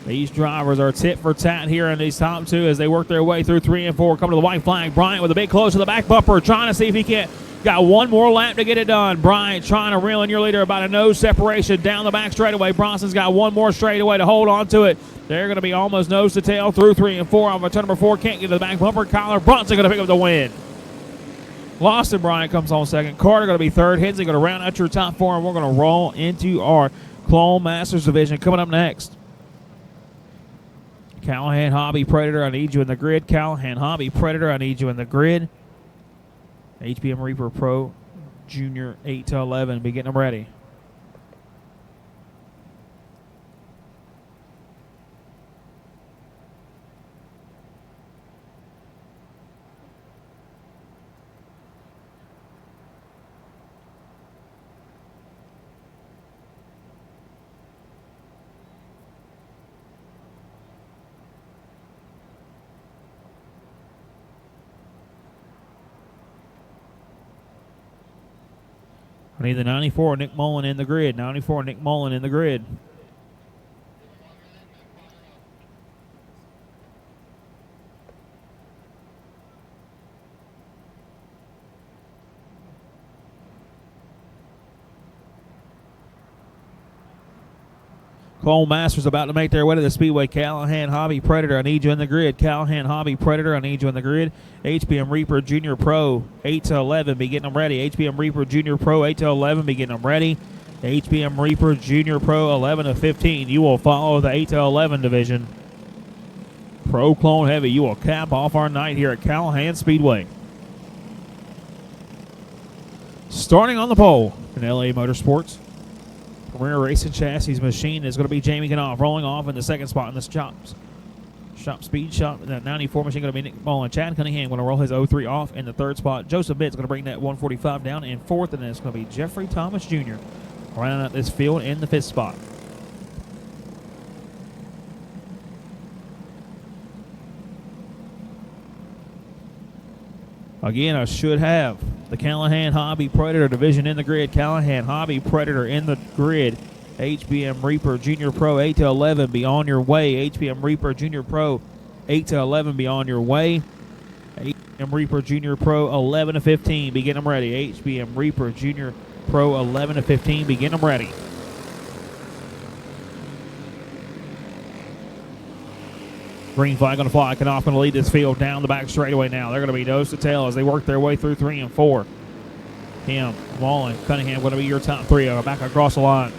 These drivers are tit for tat here in these top 2 as they work their way through 3 and 4. Coming to the white flag. Bryant with a big close to the back bumper, trying to see if he can't. Got 1 more lap to get it done. Bryant trying to reel in your leader about a nose separation down the back straightaway. Bronson's got 1 more straightaway to hold on to it. They're going to be almost nose to tail through 3 and 4. Off of turn number 4, can't get to the back bumper. Kyler Bronson going to pick up the win. Lawson Bryant comes on second. Carter going to be third. Hensley going to round out your top 4, and we're going to roll into our Clone Masters division. Coming up next, Callahan Hobby Predator, I need you in the grid. Callahan Hobby Predator, I need you in the grid. HPM Reaper Pro Junior 8 to 11. Be getting them ready. I need the 94 Nick Mullen in the grid. 94 Nick Mullen in the grid. Clone Masters about to make their way to the Speedway. Callahan Hobby Predator, I need you in the grid. Callahan Hobby Predator, I need you in the grid. HBM Reaper Junior Pro, 8 to 11, be getting them ready. HBM Reaper Junior Pro, 8 to 11, be getting them ready. HBM Reaper Junior Pro, 11 to 15. You will follow the 8 to 11 division. Pro Clone Heavy, you will cap off our night here at Callahan Speedway. Starting on the pole in LA Motorsports. Premier Racing Chassis machine is going to be Jamie Knopf, rolling off in the second spot in this shop speed shop. That 94 machine going to be Nick Mullen. Chad Cunningham going to roll his 03 off in the third spot. Joseph Bitt's going to bring that 145 down in fourth, and then it's going to be Jeffrey Thomas Jr. rounding out this field in the fifth spot. Again, I should have the Callahan Hobby Predator division in the grid. Callahan Hobby Predator in the grid. HBM Reaper Junior Pro 8 to 11, be on your way. HBM Reaper Junior Pro 8 to 11, be on your way. HBM Reaper Junior Pro 11 to 15, be getting them ready. HBM Reaper Junior Pro 11 to 15, be getting them ready. Green flag on the fly. Knopf going to lead this field down the back straightaway now. They're going to be nose to tail as they work their way through 3 and 4. Him, Mullen, Cunningham going to be your top three. Back across the line.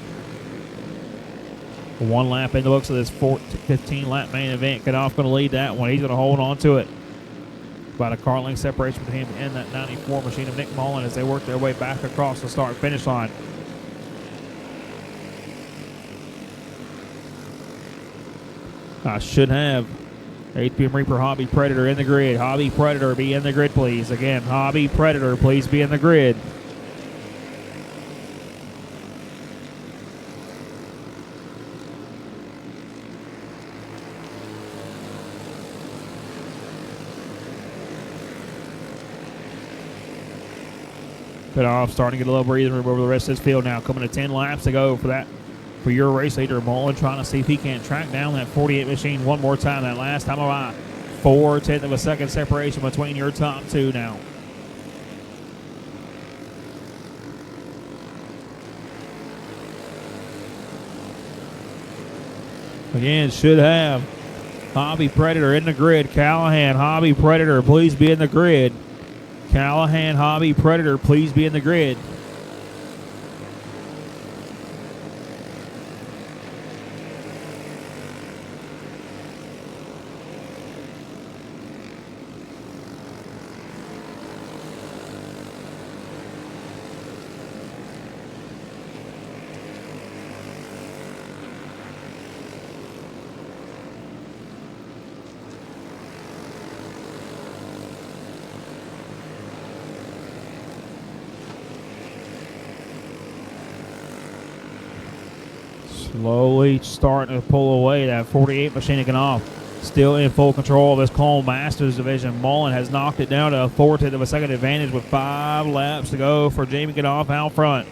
One lap in the books of this 15-lap main event. Knopf going to lead that one. He's going to hold on to it. About a car length separation between him and that 94 machine of Nick Mullen as they work their way back across the start-finish line. I should have HBM Reaper Hobby Predator in the grid. Hobby Predator, be in the grid, please. Again, Hobby Predator, please be in the grid. Knopf starting to get a little breathing room over the rest of this field now. Coming to 10 laps to go for that. For your race leader, Mullen, trying to see if he can't track down that 48 machine one more time. That last time around, 4/10 of a second separation between your top two now. Again, should have Hobby Predator in the grid. Callahan Hobby Predator, please be in the grid. Callahan Hobby Predator, please be in the grid. Slowly starting to pull away. That 48 machine Knopf still in full control of this Clone Masters division. Mullen has knocked it down to a 4/10 of a second advantage with 5 laps to go for Jamie Knopf out front.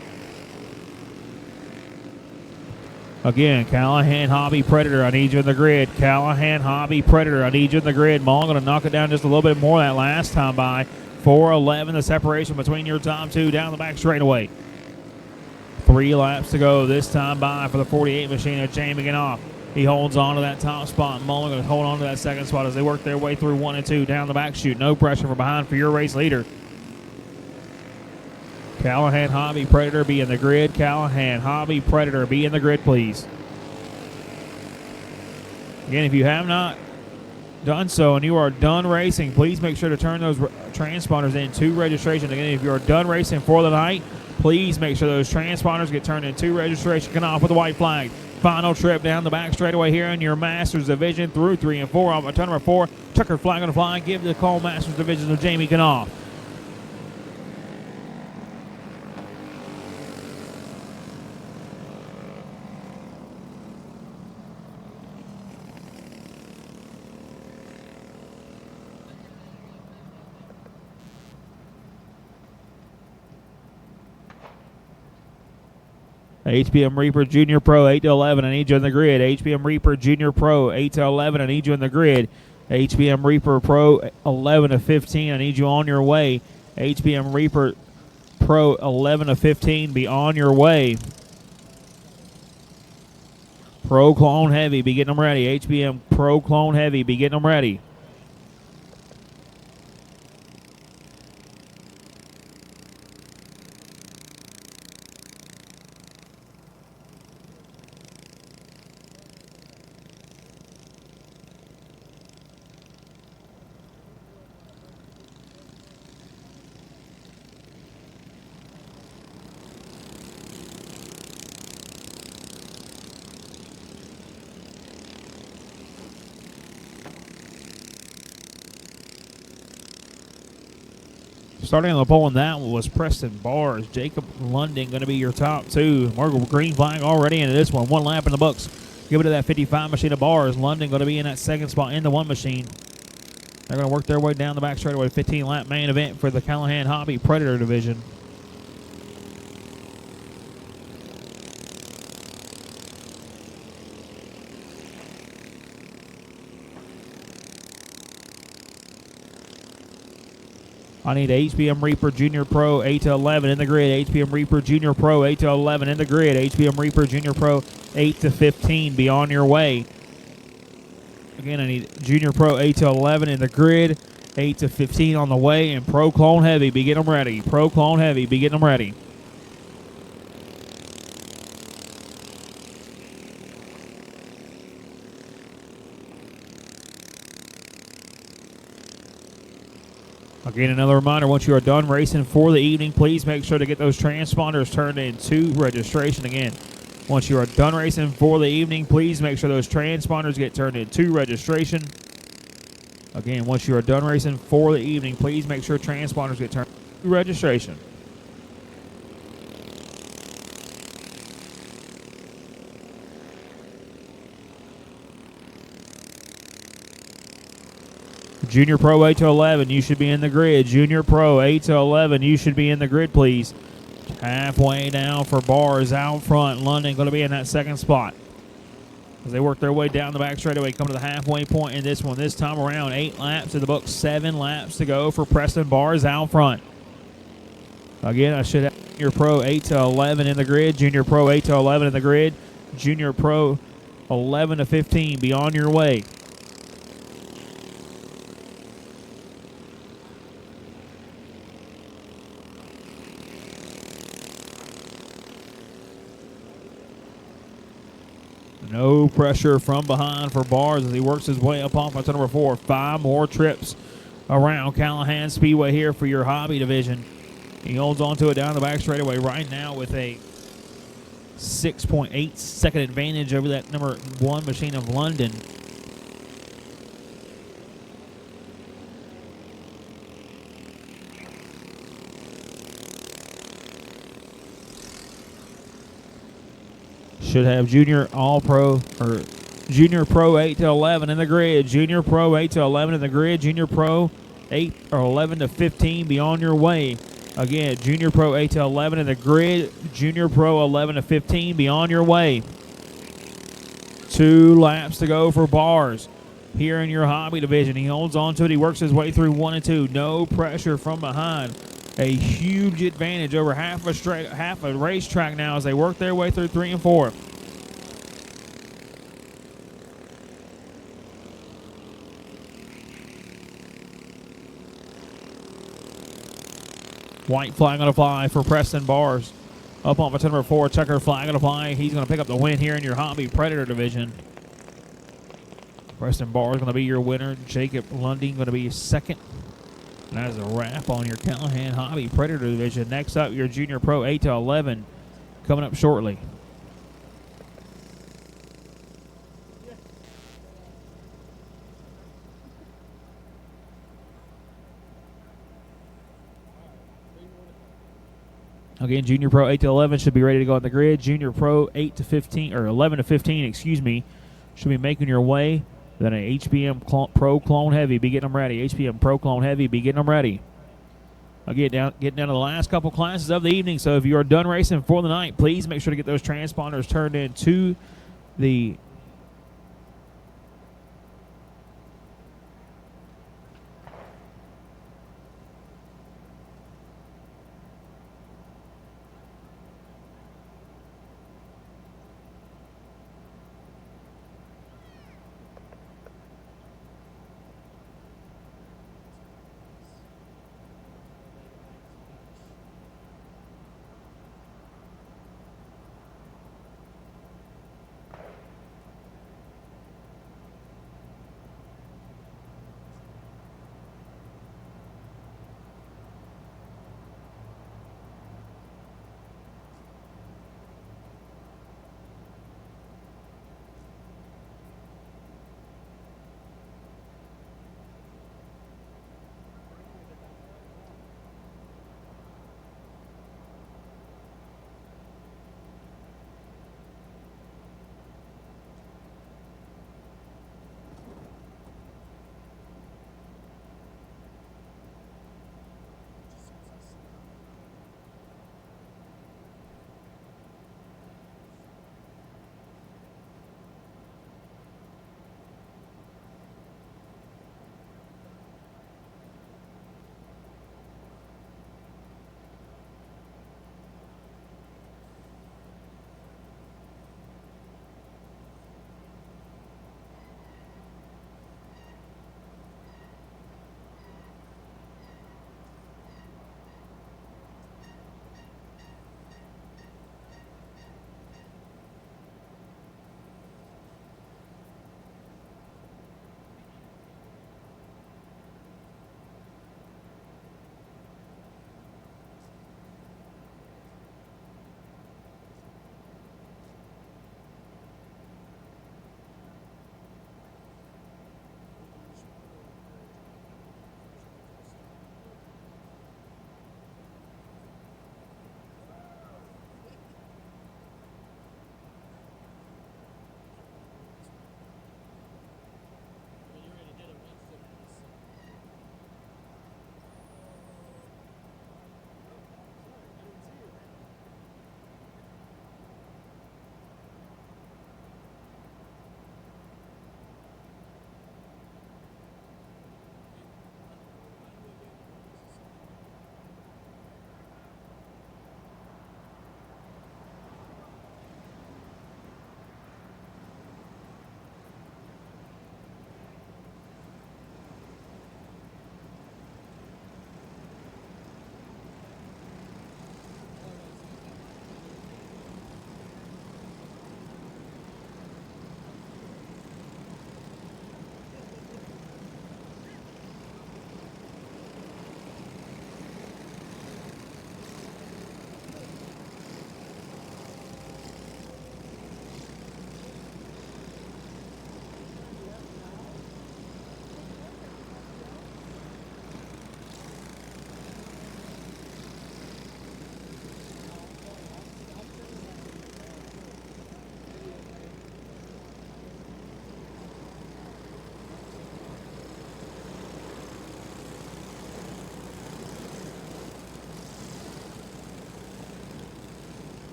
Again, Callahan Hobby Predator, I need you in the grid. Callahan Hobby Predator, I need you in the grid. Mullen going to knock it down just a little bit more that last time by 4:11, the separation between your top two down the back straightaway. 3 laps to go this time by for the 48 machine of Jamie Knopf. He holds on to that top spot. Mullen going to hold on to that second spot as they work their way through 1 and 2 down the back chute. No pressure from behind for your race leader. Callahan Hobby Predator, be in the grid. Callahan Hobby Predator, be in the grid, please. Again, if you have not done so and you are done racing, please make sure to turn those transponders into registration. Again, if you are done racing for the night, please make sure those transponders get turned into registration. Knopf with the white flag. Final trip down the back straightaway here in your Masters division through 3 and 4. On turn number 4, checkered flag on the fly. Give the call Masters division of Jamie Knopf. HBM Reaper Junior Pro 8 to 11, I need you in the grid. HBM Reaper Junior Pro 8 to 11, I need you in the grid. HBM Reaper Pro 11 to 15, I need you on your way. HBM Reaper Pro 11 to 15, be on your way. Pro Clone Heavy, be getting them ready. HBM Pro Clone Heavy, be getting them ready. Starting on the pole in that one was Preston Bars. Jacob London going to be your top two. Margot green flag already into this one. 1 lap in the books. Give it to that 55 machine of Bars. London going to be in that second spot in the 1 machine. They're going to work their way down the back straightaway. 15-lap main event for the Callahan Hobby Predator division. I need HBM Reaper Junior Pro 8 to 11 in the grid. HBM Reaper Junior Pro 8 to 11 in the grid. HBM Reaper Junior Pro 8 to 15. Be on your way. Again, I need Junior Pro 8 to 11 in the grid. 8 to 15 on the way. And Pro Clone Heavy, be getting them ready. Pro Clone Heavy, be getting them ready. Again, another reminder, once you are done racing for the evening, please make sure to get those transponders turned into registration. Again, once you are done racing for the evening, please make sure those transponders get turned into registration. Again, once you are done racing for the evening, please make sure transponders get turned into registration. Junior Pro 8 to 11, you should be in the grid. Junior Pro 8 to 11, you should be in the grid, please. Halfway down for Bars out front. London going to be in that second spot. As they work their way down the back straightaway, come to the halfway point in this one. This time around, 8 laps in the book, 7 laps to go for Preston Bars out front. Again, I should have Junior Pro 8 to 11 in the grid. Junior Pro 8 to 11 in the grid. Junior Pro 11 to 15, be on your way. No pressure from behind for Bars as he works his way up off onto number 4. 5 more trips around Callahan Speedway here for your hobby division. He holds on to it down the back straightaway right now with a 6.8 second advantage over that number 1 machine of London. Should have Junior All-Pro or Junior Pro 8 to 11 in the grid. Junior Pro 8 to 11 in the grid. Junior Pro 8 or 11 to 15. Be on your way. Again, Junior Pro 8 to 11 in the grid. Junior Pro 11 to 15. Be on your way. 2 laps to go for Bars here in your hobby division. He holds on to it. He works his way through 1 and 2. No pressure from behind. A huge advantage over half a racetrack now as they work their way through 3 and 4. White flag on the fly for Preston Bars. Up on baton number 4, checker flag on the fly. He's going to pick up the win here in your hobby Predator division. Preston Bars going to be your winner. Jacob Lunding going to be second. And that is a wrap on your Callahan Hobby Predator division. Next up, your Junior Pro 8 to 11 coming up shortly. Again, Junior Pro 8 to 11 should be ready to go on the grid. Junior Pro 8 to 15 or 11 to 15, excuse me, should be making your way. Then a HBM Pro Clone Heavy, be getting them ready. HBM Pro Clone Heavy, be getting them ready. Getting down to the last couple classes of the evening. So if you are done racing for the night, please make sure to get those transponders turned into the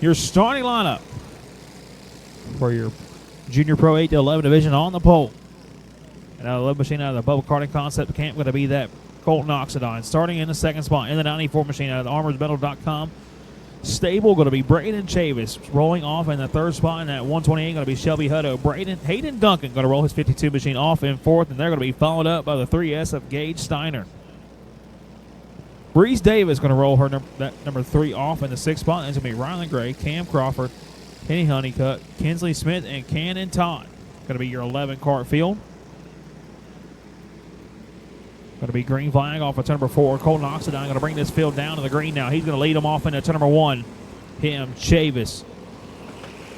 Your starting lineup for your Junior Pro 8 to 11 division on the pole. And out of the 11 machine out of the Bubba Karting Concept Camp, going to be that Colton Oxidine. Starting in the second spot in the 94 machine out of the ArmorsMetal.com stable, going to be Braden Chavis. Rolling off in the third spot in that 128, going to be Shelby Hutto. Hayden Duncan going to roll his 52 machine off in fourth, and they're going to be followed up by the 3S of Gage Steiner. Breeze Davis going to roll her number 3 off in the sixth spot. And it's going to be Rylan Gray, Cam Crawford, Kenny Honeycutt, Kinsley Smith, and Cannon Todd. Going to be your 11 cart field. Going to be green flag off of turn number 4. Colton Oxidine going to bring this field down to the green now. He's going to lead them off into turn number 1. Him, Chavis.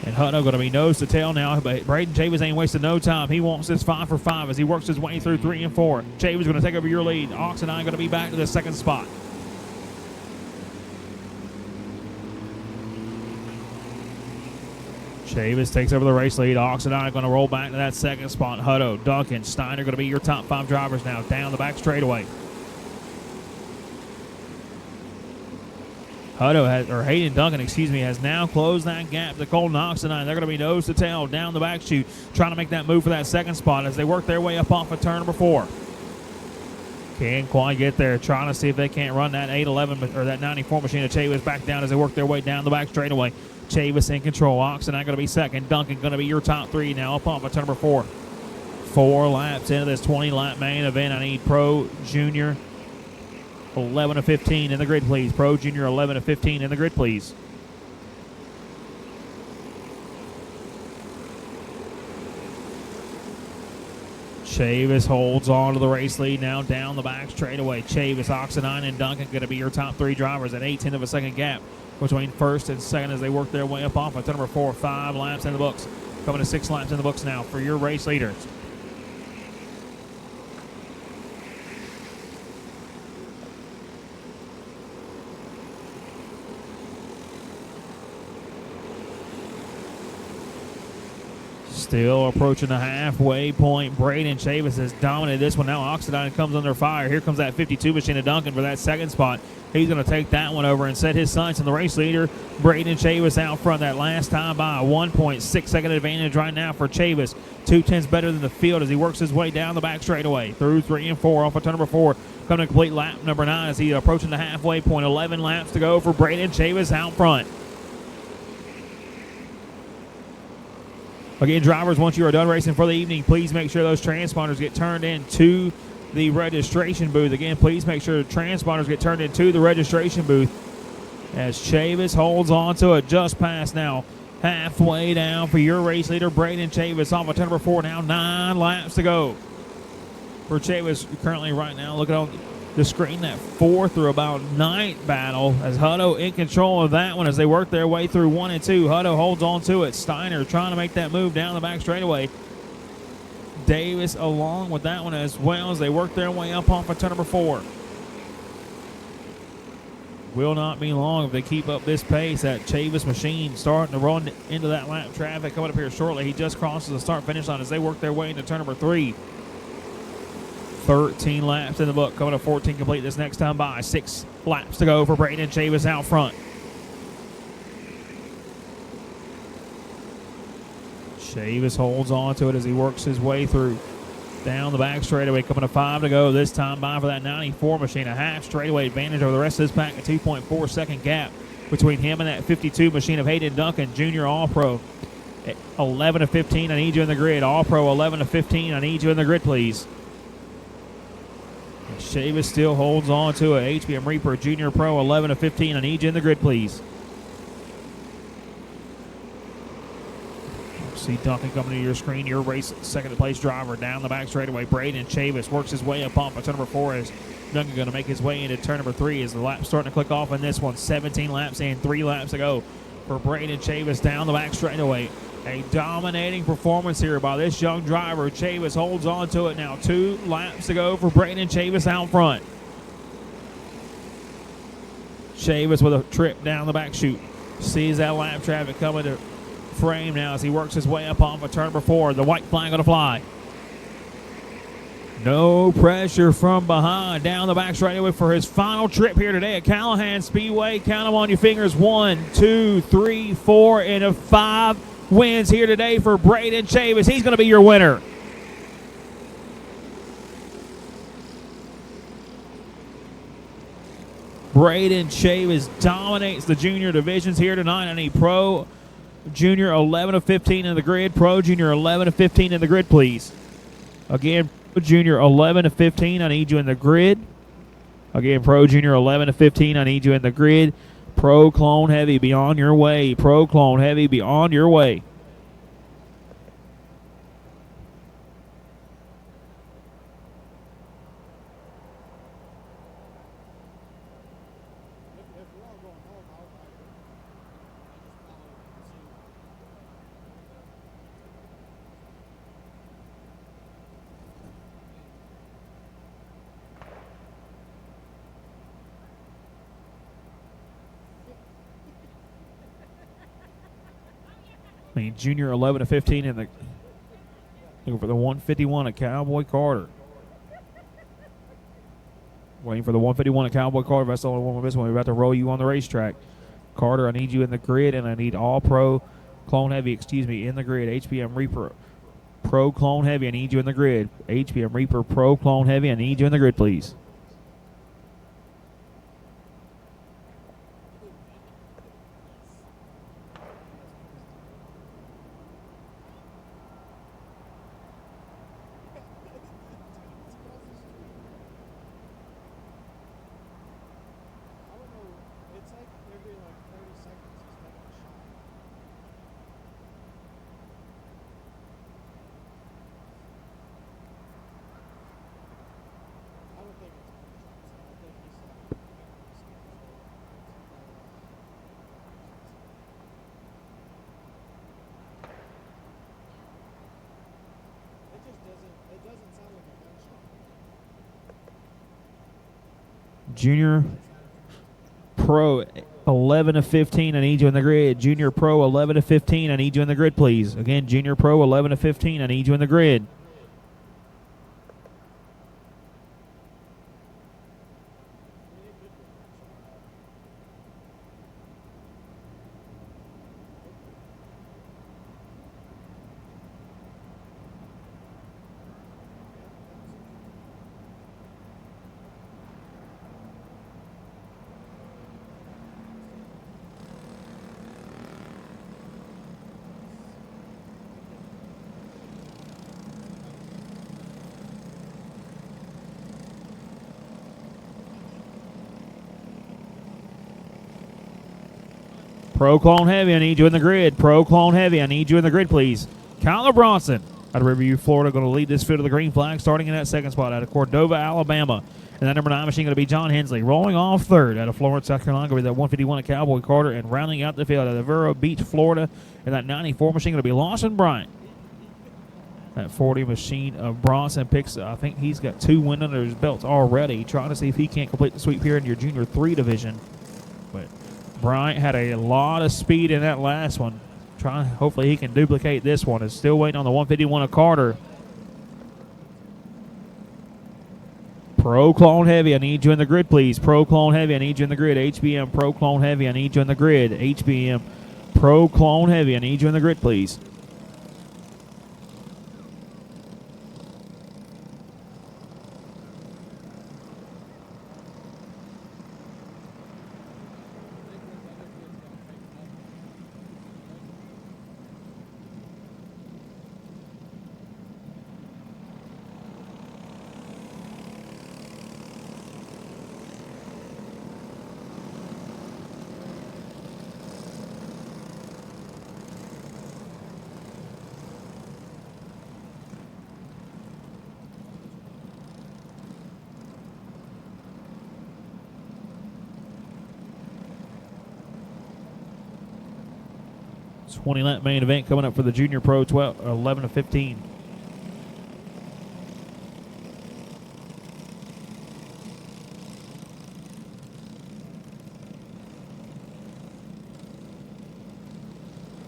And Hutto going to be nose to tail now, but Braden Chavis ain't wasting no time. He wants this 5 for 5 as he works his way through 3 and 4. Chavis going to take over your lead. Oxidine going to be back to the second spot. Chavis takes over the race lead. Oxidine going to roll back to that second spot. Hutto, Duncan, Steiner going to be your top 5 drivers now down the back straightaway. Hayden Duncan, has now closed that gap to Colton Oxidine. They're going to be nose to tail down the back chute, trying to make that move for that second spot as they work their way up off of turn number 4. Can't quite get there, trying to see if they can't run that 811 or that 94 machine of Chavis back down as they work their way down the back straightaway. Chavis in control. Oxidine going to be second. Duncan going to be your top 3 now up off of turn number 4. 4 laps into this 20-lap main event. I need Pro Junior 11 to 15 in the grid, please. Pro Junior 11 to 15 in the grid, please. Chavis holds on to the race lead now down the back straightaway. Chavis, Oxidine, and Duncan going to be your top 3 drivers at 1/18 of a second gap between first and second as they work their way up off of turn number 4. 5 laps in the books. Coming to 6 laps in the books now for your race leaders. Still approaching the halfway point. Braden Chavis has dominated this one. Now Oxidine comes under fire. Here comes that 52 machine of Duncan for that second spot. He's going to take that one over and set his sights on the race leader. Braden Chavis out front that last time by a 1.6 second advantage right now for Chavis. 2/10 better than the field as he works his way down the back straightaway through 3 and 4 off of turn number 4. Coming to complete lap number 9 as he approaching the halfway point. 11 laps to go for Braden Chavis out front. Again, drivers, once you are done racing for the evening, please make sure those transponders get turned into the registration booth. Again, please make sure the transponders get turned into the registration booth as Chavis holds on to it just past now. Halfway down for your race leader, Braden Chavis off of turn number 4 now. 9 laps to go for Chavis currently right now. Look at the screen, that 4th through about 9th battle as Hutto in control of that one as they work their way through 1 and 2. Hutto holds on to it. Steiner trying to make that move down the back straightaway. Davis along with that one as well as they work their way up off of turn number 4. Will not be long if they keep up this pace. That Chavis machine starting to run into that lap traffic coming up here shortly. He just crosses the start-finish line as they work their way into turn number 3. 13 laps in the book, coming to 14 complete this next time by. 6 laps to go for Braden Chavis out front. Chavis holds on to it as he works his way through down the back straightaway, coming to 5 to go this time by for that 94 machine. A half straightaway advantage over the rest of this pack, a 2.4 second gap between him and that 52 machine of Hayden Duncan, Junior All-Pro. 11 to 15, I need you in the grid. All-Pro 11 to 15, I need you in the grid, please. Chavis still holds on to it. HBM Reaper Junior Pro 11 to 15. I need you in the grid, please. See Duncan coming to your screen. Your race second place driver down the back straightaway. Braden Chavis works his way up on turn number 4 as Duncan going to make his way into turn number 3 as the lap's starting to click off in this one. 17 laps in, 3 laps to go for Braden Chavis down the back straightaway. A dominating performance here by this young driver. Chavis holds on to it now. 2 laps to go for Braden Chavis out front. Chavis with a trip down the back chute. Sees that lap traffic coming to frame now as he works his way up off of turn number 4. The white flag going to fly. No pressure from behind. Down the back straightaway for his final trip here today at Callahan Speedway. Count them on your fingers. 1, 2, 3, 4, and a 5 wins here today for Braden Chavis. He's going to be your winner. Braden Chavis dominates the junior divisions here tonight. I need Pro Junior 11 of 15 in the grid. Pro Junior 11 of 15 in the grid, please. Again, Junior 11 to 15, I need you in the grid. Again, Pro Junior 11 to 15, I need you in the grid. Pro Clone Heavy, be on your way. Pro Clone Heavy, be on your way. I mean, Junior 11 to 15 in the looking for the 151 at Cowboy Carter. Waiting for the 151 at Cowboy Carter. That's the only one we're missing. We're about to roll you on the racetrack. Carter, I need you in the grid, and I need all Pro Clone Heavy, in the grid. HPM Reaper Pro Clone Heavy, I need you in the grid. HPM Reaper Pro Clone Heavy, I need you in the grid, please. Junior Pro 11 to 15, I need you in the grid. Junior Pro 11 to 15, I need you in the grid, please. Again, Junior Pro 11 to 15, I need you in the grid. Pro Clone Heavy, I need you in the grid. Pro Clone Heavy, I need you in the grid, please. Kyler Bronson out of Riverview, Florida, going to lead this field to the green flag, starting in that second spot out of Cordova, Alabama. And that number 9 machine going to be John Hensley. Rolling off third out of Florence, South Carolina, going to be that 151 at Cowboy Carter. And rounding out the field out of Vero Beach, Florida. And that 94 machine going to be Lawson Bryant. That 40 machine of Bronson picks, I think he's got 2 wins under his belts already, trying to see if he can't complete the sweep here in your Junior 3 division. But Bryant had a lot of speed in that last one. Hopefully he can duplicate this one. Is still waiting on the 151 of Carter. Pro Clone Heavy, I need you in the grid, please. Pro Clone Heavy, I need you in the grid. HBM Pro Clone Heavy, I need you in the grid. HBM Pro Clone Heavy, I need you in the grid, please. $20 main event coming up for the Junior Pro 11 to 15.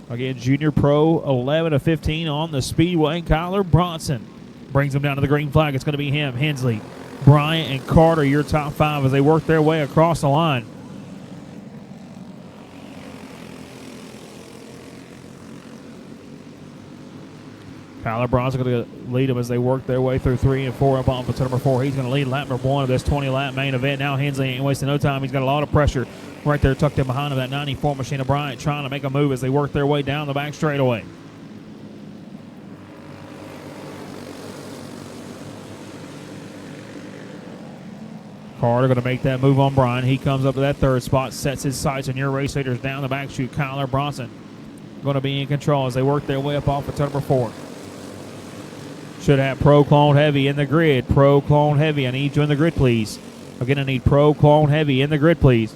Again, Junior Pro 11 to 15 on the Speedway. Kyler Bronson brings him down to the green flag. It's going to be him, Hensley, Bryant, and Carter, your top 5 as they work their way across the line. Kyler Bronson going to lead them as they work their way through 3 and 4 up on to number 4. He's going to lead lap number 1 of this 20-lap main event. Now Hensley ain't wasting no time. He's got a lot of pressure right there tucked in behind him. That 94 machine of Bryant trying to make a move as they work their way down the back straightaway. Carter going to make that move on Bryant. He comes up to that 3rd spot, sets his sights on your race leaders down the back chute. Kyler Bronson going to be in control as they work their way up off of number 4. Should have Pro Clone Heavy in the grid. Pro Clone Heavy, I need you in the grid, please. Again, I need Pro Clone Heavy in the grid, please.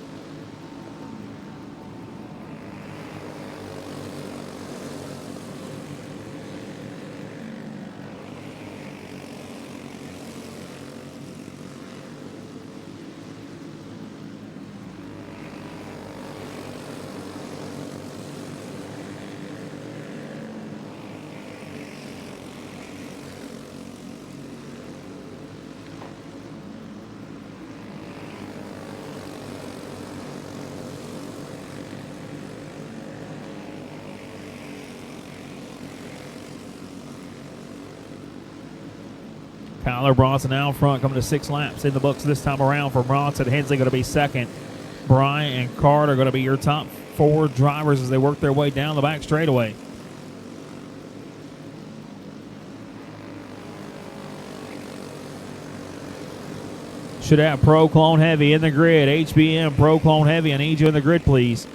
Kyler Bronson out front, coming to 6 laps in the books this time around for Bronson. Hensley going to be 2nd. Bryant and Carter going to be your top 4 drivers as they work their way down the back straightaway. Should have Pro Clone Heavy in the grid. HBM Pro Clone Heavy, I need you in the grid, please.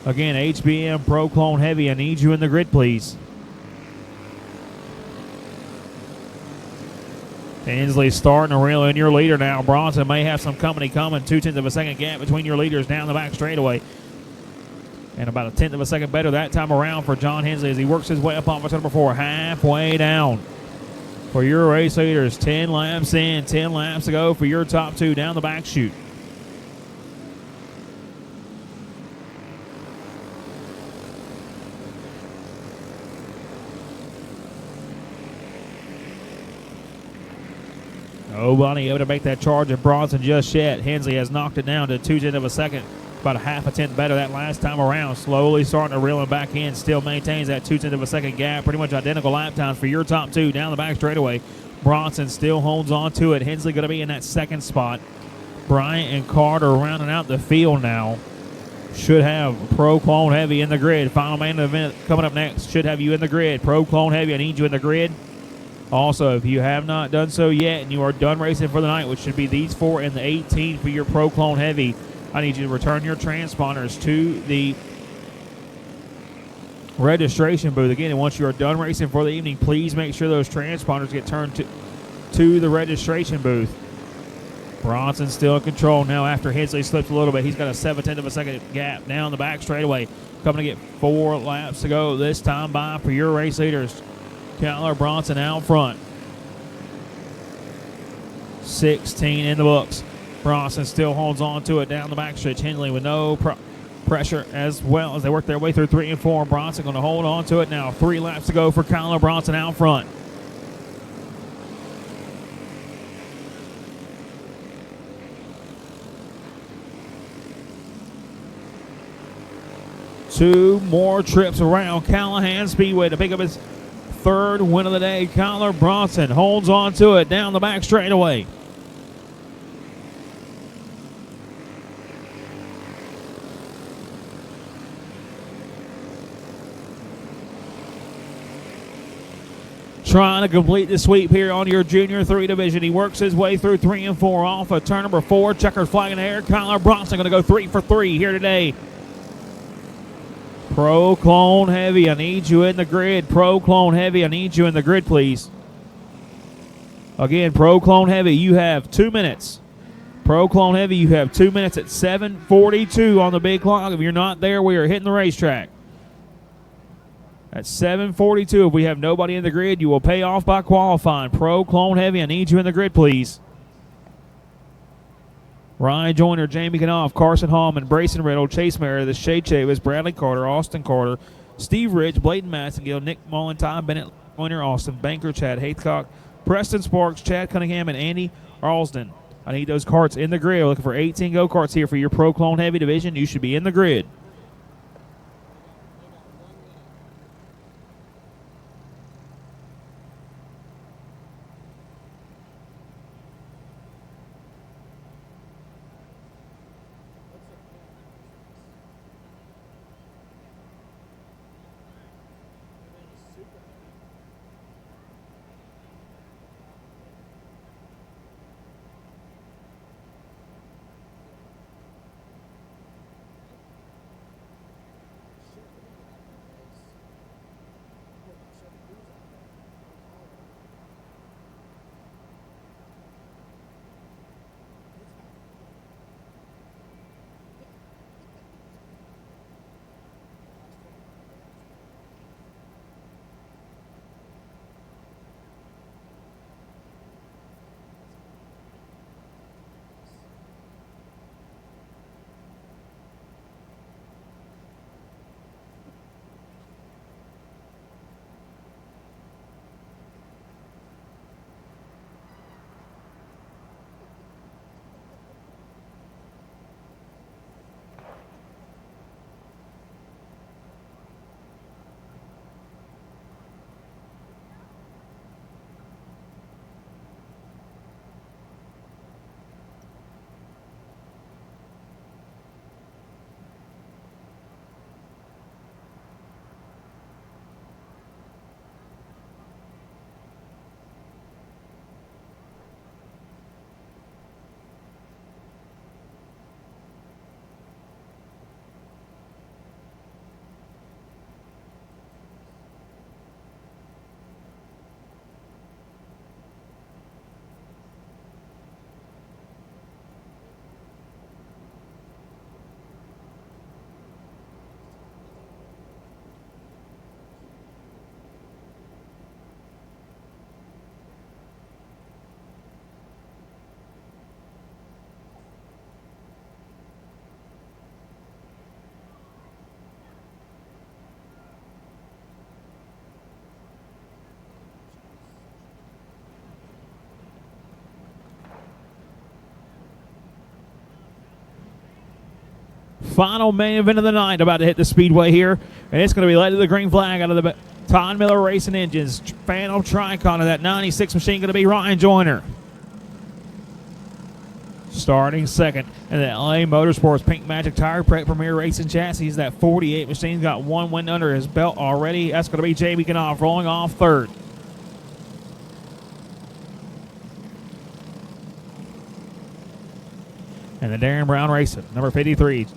Again, HBM Pro Clone Heavy, I need you in the grid, please. Hensley starting to reel in your leader now. Bronson may have some company coming. 0.2 of a second gap between your leaders down the back straightaway. And about 1/10 of a second better that time around for John Hensley as he works his way up on number 4. Halfway down for your race leaders. 10 laps in, 10 laps to go for your top 2 down the back chute. Nobody able to make that charge at Bronson just yet. Hensley has knocked it down to 0.2 of a second. About a 0.5 better that last time around. Slowly starting to reel him back in. Still maintains that 0.2 of a second gap. Pretty much identical lap times for your top 2 down the back straightaway. Bronson still holds on to it. Hensley going to be in that 2nd spot. Bryant and Carter rounding out the field now. Should have Pro Clone Heavy in the grid. Final main event coming up next. Should have you in the grid. Pro Clone Heavy, I need you in the grid. Also, if you have not done so yet and you are done racing for the night, which should be these 4 and the 18 for your Pro Clone Heavy, I need you to return your transponders to the registration booth. Again, and once you are done racing for the evening, please make sure those transponders get turned to the registration booth. Bronson still in control now after Hensley slipped a little bit. He's got a 0.7 of a second gap down the back straightaway. Coming to get 4 laps to go this time by for your race leaders. Kyler Bronson out front. 16 in the books. Bronson still holds on to it down the backstretch. Hensley with no pressure as well as they work their way through 3 and 4. Bronson going to hold on to it now. 3 laps to go for Kyler Bronson out front. Two more trips around Callahan Speedway to pick up his 3rd win of the day. Kyler Bronson holds on to it down the back straightaway. Trying to complete the sweep here on your Junior 3 division. He works his way through 3 and 4 off of turn number 4. Checkered flag in the air. Kyler Bronson going to go 3 for 3 here today. Pro Clone Heavy, I need you in the grid. Pro Clone Heavy, I need you in the grid, please. Again, Pro Clone Heavy, you have 2 minutes. Pro Clone Heavy, you have 2 minutes at 7:42 on the big clock. If you're not there, we are hitting the racetrack. At 7:42, if we have nobody in the grid, you will pay off by qualifying. Pro Clone Heavy, I need you in the grid, please. Ryan Joyner, Jamie Knopf, Carson Hallman, Brayson Riddle, Chase Meredith, Shay Chavis, Bradley Carter, Austin Carter, Steve Rich, Bladen Massengill, Nick Mullen, Ty Bennett, Joyner, Austin, Banker, Chad Haycock, Preston Sparks, Chad Cunningham, and Andy Arlston. I need those carts in the grid. We're looking for 18 go-karts here for your Pro Clone Heavy division. You should be in the grid. Final main event of the night about to hit the speedway here, and it's going to be led to the green flag out of the Todd Miller Racing Engines. Phantom Tricon of that 96 machine going to be Ryan Joyner. Starting second, and the LA Motorsports Pink Magic Tire Premier Racing Chassis. That 48 machine's got one win under his belt already. That's going to be JB Knopf rolling off third. And the Darren Brown Racing, number 53.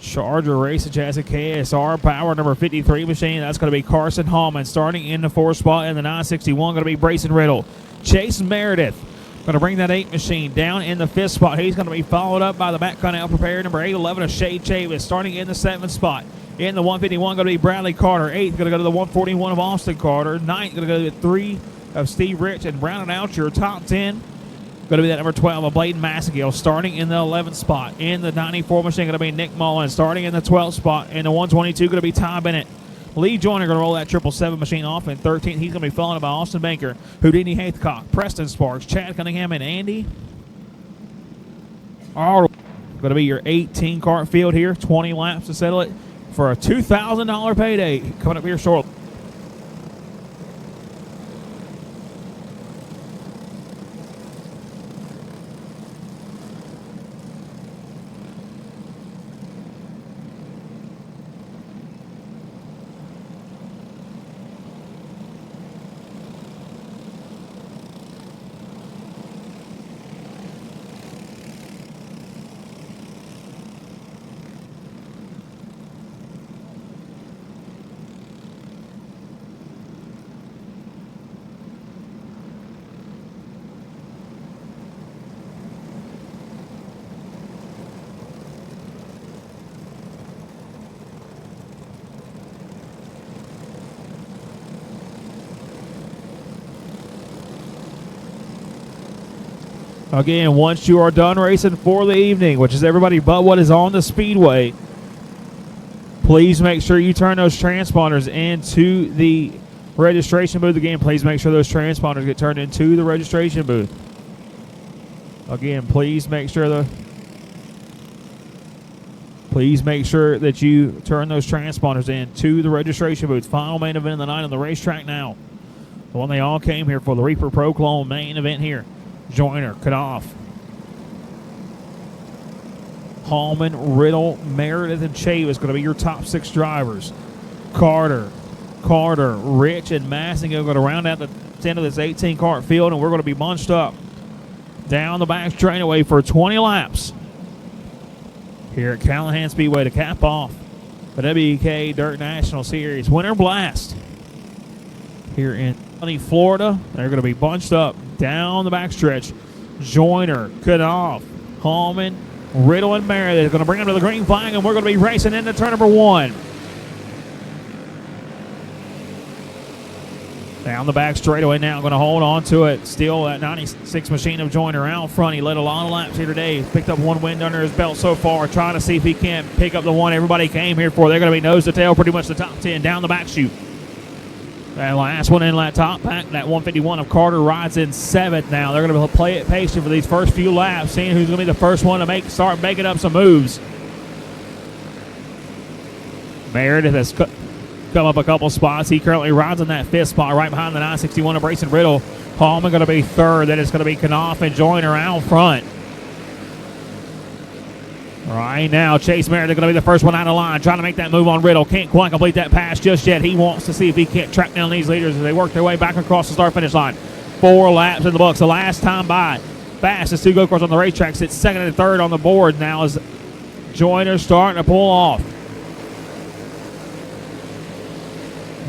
Charger Racing Chassis KSR Power, number 53 machine. That's going to be Carson Hallman. Starting in the fourth spot in the 961, going to be Brayson Riddle. Chase Meredith going to bring that 8 machine down in the fifth spot. He's going to be followed up by the back Connell prepared, number 811 of Shade Chavis. Starting in the seventh spot. In the 151, going to be Bradley Carter. 8th, going to go to the 141 of Austin Carter. 9th, going to go to the 3 of Steve Rich. And rounding out your top 10, going to be that number 12 of Bladen Massagill. Starting in the 11th spot. In the 94 machine, going to be Nick Mullen. Starting in the 12th spot. In the 122, going to be Ty Bennett. Lee Joyner going to roll that 777 machine off in 13th. He's going to be followed by Austin Banker, Houdini Haythcock, Preston Sparks, Chad Cunningham, and Andy Arnold. Going to be your 18 kart field here. 20 laps to settle it for a $2,000 payday coming up here shortly. Again, once you are done racing for the evening, which is everybody but what is on the speedway, please make sure you turn those transponders into the registration booth. Again, please make sure those transponders get turned into the registration booth. Again, please make sure that you turn those transponders in to the registration booth. Final main event of the night on the racetrack now. The one they all came here for, the Reaper Pro Clone main event here. Joyner, Knopf, Hallman, Riddle, Meredith, and Chavis going to be your top 6 drivers. Carter, Rich, and Massing are going to round out the end of this 18-cart field, and we're going to be bunched up down the back straightaway for 20 laps here at Callahan Speedway to cap off the WKA Dirt National Series Winter Blast here in Florida. They're going to be bunched up down the backstretch. Joyner, Knopf, Hallman, Riddle, and Meredith are going to bring them to the green flag, and we're going to be racing into turn number 1. Down the back straightaway now, going to hold on to it. Still that 96 machine of Joyner out front. He led a lot of laps here today. He's picked up 1 win under his belt so far, trying to see if he can't pick up the one everybody came here for. They're going to be nose to tail, pretty much the top 10 down the back chute. That last one in that top pack, that 151 of Carter rides in 7th now. They're going to play it patient for these first few laps, seeing who's going to be the first one to start making up some moves. Meredith has come up a couple spots. He currently rides in that 5th spot right behind the 961 of Brayson Riddle. Hallman going to be 3rd. Then it's going to be Knopf and Joyner out front. Right now, Chase Meredith going to be the first one out of line, trying to make that move on Riddle. Can't quite complete that pass just yet. He wants to see if he can't track down these leaders as they work their way back across the start-finish line. 4 laps in the books. The last time by. Fastest 2 go-karts on the racetrack sits 2nd and 3rd on the board now as Joyner starting to pull off.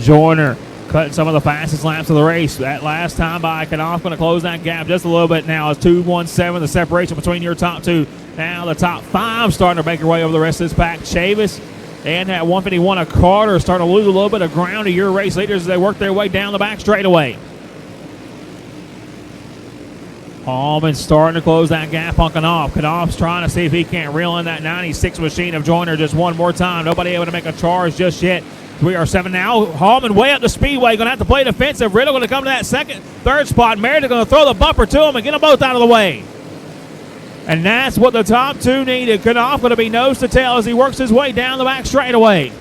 Joyner cutting some of the fastest laps of the race. That last time by, Knopf going to close that gap just a little bit now. It's 2:17, the separation between your top 2. Now the top 5 starting to make their way over the rest of this pack. Chavis and that 151 of Carter starting to lose a little bit of ground to your race leaders as they work their way down the back straightaway. Hallman starting to close that gap on Knopf. Knopf's trying to see if he can't reel in that 96 machine of Joyner just one more time. Nobody able to make a charge just yet. We are 7 now. Hallman way up the speedway. Going to have to play defensive. Riddle going to come to that 2nd, 3rd spot. Meredith going to throw the bumper to him and get them both out of the way. And that's what the top 2 needed. Knopf going to be nose to tail as he works his way down the back straightaway.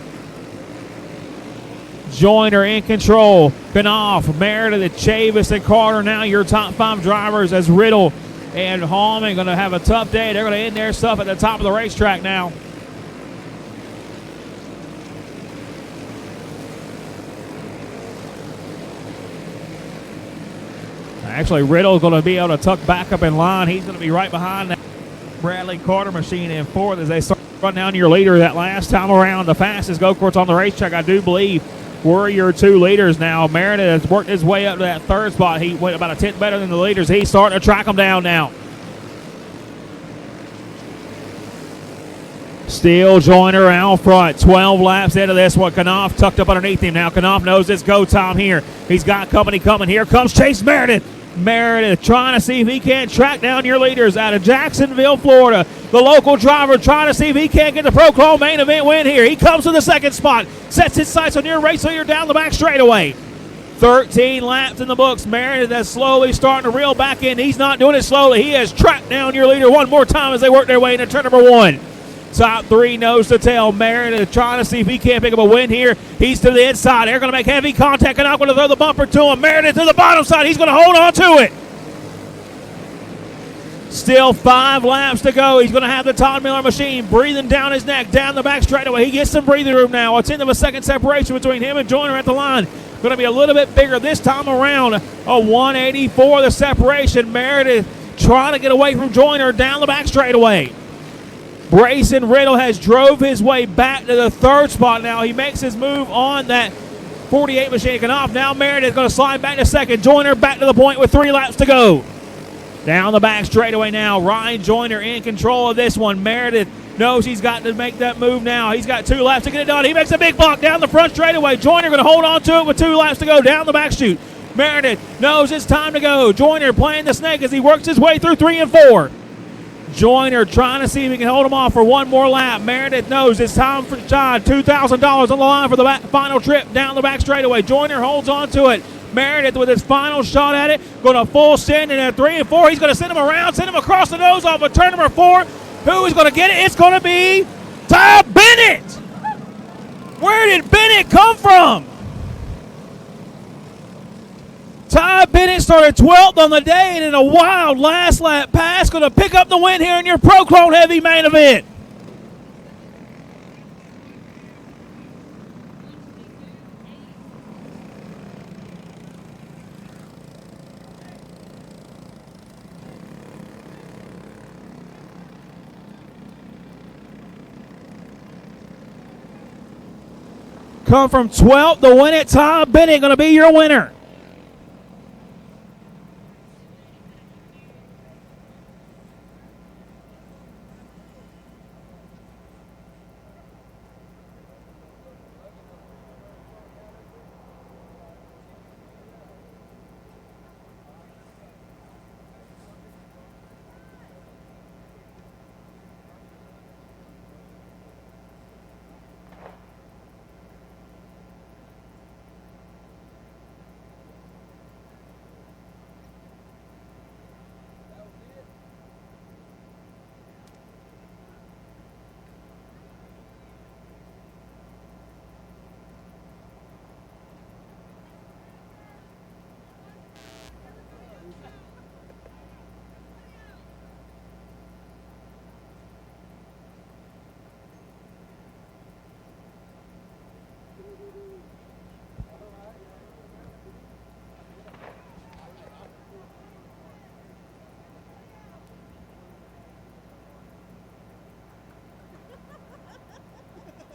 Joyner in control. Knopf, Meredith, Chavis, and Carter now your top 5 drivers as Riddle and Hallman going to have a tough day. They're going to end their stuff at the top of the racetrack now. Actually, Riddle's going to be able to tuck back up in line. He's going to be right behind that Bradley Carter machine in 4th as they start running down your leader that last time around. The fastest go-karts on the racetrack, I do believe, were your 2 leaders now. Meredith has worked his way up to that 3rd spot. He went about a 10th better than the leaders. He's starting to track them down now. Still Joyner out front. 12 laps into this one. Knopf tucked up underneath him now. Knopf knows it's go time here. He's got company coming. Here comes Chase Meredith. Meredith trying to see if he can't track down your leaders out of Jacksonville, Florida. The local driver trying to see if he can't get the Pro Clone main event win here. He comes to the 2nd spot. Sets his sights on your race leader down the back straightaway. 13 laps in the books. Meredith is slowly starting to reel back in. He's not doing it slowly. He has tracked down your leader one more time as they work their way into turn number 1. Top 3 nose to tail. Meredith trying to see if he can't pick up a win here. He's to the inside. They're going to make heavy contact, and I'm going to throw the bumper to him. Meredith to the bottom side. He's going to hold on to it. Still 5 laps to go. He's going to have the Todd Miller machine breathing down his neck, down the back straightaway. He gets some breathing room now. It's into a 2nd separation between him and Joyner at the line. Going to be a little bit bigger this time around. A 184 the separation. Meredith trying to get away from Joyner down the back straightaway. Brayson Riddle has drove his way back to the 3rd spot now. He makes his move on that 48 machine off. Now Meredith going to slide back to 2nd. Joyner back to the point with 3 laps to go. Down the back straightaway now. Ryan Joyner in control of this one. Meredith knows he's got to make that move now. He's got 2 laps to get it done. He makes a big block down the front straightaway. Joyner going to hold on to it with 2 laps to go down the back chute. Meredith knows it's time to go. Joyner playing the snake as he works his way through 3 and 4. Joyner trying to see if he can hold him off for one more lap. Meredith knows it's time for John. $2,000 on the line for the final trip down the back straightaway. Joyner holds on to it. Meredith with his final shot at it. Going to full send in at 3 and 4. He's going to send him around, send him across the nose off of turn number 4. Who is going to get it? It's going to be Ty Bennett. Where did Bennett come from? Ty Bennett started 12th on the day and in a wild last lap pass, going to pick up the win here in your Proclone Heavy main event. Come from 12th to win it. Ty Bennett going to be your winner.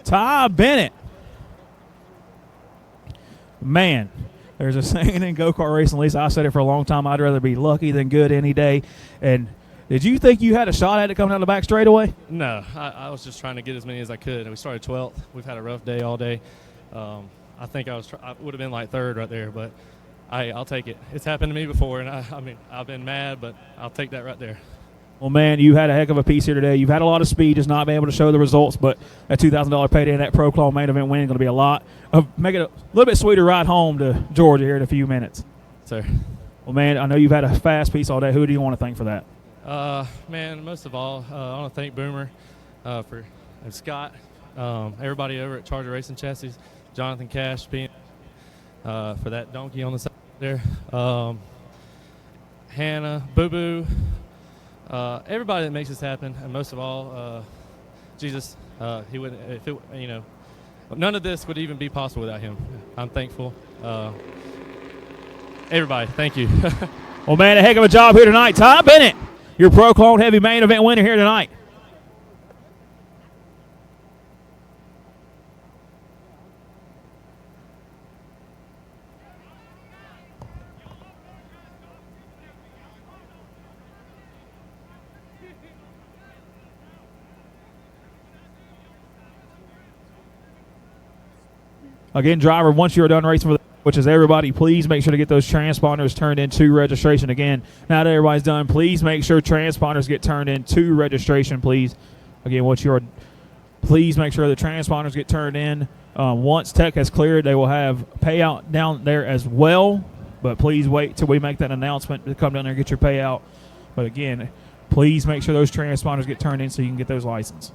Ty Bennett. Man, there's a saying in go-kart racing, at least I said it for a long time, I'd rather be lucky than good any day. And did you think you had a shot at it coming down the back straightaway? No, I was just trying to get as many as I could. And we started 12th. We've had a rough day all day. I think I would have been like third right there, but I'll take it. It's happened to me before, and I mean, I've been mad, but I'll take that right there. Well, man, you had a heck of a piece here today. You've had a lot of speed, just not being able to show the results, but that $2,000 payday in that Proclone main event win is going to be a lot of make it a little bit sweeter ride home to Georgia here in a few minutes. Sir. Well, man, I know you've had a fast piece all day. Who do you want to thank for that? Man, most of all, I want to thank Boomer and Scott, everybody over at Charger Racing Chassis, Jonathan Cash being for that donkey on the side there, Hannah, Boo Boo. Everybody that makes this happen, and most of all, Jesus. He wouldn't. If it, none of this would even be possible without him. I'm thankful. Everybody, thank you. Well, man, a heck of a job here tonight, Ty Bennett, your Proclone Heavy main event winner here tonight. Again, driver, once you're done racing, which is everybody, please make sure to get those transponders turned into registration. Again, now that everybody's done, please make sure transponders get turned into registration, please. Again, please make sure the transponders get turned in. Once tech has cleared, they will have payout down there as well. But please wait till we make that announcement to come down there and get your payout. But again, please make sure those transponders get turned in so you can get those licenses.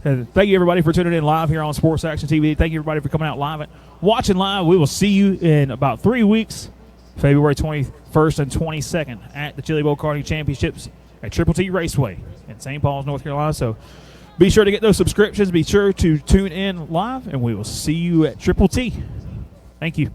Thank you, everybody, for tuning in live here on Sports Action TV. Thank you, everybody, for coming out live and watching live. We will see you in about 3 weeks, February 21st and 22nd, at the Chili Bowl Karting Championships at Triple T Raceway in St. Paul's, North Carolina. So be sure to get those subscriptions. Be sure to tune in live, and we will see you at Triple T. Thank you.